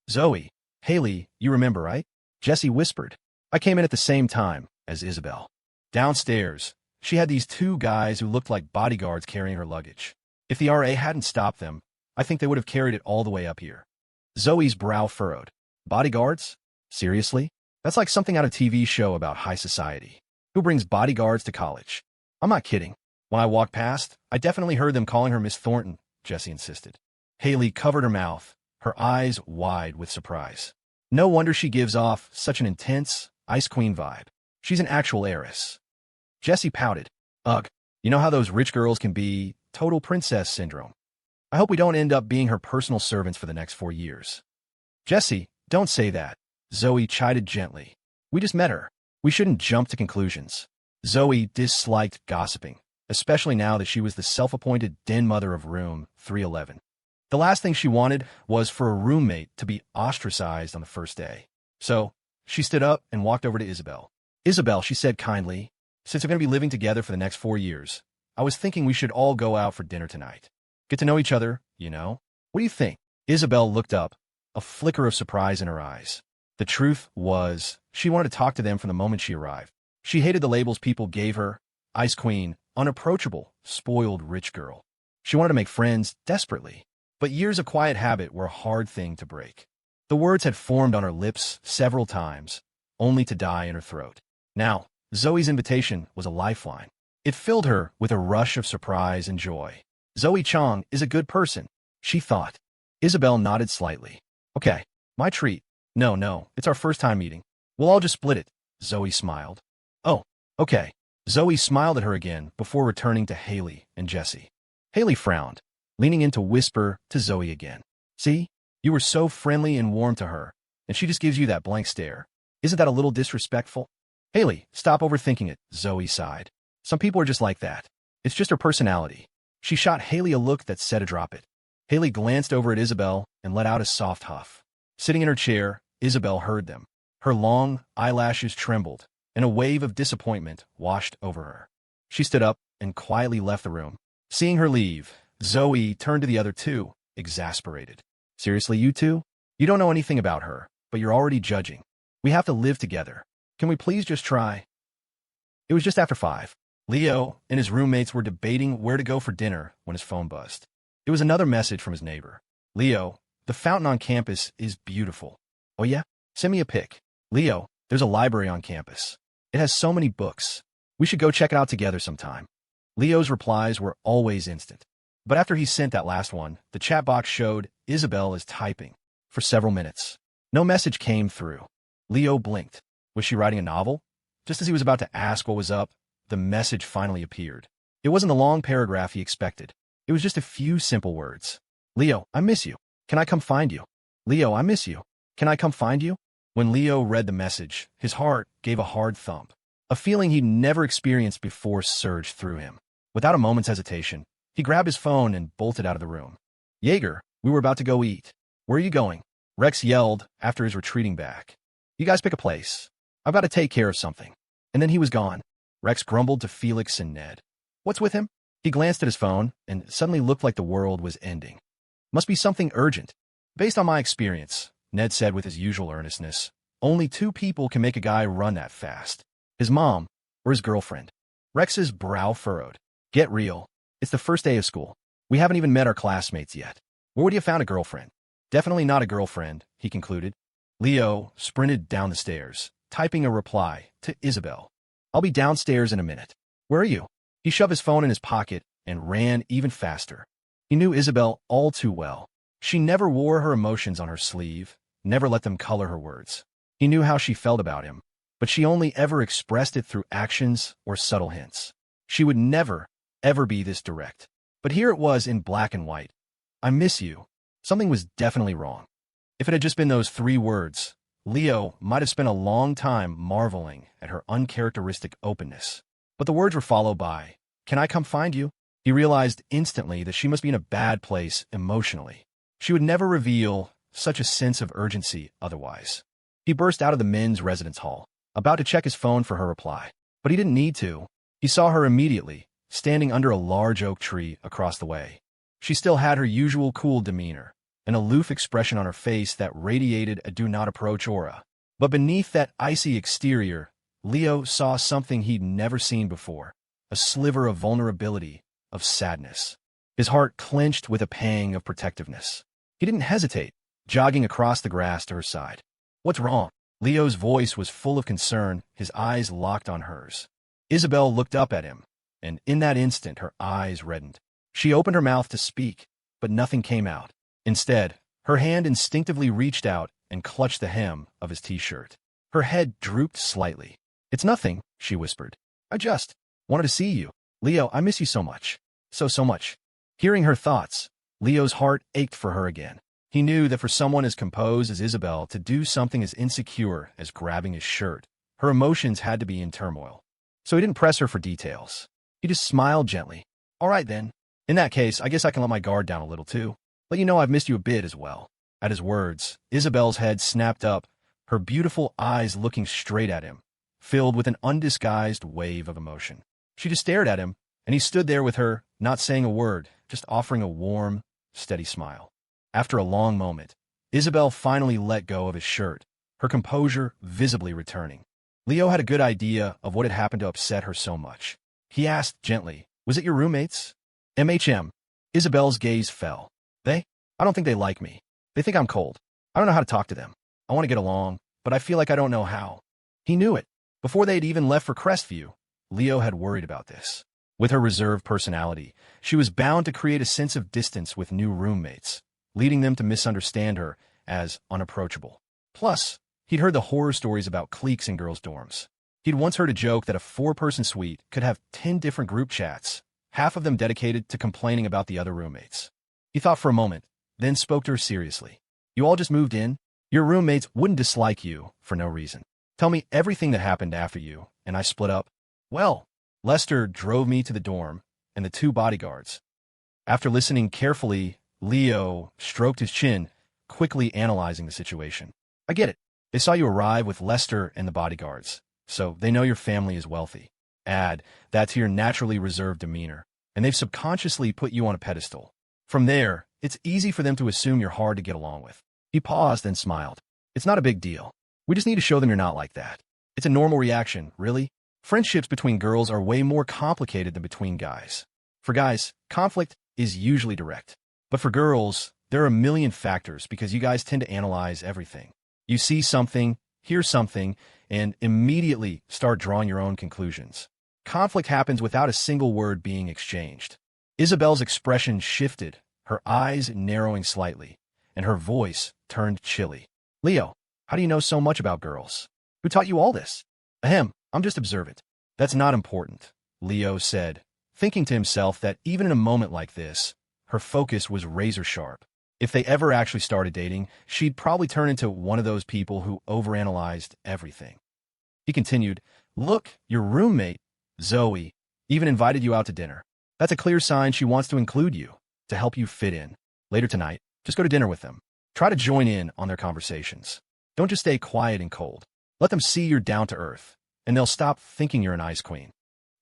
Zoe, Haley, you remember, right? Jessie whispered. I came in at the same time as Isabelle. Downstairs, she had these 2 guys who looked like bodyguards carrying her luggage. If the RA hadn't stopped them, I think they would have carried it all the way up here. Zoe's brow furrowed. Bodyguards? Seriously? That's like something out of a TV show about high society. Who brings bodyguards to college? I'm not kidding. When I walked past, I definitely heard them calling her Miss Thornton, Jessie insisted. Haley covered her mouth, her eyes wide with surprise. No wonder she gives off such an intense, Ice Queen vibe. She's an actual heiress. Jessie pouted. Ugh, you know how those rich girls can be, total princess syndrome. I hope we don't end up being her personal servants for the next 4 years. Jessie, don't say that. Zoe chided gently. We just met her. We shouldn't jump to conclusions. Zoe disliked gossiping, especially now that she was the self-appointed den mother of room 311. The last thing she wanted was for a roommate to be ostracized on the first day. So, she stood up and walked over to Isabelle. Isabelle, she said kindly, since we're going to be living together for the next 4 years, I was thinking we should all go out for dinner tonight. Get to know each other, you know? What do you think? Isabelle looked up, a flicker of surprise in her eyes. The truth was, she wanted to talk to them from the moment she arrived. She hated the labels people gave her: Ice Queen, unapproachable, spoiled rich girl. She wanted to make friends desperately. But years of quiet habit were a hard thing to break. The words had formed on her lips several times, only to die in her throat. Now, Zoe's invitation was a lifeline. It filled her with a rush of surprise and joy. Zoe Chong is a good person, she thought. Isabelle nodded slightly. Okay, my treat. No, it's our first time meeting. We'll all just split it. Zoe smiled. Oh, okay. Zoe smiled at her again before returning to Haley and Jessie. Haley frowned, leaning in to whisper to Zoe again. See? You were so friendly and warm to her, and she just gives you that blank stare. Isn't that a little disrespectful? Haley, stop overthinking it, Zoe sighed. Some people are just like that. It's just her personality. She shot Haley a look that said to drop it. Haley glanced over at Isabelle and let out a soft huff. Sitting in her chair, Isabelle heard them. Her long eyelashes trembled, and a wave of disappointment washed over her. She stood up and quietly left the room. Seeing her leave, Zoe turned to the other 2, exasperated. Seriously, you 2? You don't know anything about her, but you're already judging. We have to live together. Can we please just try? It was just after 5. Leo and his roommates were debating where to go for dinner when his phone buzzed. It was another message from his neighbor. Leo, the fountain on campus is beautiful. Oh yeah? Send me a pic. Leo, there's a library on campus. It has so many books. We should go check it out together sometime. Leo's replies were always instant. But after he sent that last one, the chat box showed Isabelle is typing. For several minutes, no message came through. Leo blinked. Was she writing a novel? Just as he was about to ask what was up, the message finally appeared. It wasn't the long paragraph he expected. It was just a few simple words. Leo, I miss you. Can I come find you? Leo, I miss you. Can I come find you? When Leo read the message, his heart gave a hard thump. A feeling he'd never experienced before surged through him. Without a moment's hesitation, he grabbed his phone and bolted out of the room. Jaeger, we were about to go eat. Where are you going? Rex yelled after his retreating back. You guys pick a place. I've got to take care of something. And then he was gone. Rex grumbled to Felix and Ned. What's with him? He glanced at his phone and it suddenly looked like the world was ending. Must be something urgent. Based on my experience, Ned said with his usual earnestness, only 2 people can make a guy run that fast. His mom or his girlfriend. Rex's brow furrowed. Get real. It's the first day of school. We haven't even met our classmates yet. Where would you have found a girlfriend? Definitely not a girlfriend, he concluded. Leo sprinted down the stairs, typing a reply to Isabelle. I'll be downstairs in a minute. Where are you? He shoved his phone in his pocket and ran even faster. He knew Isabelle all too well. She never wore her emotions on her sleeve, never let them color her words. He knew how she felt about him, but she only ever expressed it through actions or subtle hints. She would never, ever be this direct. But here it was in black and white. I miss you. Something was definitely wrong. If it had just been those 3 words, Leo might have spent a long time marveling at her uncharacteristic openness. But the words were followed by, "Can I come find you?" He realized instantly that she must be in a bad place emotionally. She would never reveal such a sense of urgency otherwise. He burst out of the men's residence hall, about to check his phone for her reply. But he didn't need to. He saw her immediately, standing under a large oak tree across the way. She still had her usual cool demeanor, an aloof expression on her face that radiated a do-not-approach aura. But beneath that icy exterior, Leo saw something he'd never seen before, a sliver of vulnerability, of sadness. His heart clenched with a pang of protectiveness. He didn't hesitate, jogging across the grass to her side. "What's wrong?" Leo's voice was full of concern, his eyes locked on hers. Isabelle looked up at him, and in that instant her eyes reddened. She opened her mouth to speak, but nothing came out. Instead, her hand instinctively reached out and clutched the hem of his t-shirt. Her head drooped slightly. "It's nothing," she whispered. "I just wanted to see you. Leo, I miss you so much. So much." Hearing her thoughts, Leo's heart ached for her again. He knew that for someone as composed as Isabelle to do something as insecure as grabbing his shirt, her emotions had to be in turmoil. So he didn't press her for details. He just smiled gently. "All right then. In that case, I guess I can let my guard down a little too. Let you know I've missed you a bit as well." At his words, Isabelle's head snapped up, her beautiful eyes looking straight at him, filled with an undisguised wave of emotion. She just stared at him, and he stood there with her, not saying a word, just offering a warm, steady smile. After a long moment, Isabelle finally let go of his shirt, her composure visibly returning. Leo had a good idea of what had happened to upset her so much. He asked gently, "Was it your roommates?" "MHM. Isabelle's gaze fell. I don't think they like me. They think I'm cold. I don't know how to talk to them. I want to get along, but I feel like I don't know how." He knew it. Before they had even left for Crestview, Leo had worried about this. With her reserved personality, she was bound to create a sense of distance with new roommates, leading them to misunderstand her as unapproachable. Plus, he'd heard the horror stories about cliques in girls' dorms. He'd once heard a joke that a 4-person suite could have 10 different group chats, half of them dedicated to complaining about the other roommates. He thought for a moment, then spoke to her seriously. "You all just moved in? Your roommates wouldn't dislike you for no reason. Tell me everything that happened after you and I split up." "Well, Lester drove me to the dorm, and the 2 bodyguards." After listening carefully, Leo stroked his chin, quickly analyzing the situation. "I get it. They saw you arrive with Lester and the bodyguards, so they know your family is wealthy. Add that to your naturally reserved demeanor, and they've subconsciously put you on a pedestal. From there, it's easy for them to assume you're hard to get along with." He paused and smiled. "It's not a big deal. We just need to show them you're not like that. It's a normal reaction, really. Friendships between girls are way more complicated than between guys. For guys, conflict is usually direct. But for girls, there are a million factors because you guys tend to analyze everything. You see something, hear something, and immediately start drawing your own conclusions. Conflict happens without a single word being exchanged." Isabelle's expression shifted, her eyes narrowing slightly, and her voice turned chilly. "Leo, how do you know so much about girls? Who taught you all this?" "Ahem, I'm just observant." "That's not important," Leo said, thinking to himself that even in a moment like this, her focus was razor sharp. If they ever actually started dating, she'd probably turn into one of those people who overanalyzed everything. He continued, "Look, your roommate, Zoe, even invited you out to dinner. That's a clear sign she wants to include you, to help you fit in. Later tonight, just go to dinner with them. Try to join in on their conversations. Don't just stay quiet and cold. Let them see you're down to earth, and they'll stop thinking you're an ice queen."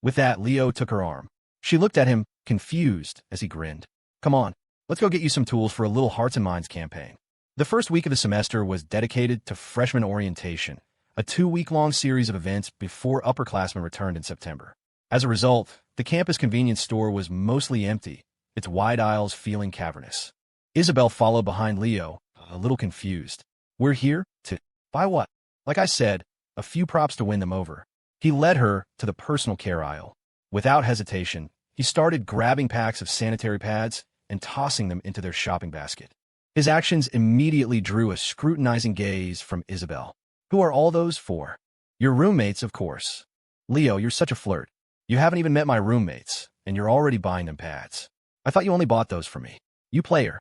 With that, Leo took her arm. She looked at him, confused, as he grinned. "Come on, let's go get you some tools for a little Hearts and Minds campaign." The first week of the semester was dedicated to freshman orientation, a 2-week-long series of events before upperclassmen returned in September. As a result, the campus convenience store was mostly empty, its wide aisles feeling cavernous. Isabelle followed behind Leo, a little confused. "We're here to buy what?" "Like I said, a few props to win them over." He led her to the personal care aisle. Without hesitation, he started grabbing packs of sanitary pads and tossing them into their shopping basket. His actions immediately drew a scrutinizing gaze from Isabelle. "Who are all those for?" "Your roommates, of course." "Leo, you're such a flirt. You haven't even met my roommates, and you're already buying them pads. I thought you only bought those for me. You player."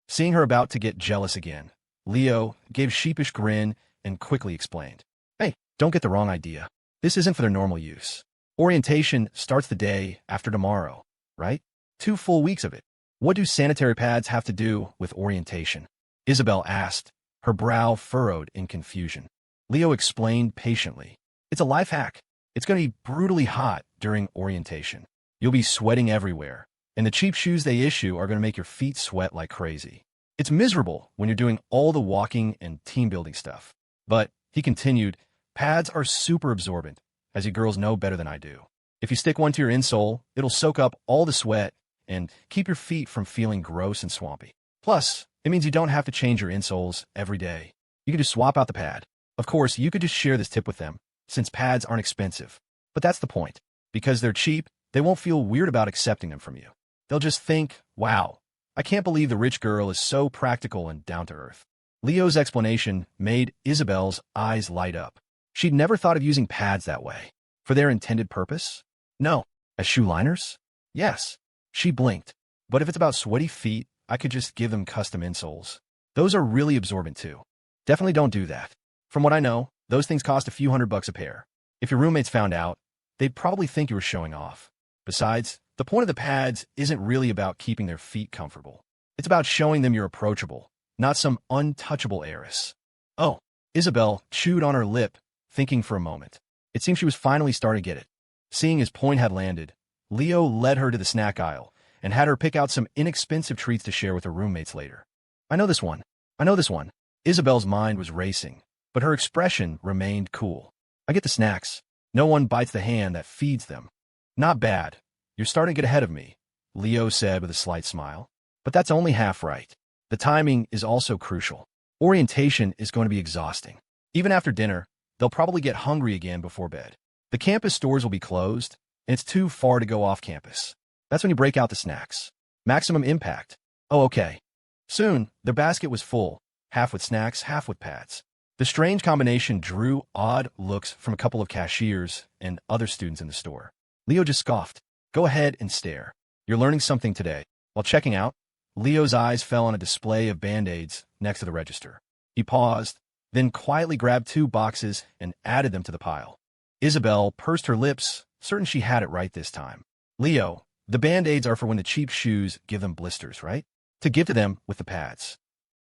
Seeing her about to get jealous again, Leo gave a sheepish grin and quickly explained. Hey, don't get the wrong idea. This isn't for their normal use. Orientation starts the day after tomorrow, right? 2 full weeks of it. What do sanitary pads have to do with orientation? Isabelle asked, her brow furrowed in confusion. Leo explained patiently. It's a life hack. It's going to be brutally hot during orientation. You'll be sweating everywhere, and the cheap shoes they issue are going to make your feet sweat like crazy. It's miserable when you're doing all the walking and team building stuff. But, he continued, pads are super absorbent, as you girls know better than I do. If you stick one to your insole, it'll soak up all the sweat and keep your feet from feeling gross and swampy. Plus, it means you don't have to change your insoles every day. You can just swap out the pad. Of course, you could just share this tip with them, since pads aren't expensive. But that's the point. Because they're cheap, they won't feel weird about accepting them from you. They'll just think, wow, I can't believe the rich girl is so practical and down-to-earth. Leo's explanation made Isabelle's eyes light up. She'd never thought of using pads that way. For their intended purpose? No. As shoe liners? Yes. She blinked. But if it's about sweaty feet, I could just give them custom insoles. Those are really absorbent too. Definitely don't do that. From what I know, those things cost a few $100 a pair. If your roommates found out, they'd probably think you were showing off. Besides, the point of the pads isn't really about keeping their feet comfortable. It's about showing them you're approachable, not some untouchable heiress. Oh, Isabelle chewed on her lip, thinking for a moment. It seemed she was finally starting to get it. Seeing his point had landed, Leo led her to the snack aisle and had her pick out some inexpensive treats to share with her roommates later. I know this one. I know this one. Isabelle's mind was racing, but her expression remained cool. I get the snacks. No one bites the hand that feeds them. Not bad. You're starting to get ahead of me, Leo said with a slight smile. But that's only half right. The timing is also crucial. Orientation is going to be exhausting. Even after dinner, they'll probably get hungry again before bed. The campus stores will be closed, and it's too far to go off campus. That's when you break out the snacks. Maximum impact. Oh, okay. Soon, their basket was full, half with snacks, half with pads. The strange combination drew odd looks from a couple of cashiers and other students in the store. Leo just scoffed. Go ahead and stare. You're learning something today. While checking out, Leo's eyes fell on a display of Band-Aids next to the register. He paused, then quietly grabbed 2 boxes and added them to the pile. Isabelle pursed her lips, certain she had it right this time. Leo, the Band-Aids are for when the cheap shoes give them blisters, right? To give to them with the pads.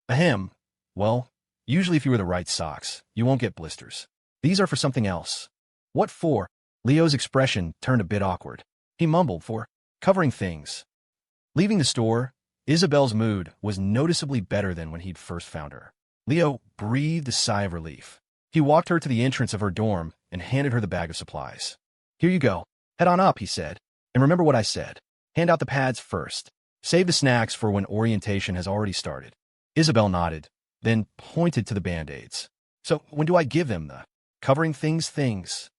Ahem. Well, usually if you wear the right socks, you won't get blisters. These are for something else. What for? Leo's expression turned a bit awkward. He mumbled, for covering things. Leaving the store, Isabelle's mood was noticeably better than when he'd first found her. Leo breathed a sigh of relief. He walked her to the entrance of her dorm and handed her the bag of supplies. Here you go. Head on up, he said. And remember what I said. Hand out the pads first. Save the snacks for when orientation has already started. Isabelle nodded, then pointed to the Band-Aids. So when do I give them the covering things?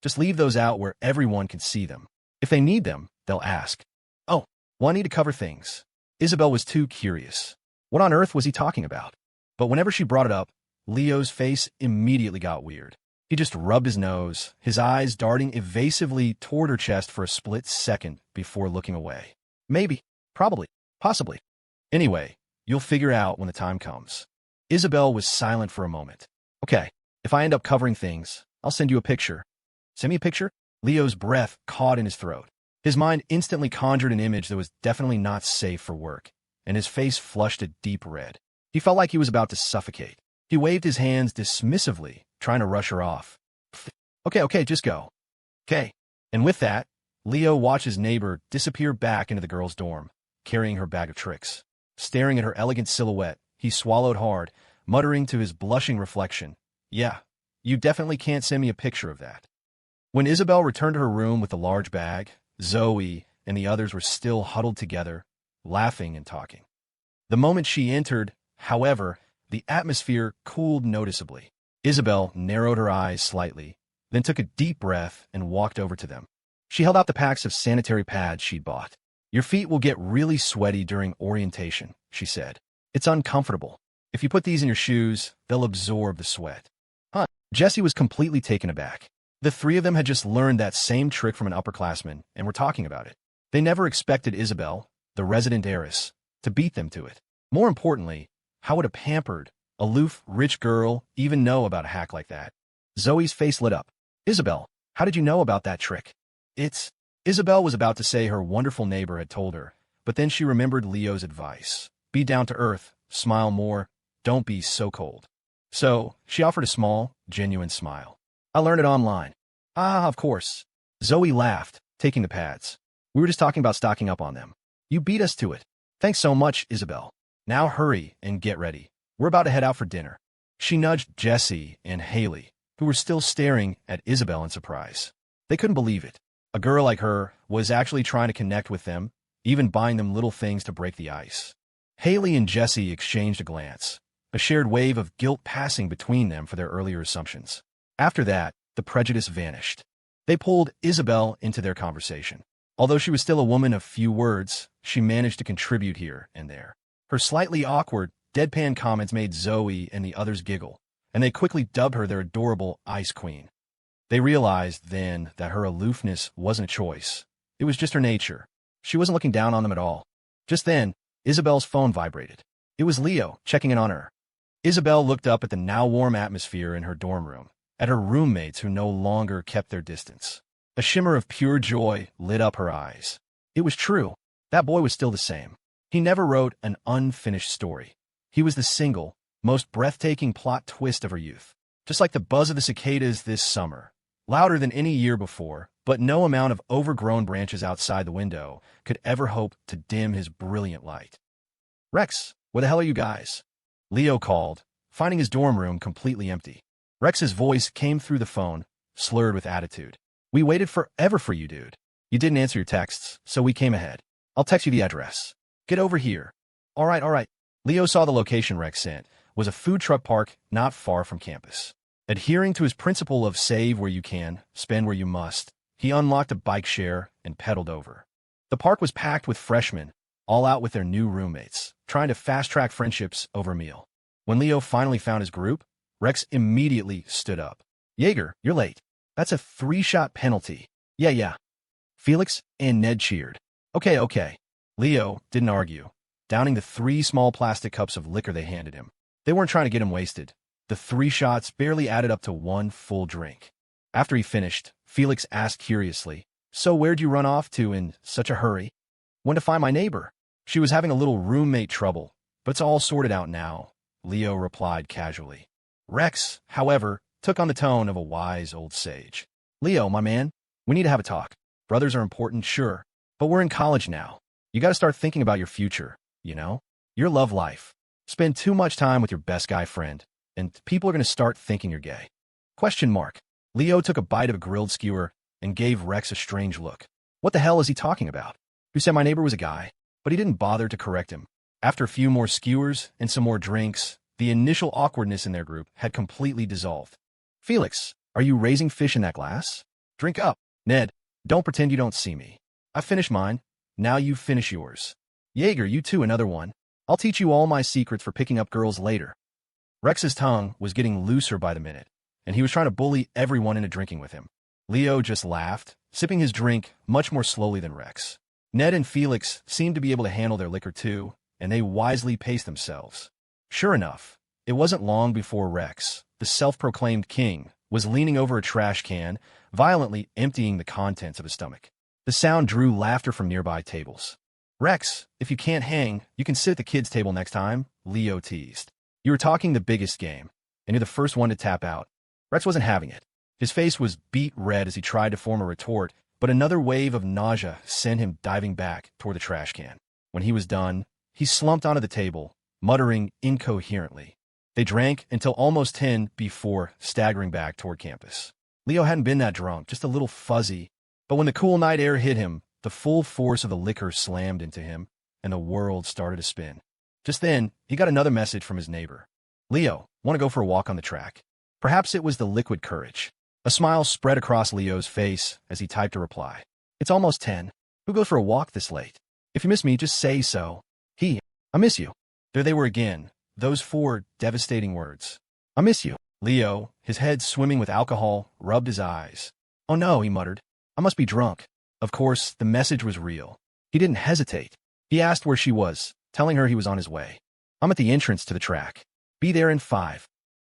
Just leave those out where everyone can see them. If they need them, they'll ask. Oh, well, I need to cover things. Isabelle was too curious. What on earth was he talking about? But whenever she brought it up, Leo's face immediately got weird. He just rubbed his nose, his eyes darting evasively toward her chest for a split second before looking away. Maybe, probably, possibly. Anyway, you'll figure out when the time comes. Isabelle was silent for a moment. Okay, if I end up covering things, I'll send you a picture. Send me a picture? Leo's breath caught in his throat. His mind instantly conjured an image that was definitely not safe for work, and his face flushed a deep red. He felt like he was about to suffocate. He waved his hands dismissively, trying to rush her off. Okay, just go. Okay. And with that, Leo watched his neighbor disappear back into the girl's dorm, carrying her bag of tricks. Staring at her elegant silhouette, he swallowed hard, muttering to his blushing reflection, Yeah, you definitely can't send me a picture of that. When Isabelle returned to her room with the large bag, Zoe and the others were still huddled together, laughing and talking. The moment she entered, however, the atmosphere cooled noticeably. Isabelle narrowed her eyes slightly, then took a deep breath and walked over to them. She held out the packs of sanitary pads she'd bought. Your feet will get really sweaty during orientation, she said. It's uncomfortable. If you put these in your shoes, they'll absorb the sweat. Huh? Jessie was completely taken aback. The 3 of them had just learned that same trick from an upperclassman and were talking about it. They never expected Isabelle, the resident heiress, to beat them to it. More importantly, how would a pampered, aloof, rich girl even know about a hack like that? Zoe's face lit up. Isabelle, how did you know about that trick? It's... Isabelle was about to say her wonderful neighbor had told her, but then she remembered Leo's advice. Be down to earth, smile more, don't be so cold. So, she offered a small, genuine smile. I learned it online. Ah, of course. Zoe laughed, taking the pads. We were just talking about stocking up on them. You beat us to it. Thanks so much, Isabelle. Now hurry and get ready. We're about to head out for dinner. She nudged Jesse and Haley, who were still staring at Isabelle in surprise. They couldn't believe it. A girl like her was actually trying to connect with them, even buying them little things to break the ice. Haley and Jesse exchanged a glance, a shared wave of guilt passing between them for their earlier assumptions. After that, the prejudice vanished. They pulled Isabelle into their conversation. Although she was still a woman of few words, she managed to contribute here and there. Her slightly awkward, deadpan comments made Zoe and the others giggle, and they quickly dubbed her their adorable Ice Queen. They realized then that her aloofness wasn't a choice. It was just her nature. She wasn't looking down on them at all. Just then, Isabelle's phone vibrated. It was Leo, checking in on her. Isabelle looked up at the now warm atmosphere in her dorm room, at her roommates who no longer kept their distance. A shimmer of pure joy lit up her eyes. It was true. That boy was still the same. He never wrote an unfinished story. He was the single, most breathtaking plot twist of her youth. Just like the buzz of the cicadas this summer. Louder than any year before, but no amount of overgrown branches outside the window could ever hope to dim his brilliant light. Rex, where the hell are you guys? Leo called, finding his dorm room completely empty. Rex's voice came through the phone, slurred with attitude. We waited forever for you, dude. You didn't answer your texts, so we came ahead. I'll text you the address. Get over here. All right. Leo saw the location Rex sent was a food truck park not far from campus. Adhering to his principle of save where you can, spend where you must, he unlocked a bike share and pedaled over. The park was packed with freshmen, all out with their new roommates, trying to fast-track friendships over a meal. When Leo finally found his group, Rex immediately stood up. Jaeger, you're late. That's a 3-shot penalty. Yeah. Felix and Ned cheered. Okay. Leo didn't argue, downing the 3 small plastic cups of liquor they handed him. They weren't trying to get him wasted. The 3 shots barely added up to 1 full drink. After he finished, Felix asked curiously, So where'd you run off to in such a hurry? Went to find my neighbor. She was having a little roommate trouble, but it's all sorted out now, Leo replied casually. Rex, however, took on the tone of a wise old sage. Leo, my man, we need to have a talk. Brothers are important, sure, but we're in college now. You gotta start thinking about your future, you know? Your love life. Spend too much time with your best guy friend, and people are gonna start thinking you're gay. Question mark. Leo took a bite of a grilled skewer and gave Rex a strange look. What the hell is he talking about? Who said my neighbor was a guy? But he didn't bother to correct him. After a few more skewers and some more drinks, the initial awkwardness in their group had completely dissolved. Felix, are you raising fish in that glass? Drink up. Ned, don't pretend you don't see me. I finished mine. Now you finish yours. Jaeger, you too, another one. I'll teach you all my secrets for picking up girls later. Rex's tongue was getting looser by the minute, and he was trying to bully everyone into drinking with him. Leo just laughed, sipping his drink much more slowly than Rex. Ned and Felix seemed to be able to handle their liquor too, and they wisely paced themselves. Sure enough, it wasn't long before Rex, the self-proclaimed king, was leaning over a trash can, violently emptying the contents of his stomach. The sound drew laughter from nearby tables. Rex, if you can't hang, you can sit at the kids' table next time, Leo teased. You were talking the biggest game, and you're the first one to tap out. Rex wasn't having it. His face was beet red as he tried to form a retort, but another wave of nausea sent him diving back toward the trash can. When he was done, he slumped onto the table, muttering incoherently. They drank until almost 10 before staggering back toward campus. Leo hadn't been that drunk, just a little fuzzy, but when the cool night air hit him, the full force of the liquor slammed into him, and the world started to spin. Just then, he got another message from his neighbor. Leo, want to go for a walk on the track? Perhaps it was the liquid courage. A smile spread across Leo's face as he typed a reply. It's almost 10. Who goes for a walk this late? If you miss me, just say so. I miss you. There they were again, those 4 devastating words. I miss you. Leo, his head swimming with alcohol, rubbed his eyes. Oh no, he muttered. I must be drunk. Of course, the message was real. He didn't hesitate. He asked where she was, telling her he was on his way. I'm at the entrance to the track. Be there in 5.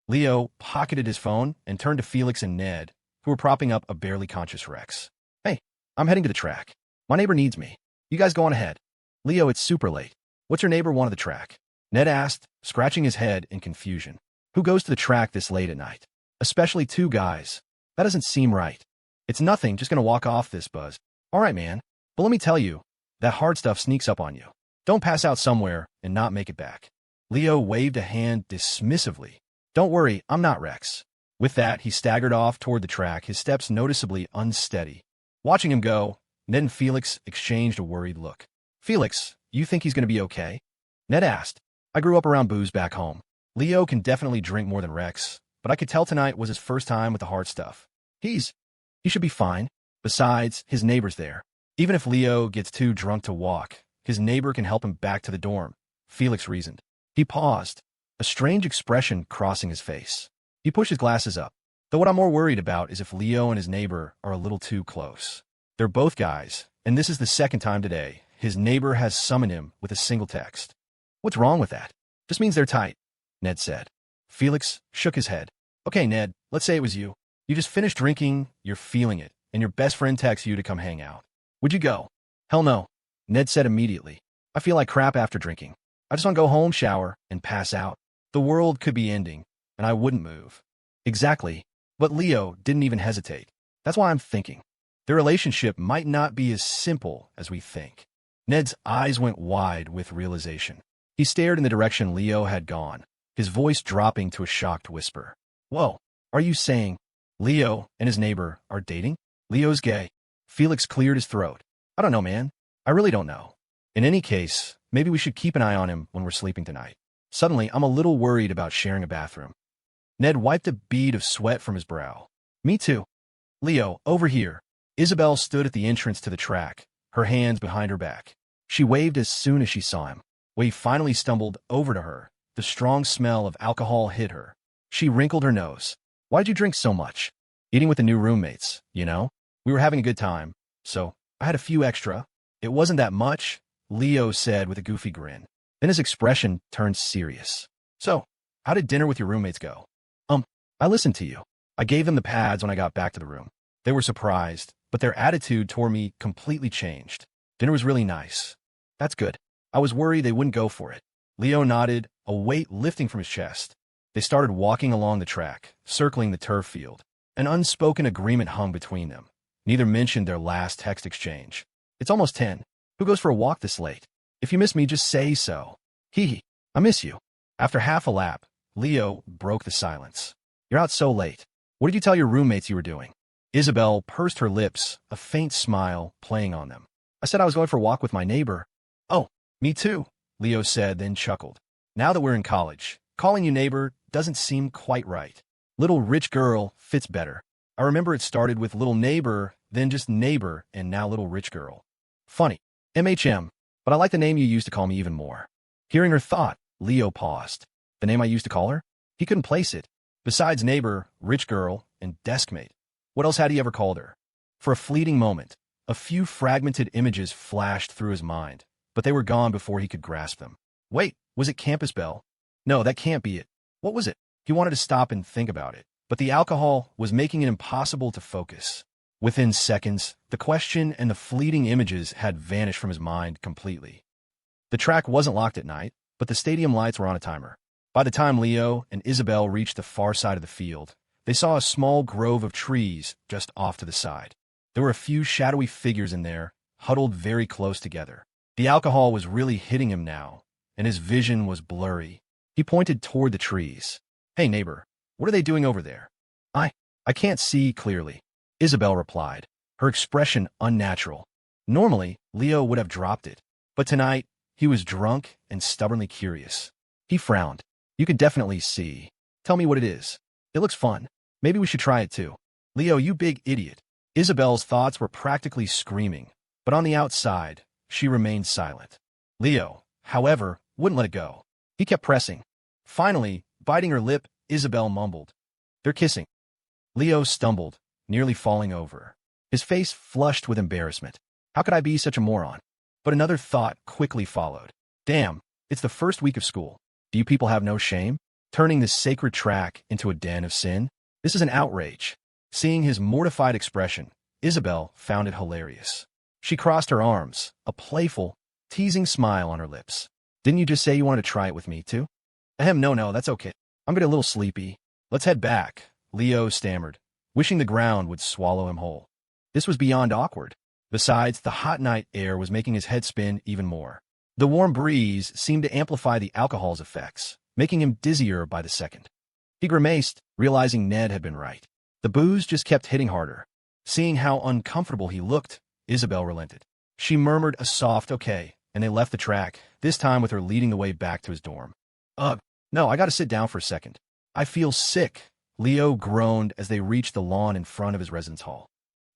Leo pocketed his phone and turned to Felix and Ned, who were propping up a barely conscious Rex. Hey, I'm heading to the track. My neighbor needs me. You guys go on ahead. Leo, it's super late. What's your neighbor want of the track? Ned asked, scratching his head in confusion. Who goes to the track this late at night? Especially 2 guys. That doesn't seem right. It's nothing, just gonna walk off this buzz. All right, man. But let me tell you, that hard stuff sneaks up on you. Don't pass out somewhere and not make it back. Leo waved a hand dismissively. Don't worry, I'm not Rex. With that, he staggered off toward the track, his steps noticeably unsteady. Watching him go, Ned and Felix exchanged a worried look. Felix, you think he's gonna be okay? Ned asked. I grew up around booze back home. Leo can definitely drink more than Rex, but I could tell tonight was his first time with the hard stuff. He should be fine. Besides, his neighbor's there. Even if Leo gets too drunk to walk, his neighbor can help him back to the dorm, Felix reasoned. He paused, a strange expression crossing his face. He pushed his glasses up. Though what I'm more worried about is if Leo and his neighbor are a little too close. They're both guys, and this is the second time today his neighbor has summoned him with a single text. What's wrong with that? Just means they're tight, Ned said. Felix shook his head. Okay, Ned, let's say it was you. You just finished drinking, you're feeling it, and your best friend texts you to come hang out. Would you go? Hell no, Ned said immediately. I feel like crap after drinking. I just want to go home, shower, and pass out. The world could be ending, and I wouldn't move. Exactly, but Leo didn't even hesitate. That's why I'm thinking. Their relationship might not be as simple as we think. Ned's eyes went wide with realization. He stared in the direction Leo had gone, his voice dropping to a shocked whisper. Whoa, are you saying Leo and his neighbor are dating? Leo's gay. Felix cleared his throat. I don't know, man. I really don't know. In any case, maybe we should keep an eye on him when we're sleeping tonight. Suddenly, I'm a little worried about sharing a bathroom. Ned wiped a bead of sweat from his brow. Me too. Leo, over here. Isabelle stood at the entrance to the track, her hands behind her back. She waved as soon as she saw him. When he finally stumbled over to her, the strong smell of alcohol hit her. She wrinkled her nose. Why'd you drink so much? Eating with the new roommates, you know? We were having a good time, so I had a few extra. It wasn't that much, Leo said with a goofy grin. Then his expression turned serious. So, how did dinner with your roommates go? I listened to you. I gave them the pads when I got back to the room. They were surprised, but their attitude toward me completely changed. Dinner was really nice. That's good. I was worried they wouldn't go for it. Leo nodded, a weight lifting from his chest. They started walking along the track, circling the turf field. An unspoken agreement hung between them. Neither mentioned their last text exchange. It's almost 10. Who goes for a walk this late? If you miss me, just say so. Hee. I miss you. After half a lap, Leo broke the silence. You're out so late. What did you tell your roommates you were doing? Isabelle pursed her lips, a faint smile playing on them. I said I was going for a walk with my neighbor. Oh, me too, Leo said, then chuckled. Now that we're in college, calling you neighbor doesn't seem quite right. Little rich girl fits better. I remember it started with little neighbor, then just neighbor, and now little rich girl. Funny. MHM, but I like the name you used to call me even more. Hearing her thought, Leo paused. The name I used to call her? He couldn't place it. Besides neighbor, rich girl, and deskmate, what else had he ever called her? For a fleeting moment, a few fragmented images flashed through his mind, but they were gone before he could grasp them. Wait, was it Campus Bell? No, that can't be it. What was it? He wanted to stop and think about it, but the alcohol was making it impossible to focus. Within seconds, the question and the fleeting images had vanished from his mind completely. The track wasn't locked at night, but the stadium lights were on a timer. By the time Leo and Isabelle reached the far side of the field, they saw a small grove of trees just off to the side. There were a few shadowy figures in there, huddled very close together. The alcohol was really hitting him now, and his vision was blurry. He pointed toward the trees. Hey, neighbor, what are they doing over there? I can't see clearly, Isabelle replied, her expression unnatural. Normally, Leo would have dropped it, but tonight, he was drunk and stubbornly curious. He frowned. You can definitely see. Tell me what it is. It looks fun. Maybe we should try it too. Leo, you big idiot. Isabelle's thoughts were practically screaming, but on the outside, she remained silent. Leo, however, wouldn't let it go. He kept pressing. Finally, biting her lip, Isabelle mumbled. They're kissing. Leo stumbled, nearly falling over. His face flushed with embarrassment. How could I be such a moron? But another thought quickly followed. Damn, it's the first week of school. Do you people have no shame? turning this sacred track into a den of sin? This is an outrage. Seeing his mortified expression, Isabelle found it hilarious. She crossed her arms, a playful, teasing smile on her lips. Didn't you just say you wanted to try it with me, too? Ahem, no, that's okay. I'm getting a little sleepy. Let's head back, Leo stammered, wishing the ground would swallow him whole. This was beyond awkward. Besides, the hot night air was making his head spin even more. The warm breeze seemed to amplify the alcohol's effects, making him dizzier by the second. He grimaced, realizing Ned had been right. The booze just kept hitting harder. Seeing how uncomfortable he looked, Isabelle relented. She murmured a soft okay, and they left the track, this time with her leading the way back to his dorm. Ugh, no, I gotta sit down for a second. I feel sick, Leo groaned as they reached the lawn in front of his residence hall.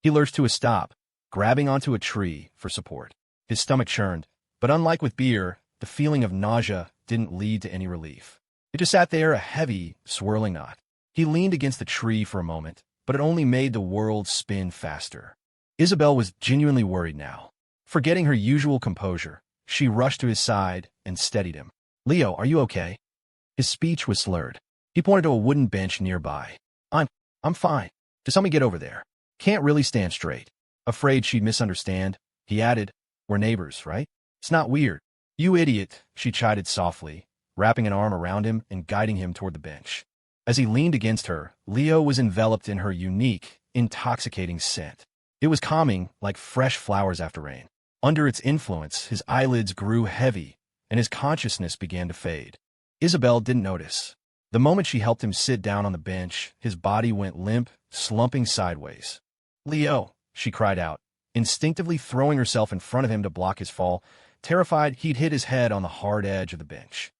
He lurched to a stop, grabbing onto a tree for support. His stomach churned, but unlike with beer, the feeling of nausea didn't lead to any relief. It just sat there, a heavy, swirling knot. He leaned against the tree for a moment, but it only made the world spin faster. Isabelle was genuinely worried now. Forgetting her usual composure, she rushed to his side and steadied him. Leo, are you okay? His speech was slurred. He pointed to a wooden bench nearby. I'm fine. Just help me get over there. Can't really stand straight. Afraid she'd misunderstand, he added, we're neighbors, right? It's not weird. You idiot, she chided softly, wrapping an arm around him and guiding him toward the bench. As he leaned against her, Leo was enveloped in her unique, intoxicating scent. It was calming, like fresh flowers after rain. Under its influence, his eyelids grew heavy, and his consciousness began to fade. Isabelle didn't notice. The moment she helped him sit down on the bench, his body went limp, slumping sideways. Leo, she cried out, instinctively throwing herself in front of him to block his fall, terrified he'd hit his head on the hard edge of the bench.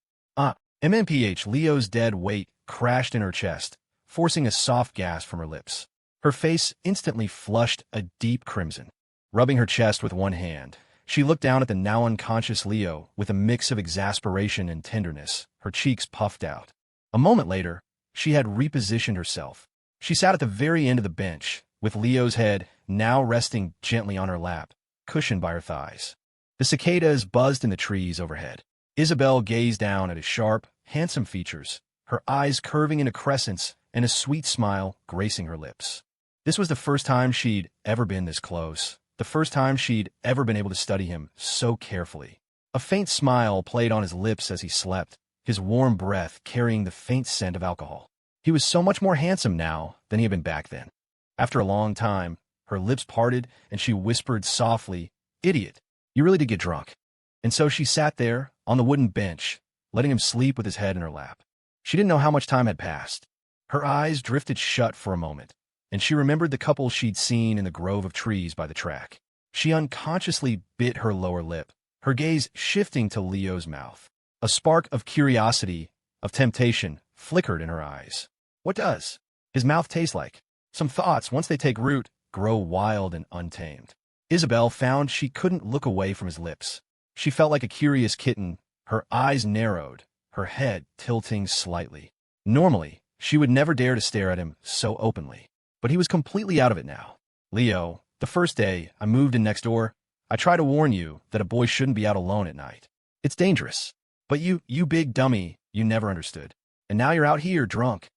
MMPH, Leo's dead weight crashed in her chest, forcing a soft gasp from her lips. Her face instantly flushed a deep crimson. Rubbing her chest with one hand, she looked down at the now unconscious Leo with a mix of exasperation and tenderness, her cheeks puffed out. A moment later, she had repositioned herself. She sat at the very end of the bench, with Leo's head now resting gently on her lap, cushioned by her thighs. The cicadas buzzed in the trees overhead. Isabelle gazed down at his sharp, handsome features, her eyes curving into crescents and a sweet smile gracing her lips. This was the first time she'd ever been this close, the first time she'd ever been able to study him so carefully. A faint smile played on his lips as he slept, his warm breath carrying the faint scent of alcohol. He was so much more handsome now than he had been back then. After a long time, her lips parted and she whispered softly, "Idiot, you really did get drunk." And so she sat there, on the wooden bench, letting him sleep with his head in her lap. She didn't know how much time had passed. Her eyes drifted shut for a moment, and she remembered the couple she'd seen in the grove of trees by the track. She unconsciously bit her lower lip, her gaze shifting to Leo's mouth. A spark of curiosity, of temptation, flickered in her eyes. What does his mouth taste like? Some thoughts, once they take root, grow wild and untamed. Isabelle found she couldn't look away from his lips. She felt like a curious kitten, her eyes narrowed, her head tilting slightly. Normally, she would never dare to stare at him so openly. But he was completely out of it now. Leo, the first day I moved in next door, I tried to warn you that a boy shouldn't be out alone at night. It's dangerous. But you big dummy, you never understood. And now you're out here drunk.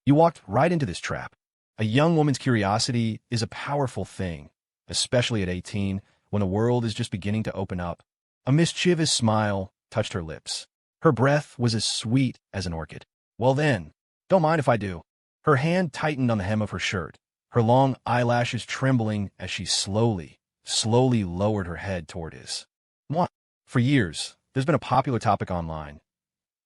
You walked right into this trap. A young woman's curiosity is a powerful thing, especially at 18, when the world is just beginning to open up. A mischievous smile touched her lips. Her breath was as sweet as an orchid. Well then, don't mind if I do. Her hand tightened on the hem of her shirt, her long eyelashes trembling as she slowly lowered her head toward his. What? For years, there's been a popular topic online.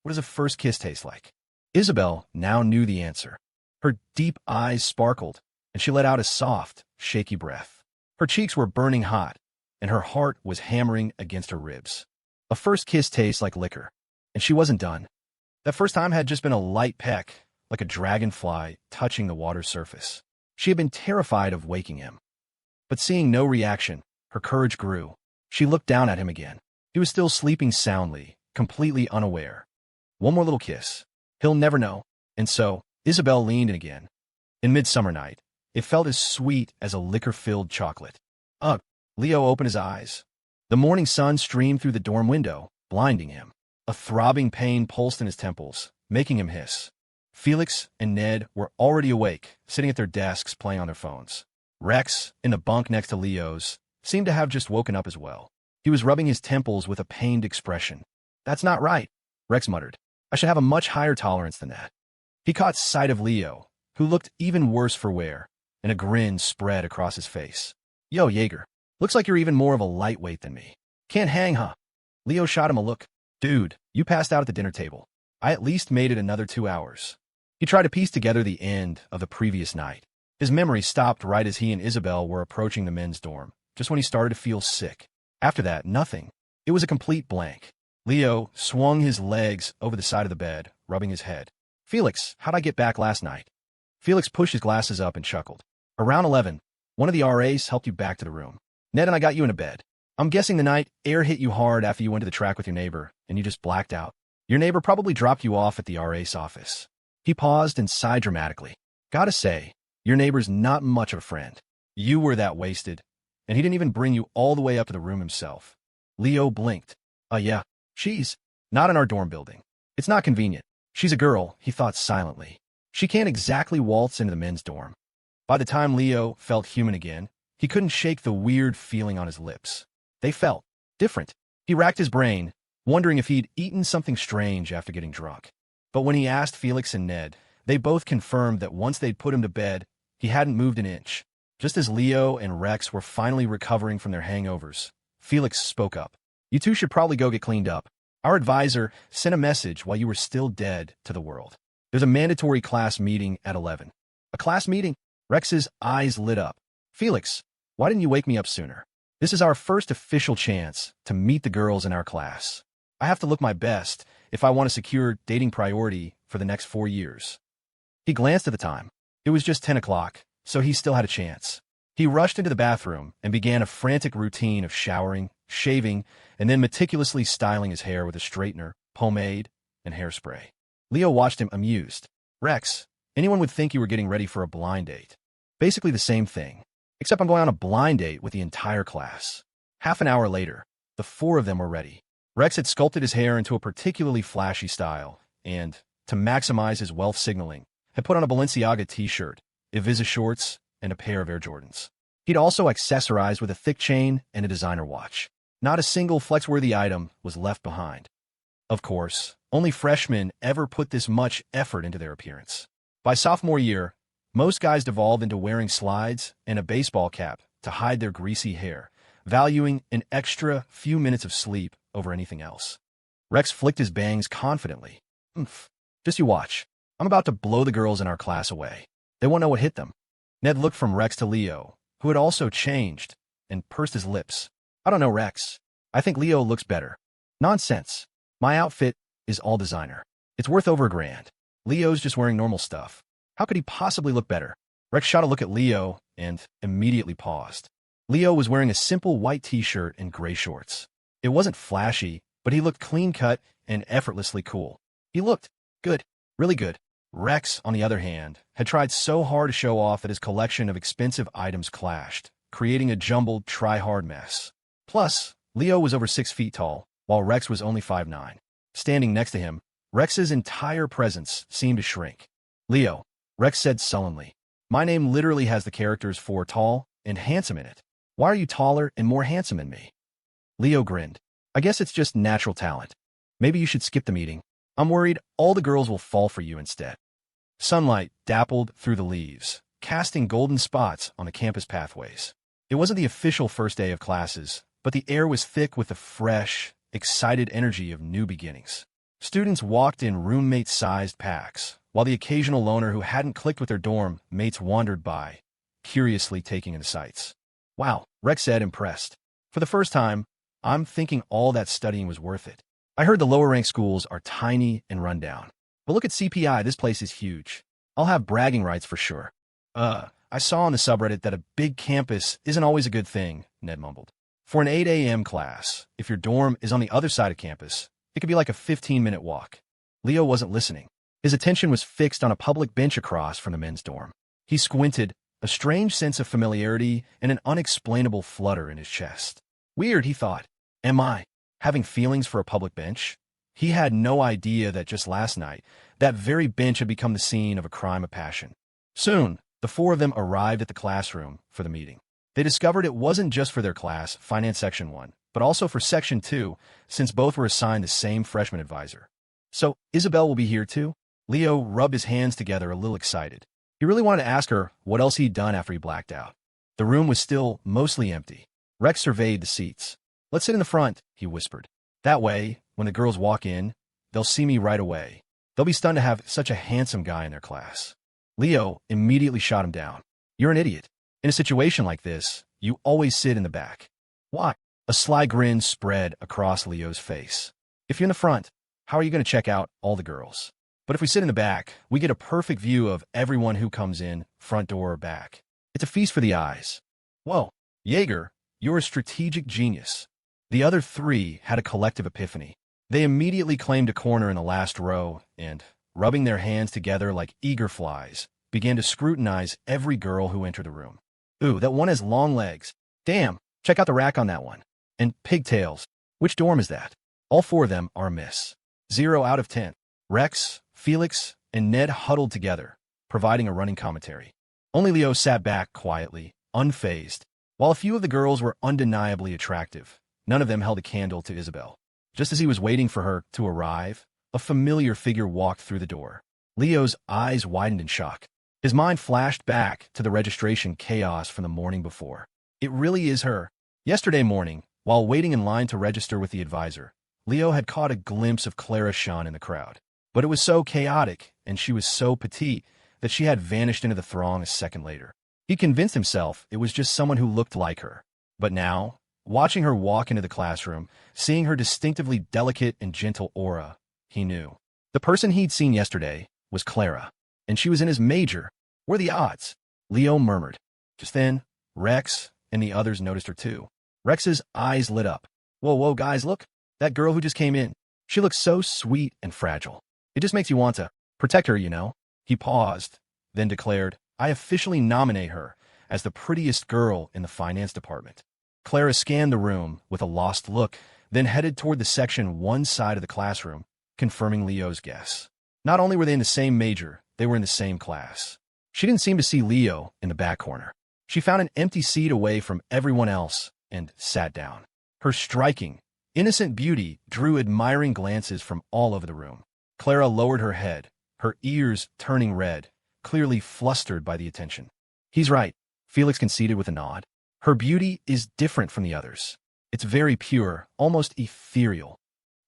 What does a first kiss taste like? Isabelle now knew the answer. Her deep eyes sparkled, and she let out a soft, shaky breath. Her cheeks were burning hot, and her heart was hammering against her ribs. A first kiss tastes like liquor, and she wasn't done. That first time had just been a light peck, like a dragonfly touching the water's surface. She had been terrified of waking him. But seeing no reaction, her courage grew. She looked down at him again. He was still sleeping soundly, completely unaware. One more little kiss. He'll never know. And so, Isabelle leaned in again. In midsummer night, it felt as sweet as a liquor-filled chocolate. Ugh! Leo opened his eyes. The morning sun streamed through the dorm window, blinding him. A throbbing pain pulsed in his temples, making him hiss. Felix and Ned were already awake, sitting at their desks playing on their phones. Rex, in the bunk next to Leo's, seemed to have just woken up as well. He was rubbing his temples with a pained expression. "That's not right," Rex muttered. "I should have a much higher tolerance than that." He caught sight of Leo, who looked even worse for wear, and a grin spread across his face. "Yo, Jaeger, looks like you're even more of a lightweight than me. Can't hang, huh?" Leo shot him a look. "Dude, you passed out at the dinner table. I at least made it another 2 hours." He tried to piece together the end of the previous night. His memory stopped right as he and Isabelle were approaching the men's dorm, just when he started to feel sick. After that, nothing. It was a complete blank. Leo swung his legs over the side of the bed, rubbing his head. "Felix, how'd I get back last night?" Felix pushed his glasses up and chuckled. "Around 11. One of the RAs helped you back to the room. Ned and I got you into bed. I'm guessing the night air hit you hard after you went to the track with your neighbor, and you just blacked out. Your neighbor probably dropped you off at the RA's office." He paused and sighed dramatically. "Gotta say, your neighbor's not much of a friend. You were that wasted, and he didn't even bring you all the way up to the room himself." Leo blinked. Yeah, she's not in our dorm building. It's not convenient. She's a girl," he thought silently. "She can't exactly waltz into the men's dorm." By the time Leo felt human again, he couldn't shake the weird feeling on his lips. They felt different. He racked his brain, wondering if he'd eaten something strange after getting drunk. But when he asked Felix and Ned, they both confirmed that once they'd put him to bed, he hadn't moved an inch. Just as Leo and Rex were finally recovering from their hangovers, Felix spoke up. "You two should probably go get cleaned up. Our advisor sent a message while you were still dead to the world. There's a mandatory class meeting at 11. "A class meeting?" Rex's eyes lit up. "Felix, why didn't you wake me up sooner? This is our first official chance to meet the girls in our class. I have to look my best if I want to secure dating priority for the next 4 years." He glanced at the time. It was just 10 o'clock, so he still had a chance. He rushed into the bathroom and began a frantic routine of showering, shaving, and then meticulously styling his hair with a straightener, pomade, and hairspray. Leo watched him amused. "Rex, anyone would think you were getting ready for a blind date. Basically the same thing, except I'm going on a blind date with the entire class." Half an hour later, the 4 of them were ready. Rex had sculpted his hair into a particularly flashy style, and, to maximize his wealth signaling, had put on a Balenciaga t-shirt, Ibiza shorts, and a pair of Air Jordans. He'd also accessorized with a thick chain and a designer watch. Not a single flex-worthy item was left behind. Of course, only freshmen ever put this much effort into their appearance. By sophomore year, most guys devolved into wearing slides and a baseball cap to hide their greasy hair, valuing an extra few minutes of sleep over anything else. Rex flicked his bangs confidently. Just you watch. I'm about to blow the girls in our class away. They won't know what hit them." Ned looked from Rex to Leo, who had also changed, and pursed his lips. "I don't know, Rex. I think Leo looks better." "Nonsense. My outfit is all designer. It's worth over $1,000. Leo's just wearing normal stuff. How could he possibly look better?" Rex shot a look at Leo and immediately paused. Leo was wearing a simple white t-shirt and gray shorts. It wasn't flashy, but he looked clean-cut and effortlessly cool. He looked good, really good. Rex, on the other hand, had tried so hard to show off that his collection of expensive items clashed, creating a jumbled, try-hard mess. Plus, Leo was over 6 feet tall, while Rex was only 5'9". Standing next to him, Rex's entire presence seemed to shrink. "Leo," Rex said sullenly, "my name literally has the characters for tall and handsome in it. Why are you taller and more handsome than me?" Leo grinned. "I guess it's just natural talent. Maybe you should skip the meeting. I'm worried all the girls will fall for you instead." Sunlight dappled through the leaves, casting golden spots on the campus pathways. It wasn't the official first day of classes, but the air was thick with the fresh, excited energy of new beginnings. Students walked in roommate-sized packs, while the occasional loner who hadn't clicked with their dorm mates wandered by, curiously taking in the sights. "Wow," Rex said, impressed. "For the first time, I'm thinking all that studying was worth it. I heard the lower-ranked schools are tiny and run down. But look at CPI, this place is huge. I'll have bragging rights for sure." I saw on the subreddit that a big campus isn't always a good thing," Ned mumbled. "For an 8 a.m. class, if your dorm is on the other side of campus, it could be like a 15-minute walk." Leo wasn't listening. His attention was fixed on a public bench across from the men's dorm. He squinted, a strange sense of familiarity and an unexplainable flutter in his chest. Weird, he thought. Am I having feelings for a public bench? He had no idea that just last night, that very bench had become the scene of a crime of passion. Soon, the four of them arrived at the classroom for the meeting. They discovered it wasn't just for their class, Finance Section 1, but also for Section 2, since both were assigned the same freshman advisor. So, Isabelle will be here too? Leo rubbed his hands together, a little excited. He really wanted to ask her what else he'd done after he blacked out. The room was still mostly empty. Rex surveyed the seats. "Let's sit in the front," he whispered. "That way, when the girls walk in, they'll see me right away. They'll be stunned to have such a handsome guy in their class." Leo immediately shot him down. "You're an idiot. In a situation like this, you always sit in the back." "Why?" A sly grin spread across Leo's face. "If you're in the front, how are you going to check out all the girls? But if we sit in the back, we get a perfect view of everyone who comes in, front door or back. It's a feast for the eyes." "Whoa, Jaeger, you're a strategic genius." The other three had a collective epiphany. They immediately claimed a corner in the last row and, rubbing their hands together like eager flies, began to scrutinize every girl who entered the room. "Ooh, that one has long legs. Damn, check out the rack on that one. And pigtails. Which dorm is that?" All four of them are a miss. 0 out of 10. Rex, Felix, and Ned huddled together, providing a running commentary. Only Leo sat back quietly, unfazed. While a few of the girls were undeniably attractive, none of them held a candle to Isabelle. Just as he was waiting for her to arrive, a familiar figure walked through the door. Leo's eyes widened in shock. His mind flashed back to the registration chaos from the morning before. It really is her. Yesterday morning, while waiting in line to register with the advisor, Leo had caught a glimpse of Clara Sean in the crowd. But it was so chaotic, and she was so petite, that she had vanished into the throng a second later. He convinced himself it was just someone who looked like her. But now, watching her walk into the classroom, seeing her distinctively delicate and gentle aura, he knew. The person he'd seen yesterday was Clara, and she was in his major. What are the odds? Leo murmured. Just then, Rex and the others noticed her too. Rex's eyes lit up. Whoa, guys, look. That girl who just came in. She looks so sweet and fragile. It just makes you want to protect her, you know. He paused, then declared, "I officially nominate her as the prettiest girl in the finance department." Clara scanned the room with a lost look, then headed toward the section one side of the classroom, confirming Leo's guess. Not only were they in the same major, they were in the same class. She didn't seem to see Leo in the back corner. She found an empty seat away from everyone else and sat down. Her striking, innocent beauty drew admiring glances from all over the room. Clara lowered her head, her ears turning red, clearly flustered by the attention. "He's right," Felix conceded with a nod. "Her beauty is different from the others. It's very pure, almost ethereal."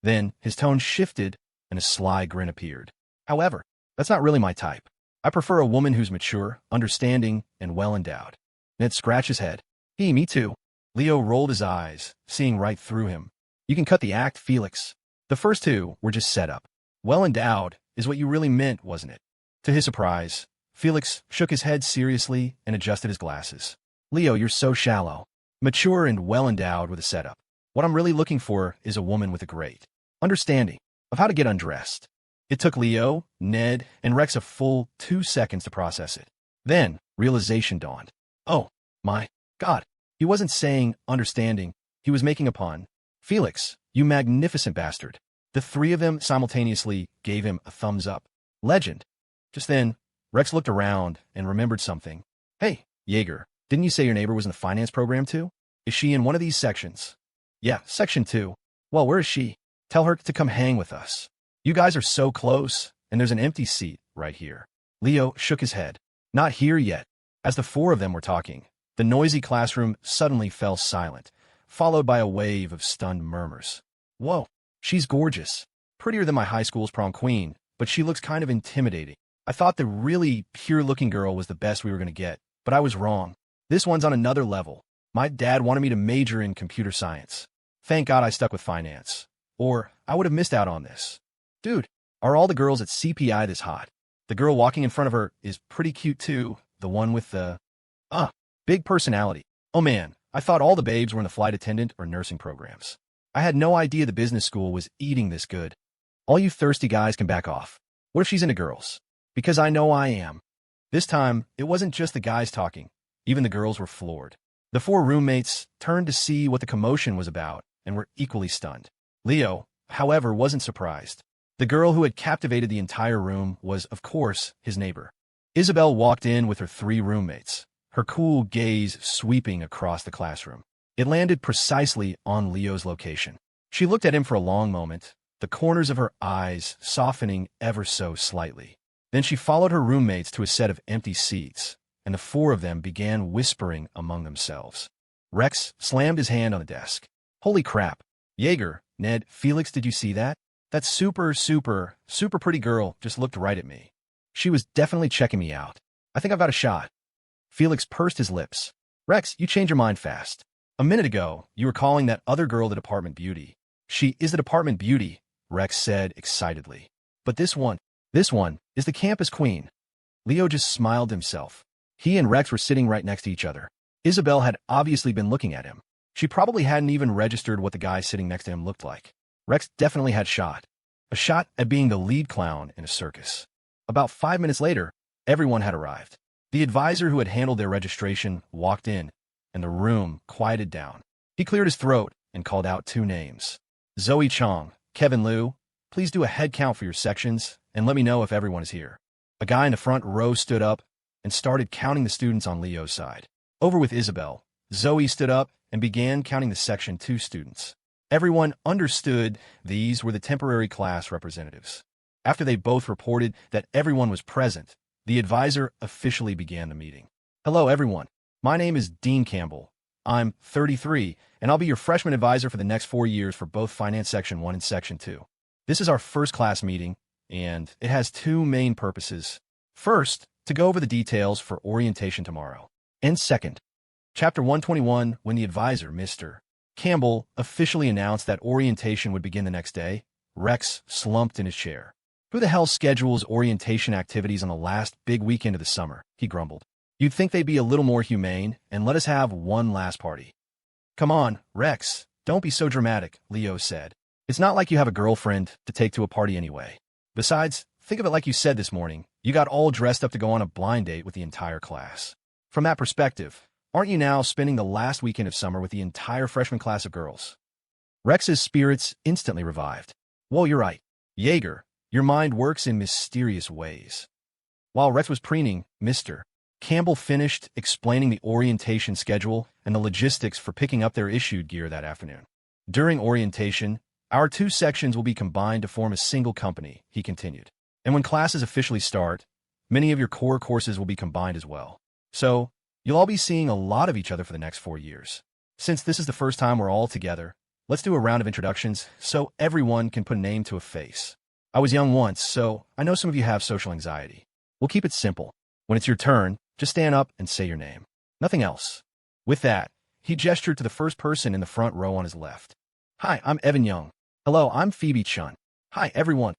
Then his tone shifted and a sly grin appeared. "However, that's not really my type. I prefer a woman who's mature, understanding, and well-endowed." Ned scratched his head. Me too." Leo rolled his eyes, seeing right through him. "You can cut the act, Felix. The first two were just set up. Well-endowed is what you really meant, wasn't it?" To his surprise, Felix shook his head seriously and adjusted his glasses. "Leo, you're so shallow. Mature and well-endowed with a setup. What I'm really looking for is a woman with a great understanding of how to get undressed." It took Leo, Ned, and Rex a full 2 seconds to process it. Then, realization dawned. Oh, my God. He wasn't saying understanding. He was making a pun. "Felix, you magnificent bastard." The three of them simultaneously gave him a thumbs up. Legend. Just then, Rex looked around and remembered something. "Hey, Jaeger, didn't you say your neighbor was in the finance program too? Is she in one of these sections?" "Yeah, section 2. Well, where is she? Tell her to come hang with us. You guys are so close, and there's an empty seat right here." Leo shook his head. "Not here yet." As the four of them were talking, the noisy classroom suddenly fell silent, followed by a wave of stunned murmurs. "Whoa, she's gorgeous. Prettier than my high school's prom queen, but she looks kind of intimidating. I thought the really pure-looking girl was the best we were going to get, but I was wrong. This one's on another level. My dad wanted me to major in computer science. Thank God I stuck with finance, or I would have missed out on this. Dude, are all the girls at CPI this hot? The girl walking in front of her is pretty cute too, the one with the, big personality. Oh man, I thought all the babes were in the flight attendant or nursing programs. I had no idea the business school was eating this good. All you thirsty guys can back off. What if she's into girls? Because I know I am." This time, it wasn't just the guys talking. Even the girls were floored. The four roommates turned to see what the commotion was about and were equally stunned. Leo, however, wasn't surprised. The girl who had captivated the entire room was, of course, his neighbor. Isabelle walked in with her 3 roommates, her cool gaze sweeping across the classroom. It landed precisely on Leo's location. She looked at him for a long moment, the corners of her eyes softening ever so slightly. Then she followed her roommates to a set of empty seats, and the 4 of them began whispering among themselves. Rex slammed his hand on the desk. Holy crap. Jaeger, Ned, Felix, did you see that? That super pretty girl just looked right at me. She was definitely checking me out. I think I've got a shot. Felix pursed his lips. Rex, you change your mind fast. A minute ago, you were calling that other girl the department beauty. She is the department beauty, Rex said excitedly. But this one is the campus queen. Leo just smiled to himself. He and Rex were sitting right next to each other. Isabelle had obviously been looking at him. She probably hadn't even registered what the guy sitting next to him looked like. Rex definitely had a shot at being the lead clown in a circus. About 5 minutes later, everyone had arrived. The advisor who had handled their registration walked in, and the room quieted down. He cleared his throat and called out 2 names. Zoe Chong, Kevin Liu, please do a head count for your sections and let me know if everyone is here. A guy in the front row stood up and started counting the students on Leo's side. Over with Isabelle, Zoe stood up and began counting the Section 2 students. Everyone understood these were the temporary class representatives. After they both reported that everyone was present, the advisor officially began the meeting. Hello, everyone. My name is Dean Campbell. I'm 33, and I'll be your freshman advisor for the next 4 years for both Finance Section 1 and Section 2. This is our first class meeting, and it has 2 main purposes. First, to go over the details for orientation tomorrow. And second, Chapter 121, when the advisor, Mr. Campbell, officially announced that orientation would begin the next day, Rex slumped in his chair. Who the hell schedules orientation activities on the last big weekend of the summer? He grumbled. You'd think they'd be a little more humane and let us have one last party. Come on, Rex, don't be so dramatic, Leo said. It's not like you have a girlfriend to take to a party anyway. Besides, think of it like you said this morning. You got all dressed up to go on a blind date with the entire class. From that perspective, aren't you now spending the last weekend of summer with the entire freshman class of girls? Rex's spirits instantly revived. Whoa, you're right. Jaeger, your mind works in mysterious ways. While Rex was preening, Mr. Campbell finished explaining the orientation schedule and the logistics for picking up their issued gear that afternoon. During orientation, our 2 sections will be combined to form a single company, he continued. And when classes officially start, many of your core courses will be combined as well. So, you'll all be seeing a lot of each other for the next 4 years. Since this is the first time we're all together, let's do a round of introductions so everyone can put a name to a face. I was young once, so I know some of you have social anxiety. We'll keep it simple. When it's your turn, just stand up and say your name. Nothing else. With that, he gestured to the first person in the front row on his left. Hi, I'm Evan Young. Hello, I'm Phoebe Chun. Hi, everyone.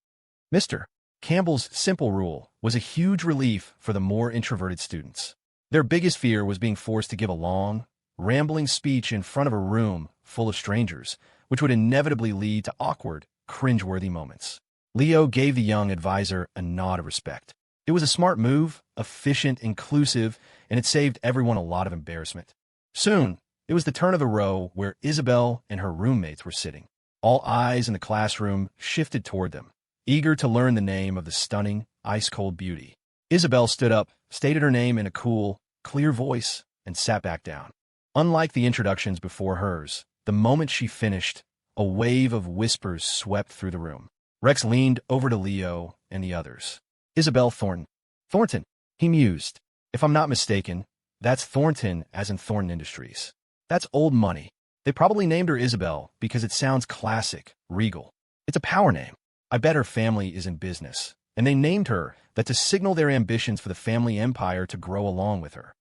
Mr. Campbell's simple rule was a huge relief for the more introverted students. Their biggest fear was being forced to give a long, rambling speech in front of a room full of strangers, which would inevitably lead to awkward, cringeworthy moments. Leo gave the young advisor a nod of respect. It was a smart move, efficient, inclusive, and it saved everyone a lot of embarrassment. Soon, it was the turn of the row where Isabelle and her roommates were sitting. All eyes in the classroom shifted toward them, eager to learn the name of the stunning, ice-cold beauty. Isabelle stood up, stated her name in a cool, clear voice, and sat back down. Unlike the introductions before hers, the moment she finished, a wave of whispers swept through the room. Rex leaned over to Leo and the others. Isabelle Thornton, he mused. If I'm not mistaken, that's Thornton as in Thornton Industries. That's old money. They probably named her Isabelle because it sounds classic, regal. It's a power name. I bet her family is in business, and they named her that to signal their ambitions for the family empire to grow along with her.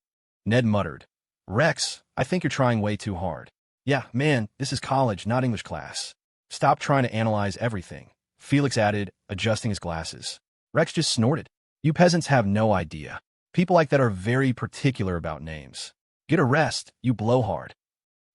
Ned muttered, Rex, I think you're trying way too hard. Yeah, man, this is college, not English class. Stop trying to analyze everything, Felix added, adjusting his glasses. Rex just snorted. You peasants have no idea. People like that are very particular about names. Get a rest, you blowhard.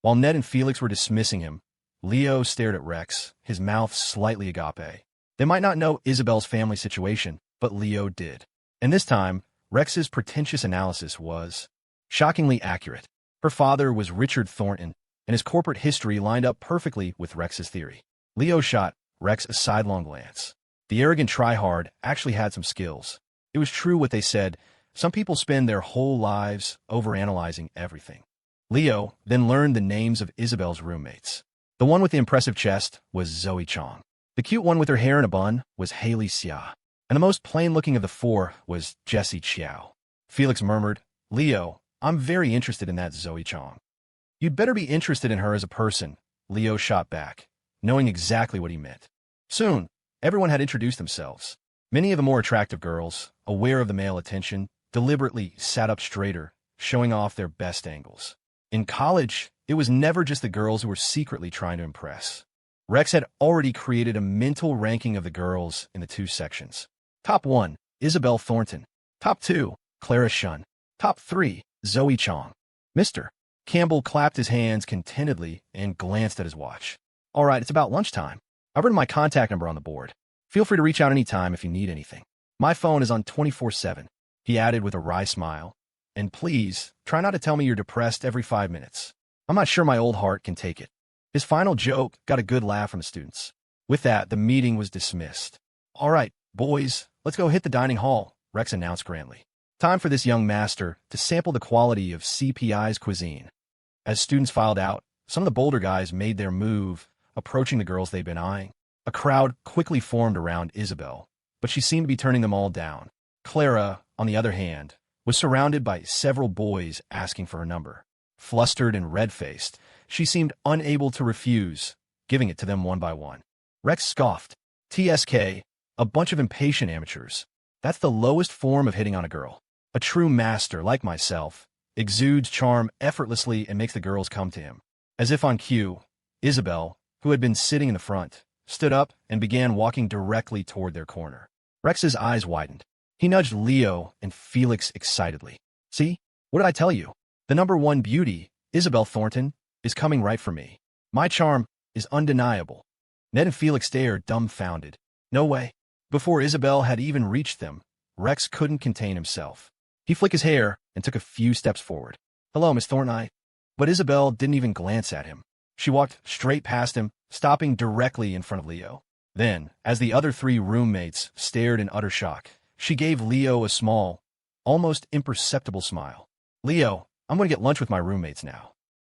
While Ned and Felix were dismissing him, Leo stared at Rex, his mouth slightly agape. They might not know Isabelle's family situation, but Leo did. And this time, Rex's pretentious analysis was shockingly accurate. Her father was Richard Thornton, and his corporate history lined up perfectly with Rex's theory. Leo shot Rex a sidelong glance. The arrogant tryhard actually had some skills. It was true what they said. Some people spend their whole lives overanalyzing everything. Leo then learned the names of Isabelle's roommates. The one with the impressive chest was Zoe Chong. The cute one with her hair in a bun was Haley Xia. And the most plain-looking of the four was Jessie Chiao. Felix murmured, "Leo, I'm very interested in that Zoe Chong." "You'd better be interested in her as a person," Leo shot back, knowing exactly what he meant. Soon, everyone had introduced themselves. Many of the more attractive girls, aware of the male attention, deliberately sat up straighter, showing off their best angles. In college, it was never just the girls who were secretly trying to impress. Rex had already created a mental ranking of the girls in the two sections. Top 1, Isabelle Thornton. Top 2, Clara Shun. Top 3, Zoe Chong. Mr. Campbell clapped his hands contentedly and glanced at his watch. "All right, it's about lunchtime. I've written my contact number on the board. Feel free to reach out anytime if you need anything. My phone is on 24/7, he added with a wry smile. "And please, try not to tell me you're depressed every 5 minutes. I'm not sure my old heart can take it." His final joke got a good laugh from the students. With that, the meeting was dismissed. "All right, boys, let's go hit the dining hall," Rex announced grandly. Time for this young master to sample the quality of CPI's cuisine. As students filed out, some of the bolder guys made their move, approaching the girls they'd been eyeing. A crowd quickly formed around Isabelle, but she seemed to be turning them all down. Clara, on the other hand, was surrounded by several boys asking for her number. Flustered and red-faced, she seemed unable to refuse, giving it to them one by one. Rex scoffed. "TSK, a bunch of impatient amateurs. That's the lowest form of hitting on a girl. A true master, like myself, exudes charm effortlessly and makes the girls come to him." As if on cue, Isabelle, who had been sitting in the front, stood up and began walking directly toward their corner. Rex's eyes widened. He nudged Leo and Felix excitedly. "See? What did I tell you? The #1 beauty, Isabelle Thornton, is coming right for me. My charm is undeniable." Ned and Felix stared dumbfounded. No way. Before Isabelle had even reached them, Rex couldn't contain himself. He flicked his hair and took a few steps forward. "Hello, Miss Thornton." But Isabelle didn't even glance at him. She walked straight past him, stopping directly in front of Leo. Then, as the other 3 roommates stared in utter shock, she gave Leo a small, almost imperceptible smile. "Leo, I'm going to get lunch with my roommates now.